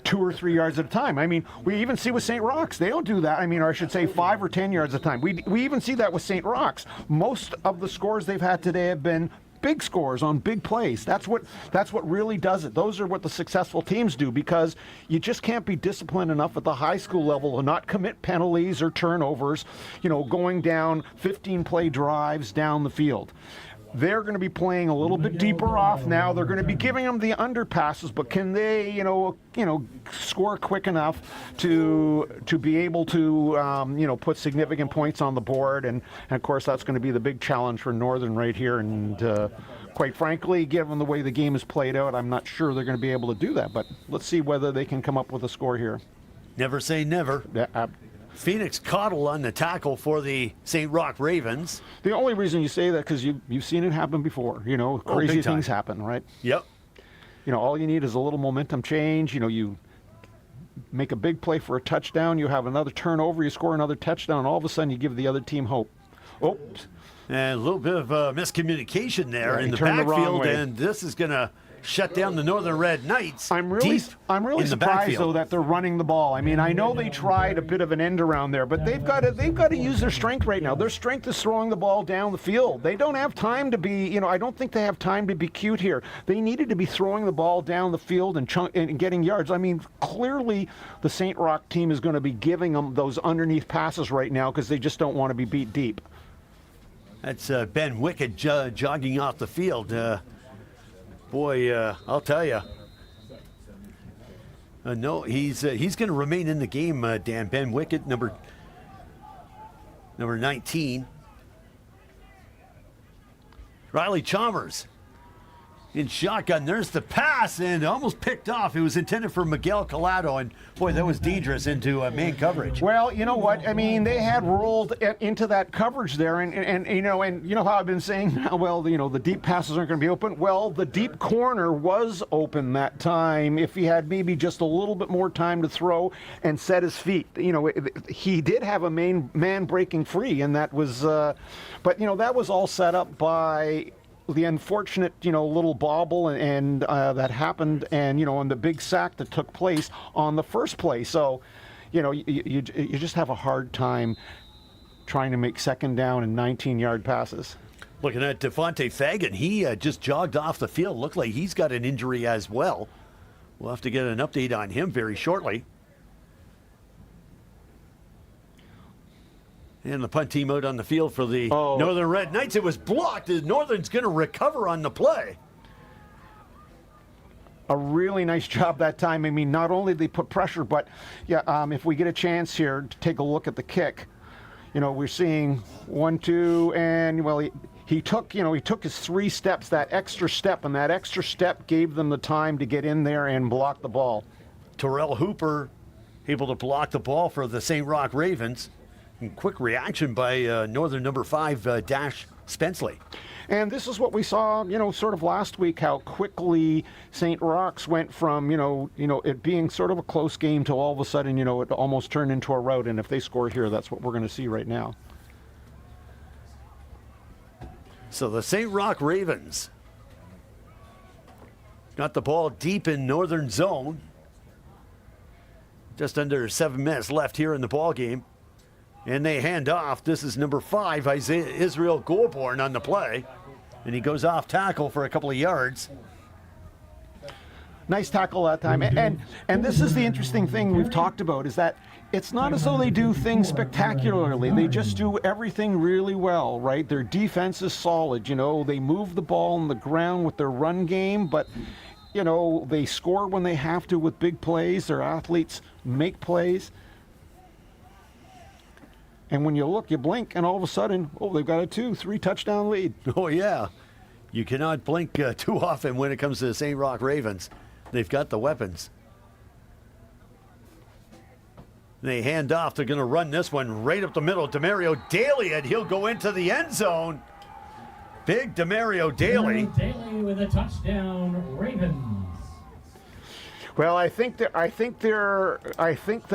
2 or 3 yards at a time. I mean, we even see with St. Roch's, they don't do that. I mean, or I should say 5 or 10 yards at a time. We even see that with St. Roch's. Most of the scores they've had today have been big scores on big plays. That's what really does it. Those are what the successful teams do, because you just can't be disciplined enough at the high school level to not commit penalties or turnovers, going down 15-play drives down the field. They're going to be playing a little bit deeper off now. They're going to be giving them the underpasses, but can they, score quick enough to be able to, put significant points on the board? And of course, that's going to be the big challenge for Northern right here. And quite frankly, given the way the game is played out, I'm not sure they're going to be able to do that. But let's see whether they can come up with a score here. Never say never. Yeah, Phoenix Cottle on the tackle for the St. Roch Ravens. The only reason you say that because you've seen it happen before. Crazy things happen, right? Yep. All you need is a little momentum change. You make a big play for a touchdown, you have another turnover, you score another touchdown, and all of a sudden you give the other team hope. Oops. And a little bit of miscommunication there Yeah, in he the turned the wrong backfield, way. and this is going to shut down the Northern Red Knights. I'm really in the surprised backfield. though that they're running the ball. I mean, I know they tried a bit of an end around there, but they've got to use their strength right now. Their strength is throwing the ball down the field. They don't have time to be, I don't think they have time to be cute here. They needed to be throwing the ball down the field and getting yards. I mean, clearly the St. Roch team is going to be giving them those underneath passes right now because they just don't want to be beat deep. That's Ben Wickett jogging off the field. Boy, I'll tell you. No, he's going to remain in the game, Dan. Ben Wickett, number 19. Riley Chalmers in shotgun. There's the pass, and almost picked off. It was intended for Miguel Collado, and boy, that was dangerous into man coverage. Well, you know what? I mean, they had rolled into that coverage there, and you know how I've been saying, well, the deep passes aren't going to be open. Well, the deep corner was open that time. If he had maybe just a little bit more time to throw and set his feet, he did have a man breaking free, and that was, but that was all set up by the unfortunate, little bobble and that happened, and and the big sack that took place on the first play. So, you just have a hard time trying to make second down and 19-yard passes. Looking at Devontae Fagan, he just jogged off the field. Looked like he's got an injury as well. We'll have to get an update on him very shortly. And the punt team out on the field for the Northern Red Knights. It was blocked. The Northern's going to recover on the play. A really nice job that time. I mean, not only did they put pressure, but if we get a chance here to take a look at the kick, we're seeing 1, 2, and well, he took his 3 steps, that extra step, and that extra step gave them the time to get in there and block the ball. Terrell Hooper able to block the ball for the St. Roch Ravens. And quick reaction by Northern number 5, Dash Spenceley. And this is what we saw, sort of last week, how quickly St. Roch's went from, it being sort of a close game to all of a sudden, it almost turned into a rout. And if they score here, that's what we're going to see right now. So the St. Roch Ravens got the ball deep in Northern zone. Just under 7 minutes left here in the ball game. And they hand off. This is number 5, Isaiah Israel Gorborn on the play. And he goes off tackle for a couple of yards. Nice tackle that time. And this is the interesting thing we've talked about, is that it's not as though they do things spectacularly. They just do everything really well, right? Their defense is solid. They move the ball on the ground with their run game, but they score when they have to with big plays. Their athletes make plays. And when you look, you blink, and all of a sudden, they've got a 2-3 touchdown lead. Oh, yeah. You cannot blink too often when it comes to the St. Roch Ravens. They've got the weapons. They hand off. They're going to run this one right up the middle. Demario Daly, and he'll go into the end zone. Big Demario Daly. Daly with a touchdown, Ravens. Well, I think the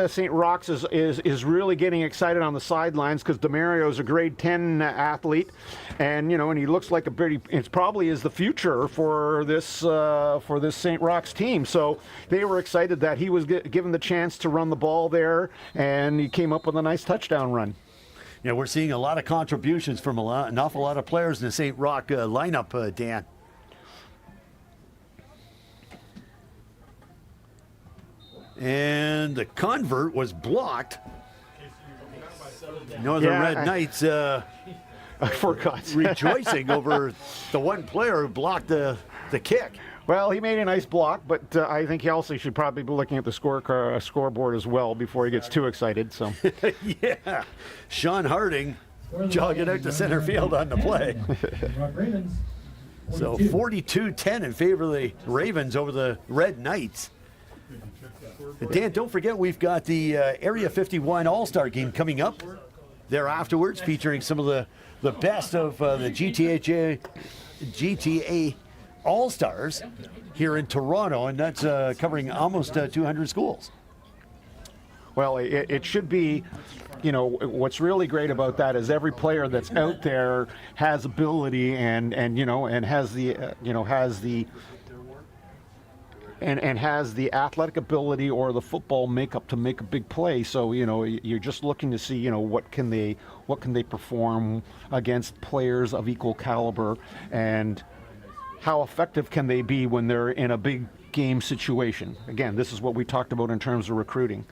St. Roch's is really getting excited on the sidelines because Demario is a grade 10 athlete, and and he looks like it probably is the future for this St. Roch's team. So they were excited that he was given the chance to run the ball there, and he came up with a nice touchdown run. Yeah, we're seeing a lot of contributions from an awful lot of players in the St. Roch lineup, Dan. And the convert was blocked. Northern Red Knights I forgot. rejoicing over the one player who blocked the kick. Well, he made a nice block, but I think he also should probably be looking at the scoreboard as well before he gets too excited. So, yeah, Sean Harding jogging out to center field on the play. So 42-10 in favor of the Ravens over the Red Knights. Dan, don't forget we've got the Area 51 All-Star game coming up there afterwards, featuring some of the best of the GTA All-Stars here in Toronto, and that's covering almost 200 schools. Well, it should be, what's really great about that is every player that's out there has ability and has the, has the athletic ability or the football makeup to make a big play. So, you're just looking to see, what can they perform against players of equal caliber, and how effective can they be when they're in a big game situation. Again, this is what we talked about in terms of recruiting.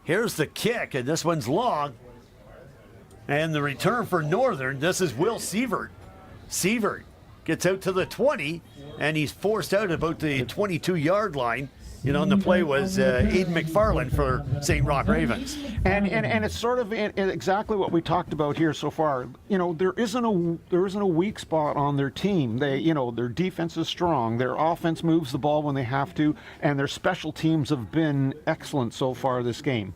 Here's the kick, and this one's long. And the return for Northern, this is Will Sievert. Sievert gets out to the 20, and he's forced out about the 22-yard line. And the play was Aiden McFarland for St. Roch Ravens. And it's sort of exactly what we talked about here so far. There isn't a weak spot on their team. Their defense is strong. Their offense moves the ball when they have to, and their special teams have been excellent so far this game.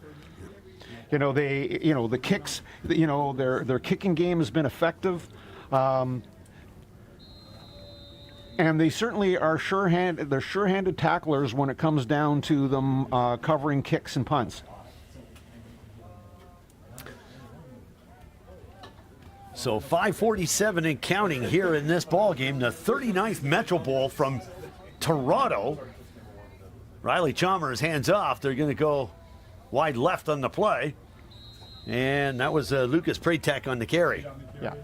The kicks, their kicking game has been effective. And they certainly are they're sure-handed tacklers when it comes down to them covering kicks and punts. So 5:47 and counting here in this ball game, the 39th Metro Bowl from Toronto. Riley Chalmers hands off. They're going to go wide left on the play. And that was Lucas Pratek on the carry. Yeah.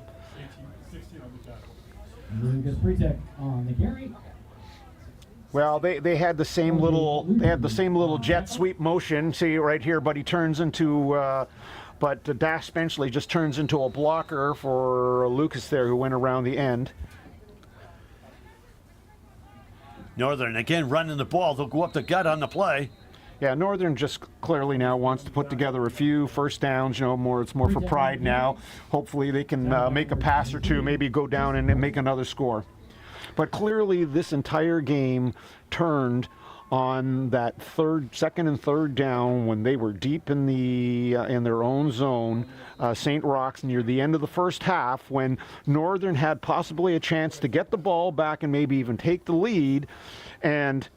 Lucas Pratek on the carry. Well, they had the same little jet sweep motion. See right here, but he turns into, but Dash Benchley just turns into a blocker for Lucas there, who went around the end. Northern again running the ball. They'll go up the gut on the play. Yeah, Northern just clearly now wants to put together a few first downs. It's more for pride now. Hopefully they can make a pass or two, maybe go down and make another score. But clearly this entire game turned on that second and third down when they were deep in their own zone. St. Roch's near the end of the first half, when Northern had possibly a chance to get the ball back and maybe even take the lead, and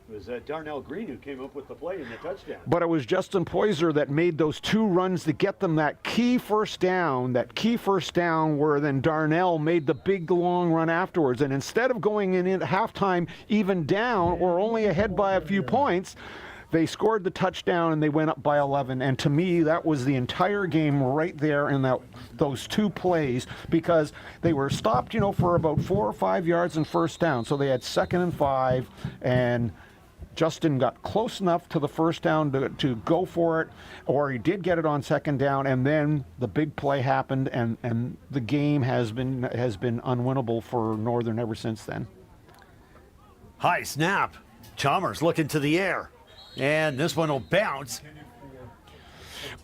it was Darnell Green who came up with the play and the touchdown. But it was Justin Poyser that made those two runs to get them that key first down where then Darnell made the big long run afterwards. And instead of going in at halftime even down or only ahead by a few points, they scored the touchdown and they went up by 11. And to me, that was the entire game right there in those two plays, because they were stopped, for about 4 or 5 yards in first down. So they had 2nd and 5, and Justin got close enough to the first down to go for it, or he did get it on 2nd down, and then the big play happened, and the game has been unwinnable for Northern ever since then. High snap. Chalmers looking to the air, and this one will bounce.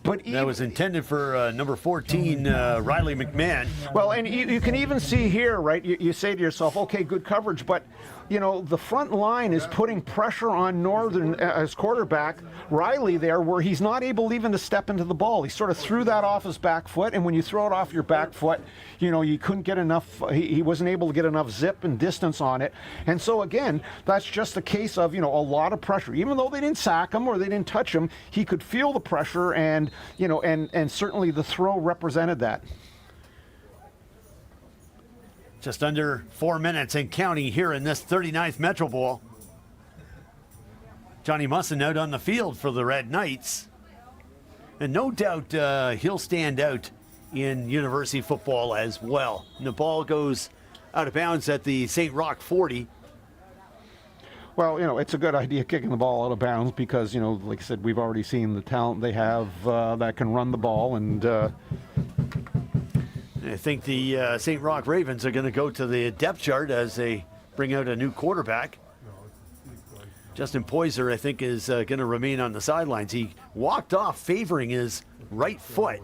But that was intended for number 14, Riley McMahon. Well, and you can even see here, right, you say to yourself, okay, good coverage, but, the front line is putting pressure on Northern as quarterback, Riley there, where he's not able even to step into the ball. He sort of threw that off his back foot, and when you throw it off your back foot, you couldn't get enough, he wasn't able to get enough zip and distance on it. And so, again, that's just a case of, a lot of pressure. Even though they didn't sack him or they didn't touch him, he could feel the pressure, and and certainly the throw represented that. Just under 4 minutes and counting here in this 39th Metro Bowl. Johnny Musson out on the field for the Red Knights. And no doubt he'll stand out in university football as well. And the ball goes out of bounds at the St. Roch 40. Well, it's a good idea kicking the ball out of bounds because, like I said, we've already seen the talent they have that can run the ball. And I think the St. Roch Ravens are going to go to the depth chart as they bring out a new quarterback. Justin Poyser, I think, is going to remain on the sidelines. He walked off favoring his right foot.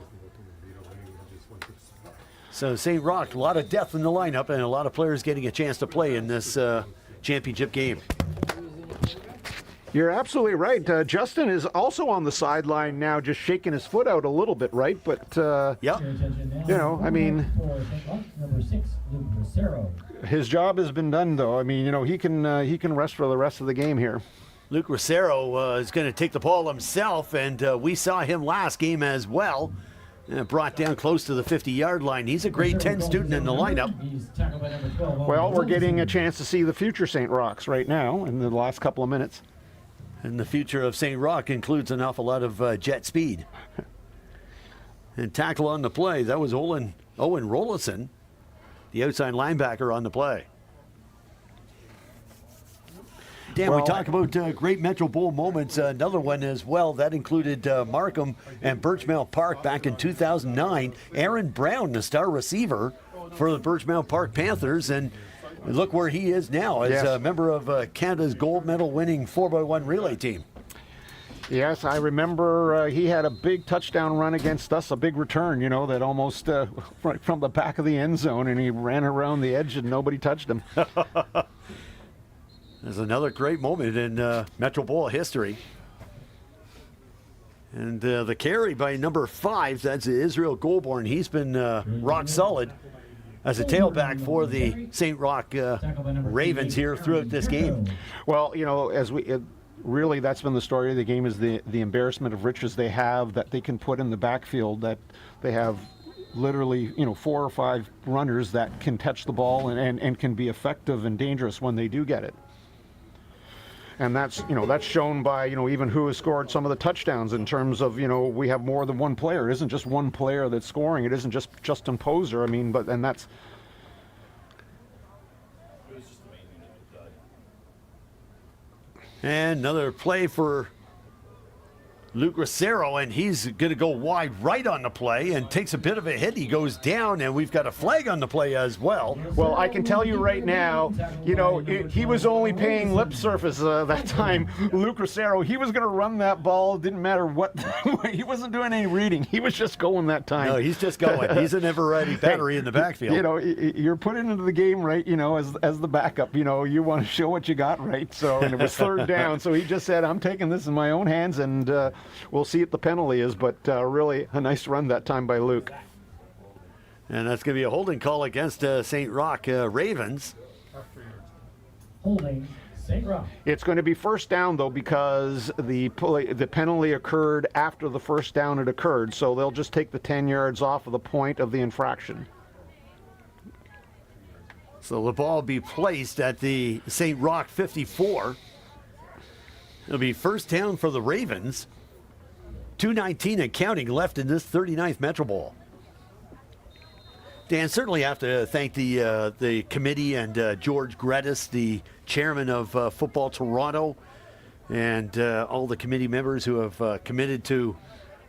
So St. Roch, a lot of depth in the lineup and a lot of players getting a chance to play in this championship game. You're absolutely right. Justin is also on the sideline now, just shaking his foot out a little bit, right? But, yep. I mean, his job has been done, though. I mean, he can rest for the rest of the game here. Luke Rosero is going to take the ball himself, and we saw him last game as well. Brought down close to the 50-yard line. He's a grade 10 student in the lineup. Well, we're getting a chance to see the future St. Rochs right now in the last couple of minutes. And the future of St. Roch includes an awful lot of jet speed. And tackle on the play, that was Owen Rollison, the outside linebacker on the play. Dan, we talk about great Metro Bowl moments. Another one as well, that included Markham and Birchmount Park back in 2009. Aaron Brown, the star receiver for the Birchmount Park Panthers, and look where he is now as a member of Canada's gold medal winning 4x1 relay team. Yes, I remember he had a big touchdown run against us, a big return, that almost right from the back of the end zone, and he ran around the edge and nobody touched him. There's another great moment in Metro Bowl history. And the carry by number 5, that's Israel Goulbourne. He's been rock solid as a tailback for the St. Roch Ravens here throughout this game. Well, really that's been the story of the game, is the embarrassment of riches they have that they can put in the backfield, that they have literally 4 or 5 runners that can touch the ball and can be effective and dangerous when they do get it. And that's shown by, even who has scored some of the touchdowns in terms of, we have more than one player. It isn't just one player that's scoring. It isn't just Justin Poser. And that's... And another play for Luke Rosero, and he's going to go wide right on the play and takes a bit of a hit. He goes down, and we've got a flag on the play as well. Well, I can tell you right now, he was only paying lip service that time. Luke Rosero, he was going to run that ball. It didn't matter what. He wasn't doing any reading. He was just going that time. No, he's just going. He's a never-ready battery in the backfield. You're put into the game, right, as the backup. You want to show what you got, right? So, and it was 3rd down. So he just said, I'm taking this in my own hands, and we'll see what the penalty is, but really a nice run that time by Luke. And that's going to be a holding call against St. Roch Ravens. Holding St. Roch. It's going to be 1st down, though, because the penalty occurred after the 1st down had occurred, so they'll just take the 10 yards off of the point of the infraction. So the ball will be placed at the St. Roch 54. It'll be 1st down for the Ravens. 2:19 and counting left in this 39th Metro Bowl. Dan, certainly have to thank the committee and George Gredis, the chairman of Football Toronto, and all the committee members who have committed to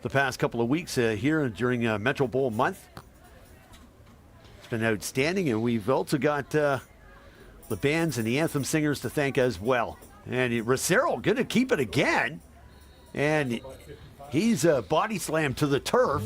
the past couple of weeks here during Metro Bowl month. It's been outstanding, and we've also got the bands and the anthem singers to thank as well. And Rosero going to keep it again, and he's body slammed to the turf.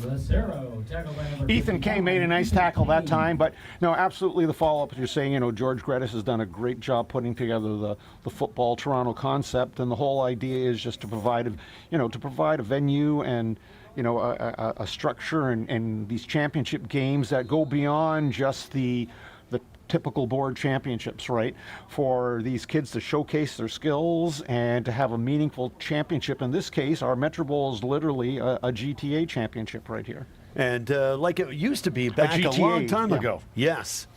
Ethan Kay made a nice tackle that time, but no, absolutely the follow-up. You're saying, George Gredis has done a great job putting together the Football Toronto concept, and the whole idea is just to provide a venue and a structure and these championship games that go beyond just the typical board championships, right? For these kids to showcase their skills and to have a meaningful championship. In this case, our Metro Bowl is literally a GTA championship right here. And like it used to be back a long time ago. Yes.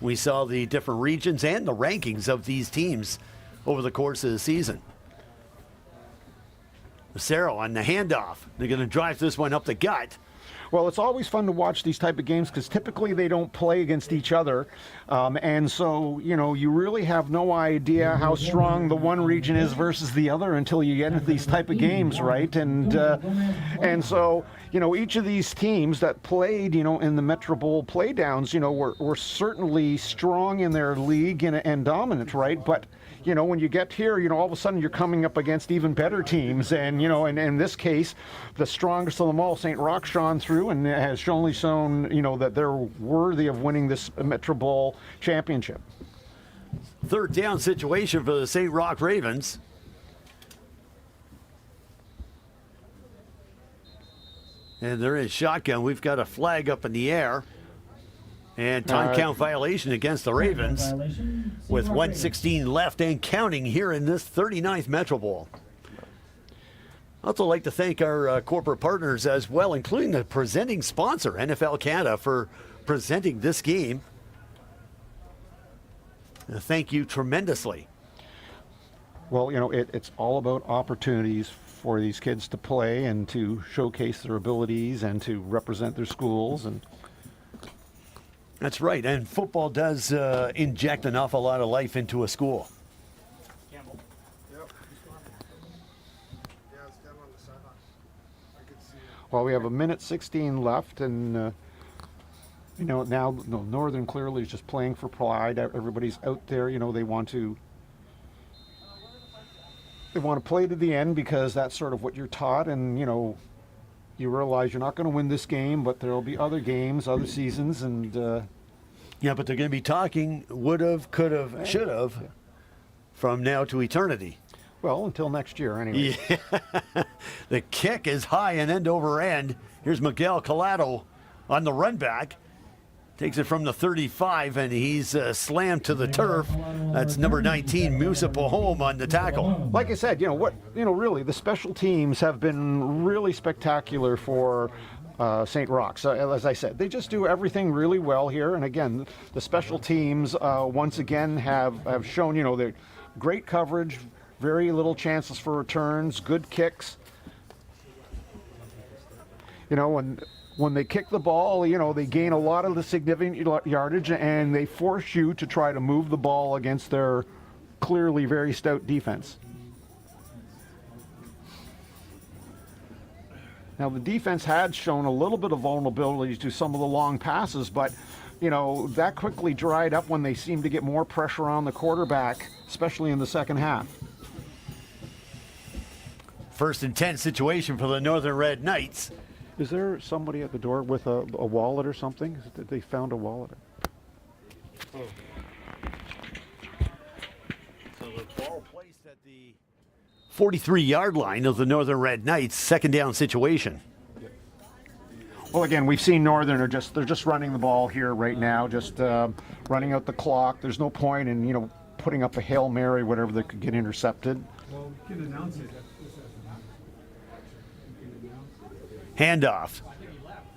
We saw the different regions and the rankings of these teams over the course of the season. Rosero on the handoff. They're going to drive this one up the gut. Well, it's always fun to watch these type of games because typically they don't play against each other. And so, you really have no idea how strong the one region is versus the other until you get into these type of games, right? And so, each of these teams that played, in the Metro Bowl playdowns, were certainly strong in their league and dominant, right? But when you get here, all of a sudden you're coming up against even better teams. And, and in this case, the strongest of them all, St. Roch, shone through and has shown, that they're worthy of winning this Metro Bowl championship. 3rd down situation for the St. Roch Ravens. And they're in shotgun. We've got a flag up in the air. And time count violation against the Ravens with 1:16 left and counting here in this 39th Metro Bowl. I'd also like to thank our corporate partners as well, including the presenting sponsor, NFL Canada, for presenting this game. Thank you tremendously. Well, you know, it's all about opportunities for these kids to play and to showcase their abilities and to represent their schools. And that's right, and football does inject an awful lot of life into a school. Campbell. Yep. Yeah, it's down on the sideline. I could see it. well, we have 1:16 left, and you know, now Northern clearly is just playing for pride. Everybody's out there. You know, they want to play to the end because that's sort of what you're taught, and you know, you realize you're not going to win this game, but there will be other games, other seasons, and yeah, but they're going to be talking would have, could have, should have from now to eternity. well, until next year anyway. Yeah. The kick is high and end over end. Here's Miguel Collado on the run back. Takes it from the 35, and he's slammed to the turf. That's number 19, Musa Pahom on the tackle. Like I said, really, the special teams have been really spectacular for St. Roch. So, as I said, they just do everything really well here. And again, the special teams once again have shown, they're great coverage, very little chances for returns, good kicks. When they kick the ball, they gain a lot of the significant yardage, and they force you to try to move the ball against their clearly very stout defense. Now, the defense had shown a little bit of vulnerability to some of the long passes, but, that quickly dried up when they seemed to get more pressure on the quarterback, especially in the second half. First and 10 situation for the Northern Red Knights. Is there somebody at the door with a wallet or something? They found a wallet. So the ball placed at the 43-yard line of the Northern Red Knights, second down situation. Well, again, we've seen Northern they're just running the ball here right now, just running out the clock. There's no point in putting up a Hail Mary, whatever that could get intercepted. Well, we can announce it. Handoff.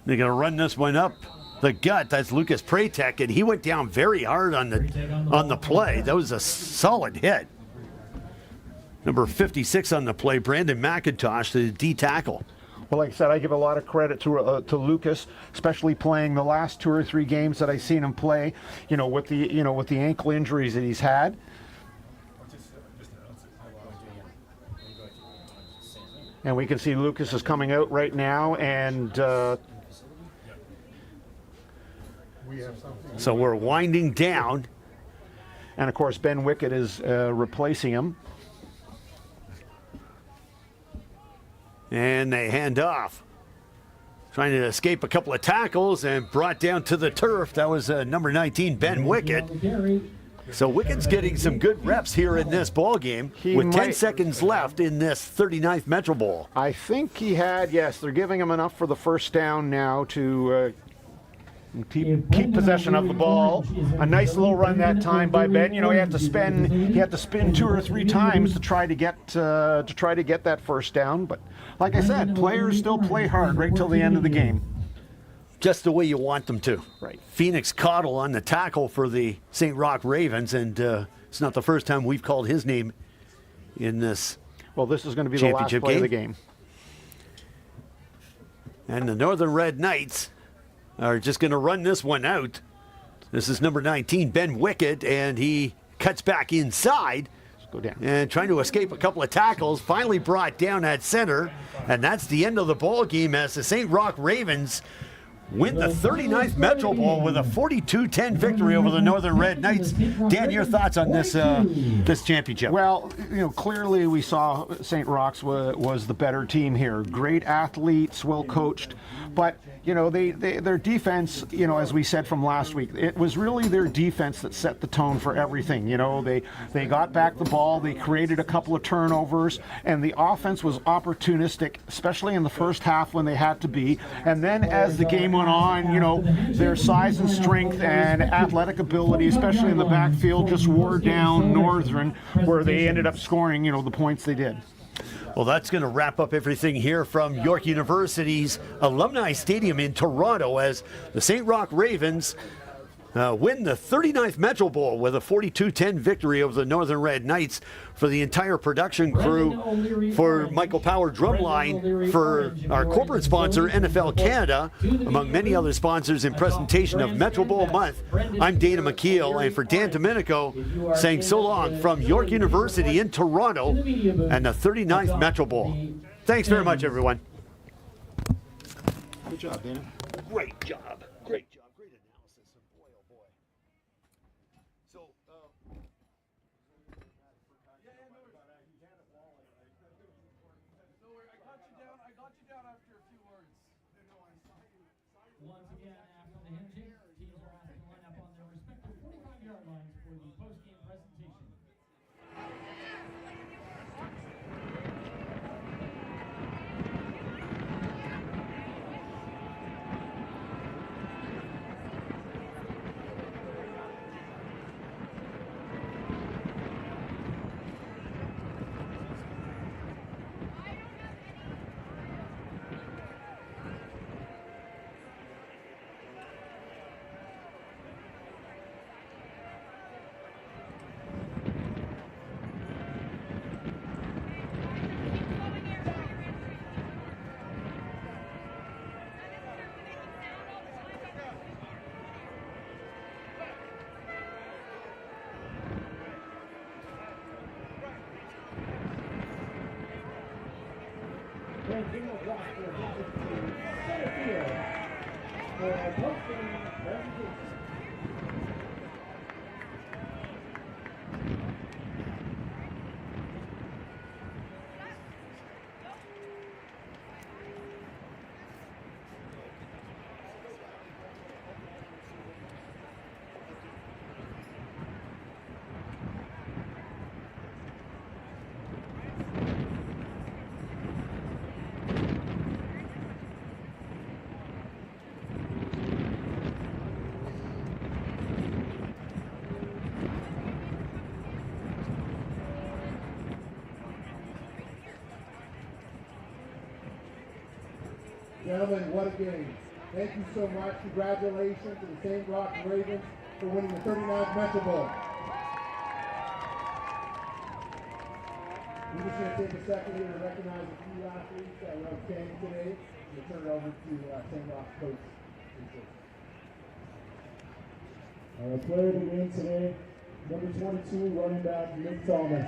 They're going to run this one up the gut. That's Lucas Pratek, and he went down very hard on the play. That was a solid hit. Number 56 on the play, Brandon McIntosh, the D tackle. Well, like I said, I give a lot of credit to Lucas, especially playing the last 2 or 3 games that I've seen him play. With the ankle injuries that he's had. And we can see Lucas is coming out right now, and so we're winding down. And of course, Ben Wickett is replacing him. And they hand off. Trying to escape a couple of tackles and brought down to the turf. That was number 19, Ben Wickett. So Wickett's getting some good reps here in this ball game with 10 seconds left in this 39th Metro Bowl. I think he had, yes, they're giving him enough for the first down now to keep possession of the ball. A nice little run that time by Ben. He had to spin 2 or 3 times to try to get that first down. But like I said, players still play hard right till the end of the game. Just the way you want them to. Right. Phoenix Cottle on the tackle for the St. Roch Ravens, and it's not the first time we've called his name in this. Well, this is going to be the last play of the game. And the Northern Red Knights are just going to run this one out. This is number 19, Ben Wickett, and he cuts back inside. Go down. And trying to escape a couple of tackles, finally brought down at center, and that's the end of the ball game as the St. Roch Ravens win the 39th Metro Bowl with a 42-10 victory over the Northern Red Knights. Dan, your thoughts on this this championship? Well, clearly we saw St. Roch's was the better team here. Great athletes, well coached, but you know, their defense, you know, as we said from last week, it was really their defense that set the tone for everything. You know, they got back the ball, they created a couple of turnovers, and the offense was opportunistic, especially in the first half when they had to be. And then as the game went on, you know, their size and strength and athletic ability, especially in the backfield, just wore down Northern, where they ended up scoring, you know, the points they did. Well, that's going to wrap up everything here from York University's Alumni Stadium in Toronto as the St. Roch Ravens win the 39th Metro Bowl with a 42-10 victory over the Northern Red Knights. For the entire production crew, for Michael Power Drumline, for our corporate sponsor NFL Canada, among many other sponsors in presentation of Metro Bowl Month, I'm Dana McKeel, and for Dan Domenico, saying so long from York University in Toronto and the 39th Metro Bowl. Thanks very much, everyone. Good job, Dana. Great job. Great job. Great analysis. Boy, oh boy. So, Once again, after the handshake, teams are asked to line up on their respective 45-yard lines for the post-game presentation. Gentlemen, what a game. Thank you so much. Congratulations to the St. Roch Ravens for winning the 39th Metro Bowl. We're just going to take a second here to recognize a few athletes that were outstanding today. We'll turn it over to St. Roch coach. Our player of the game today, number 22, running back Nick Thomas.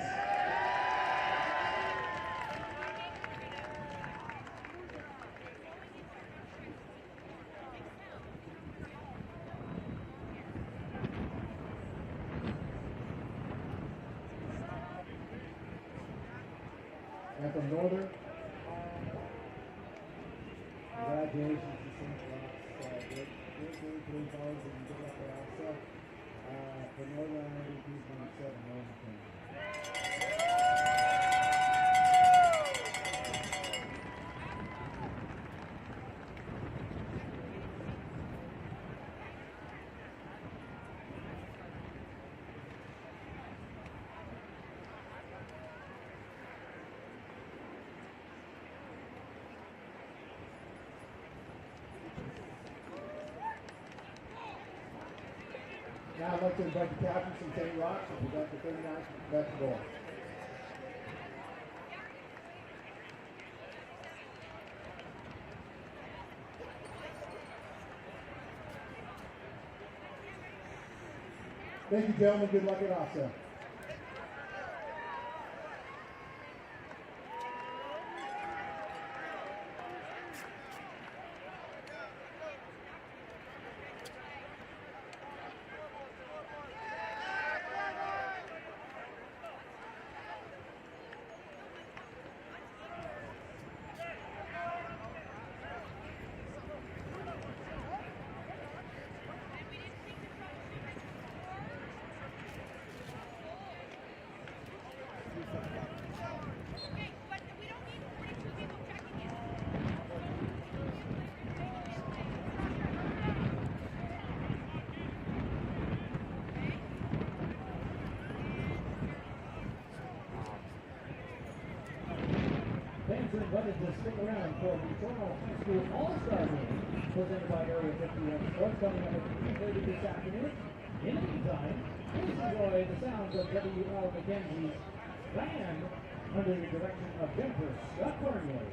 And from Northern, congratulations to St. Roch. Great play balls and good luck there also. For Northern, MVP is number 7, Northern King. Now I'd like to invite the captains from St. Roch to present the 39th Metro Bowl. Thank you, gentlemen. Good luck at OSA. Fans are invited to stick around for the Toronto High School All-Star Game presented by Area 51 Sports coming up at 3:30 this afternoon. In the meantime, please enjoy the sounds of W.L. Mackenzie's band under the direction of Jennifer Scott Cornway.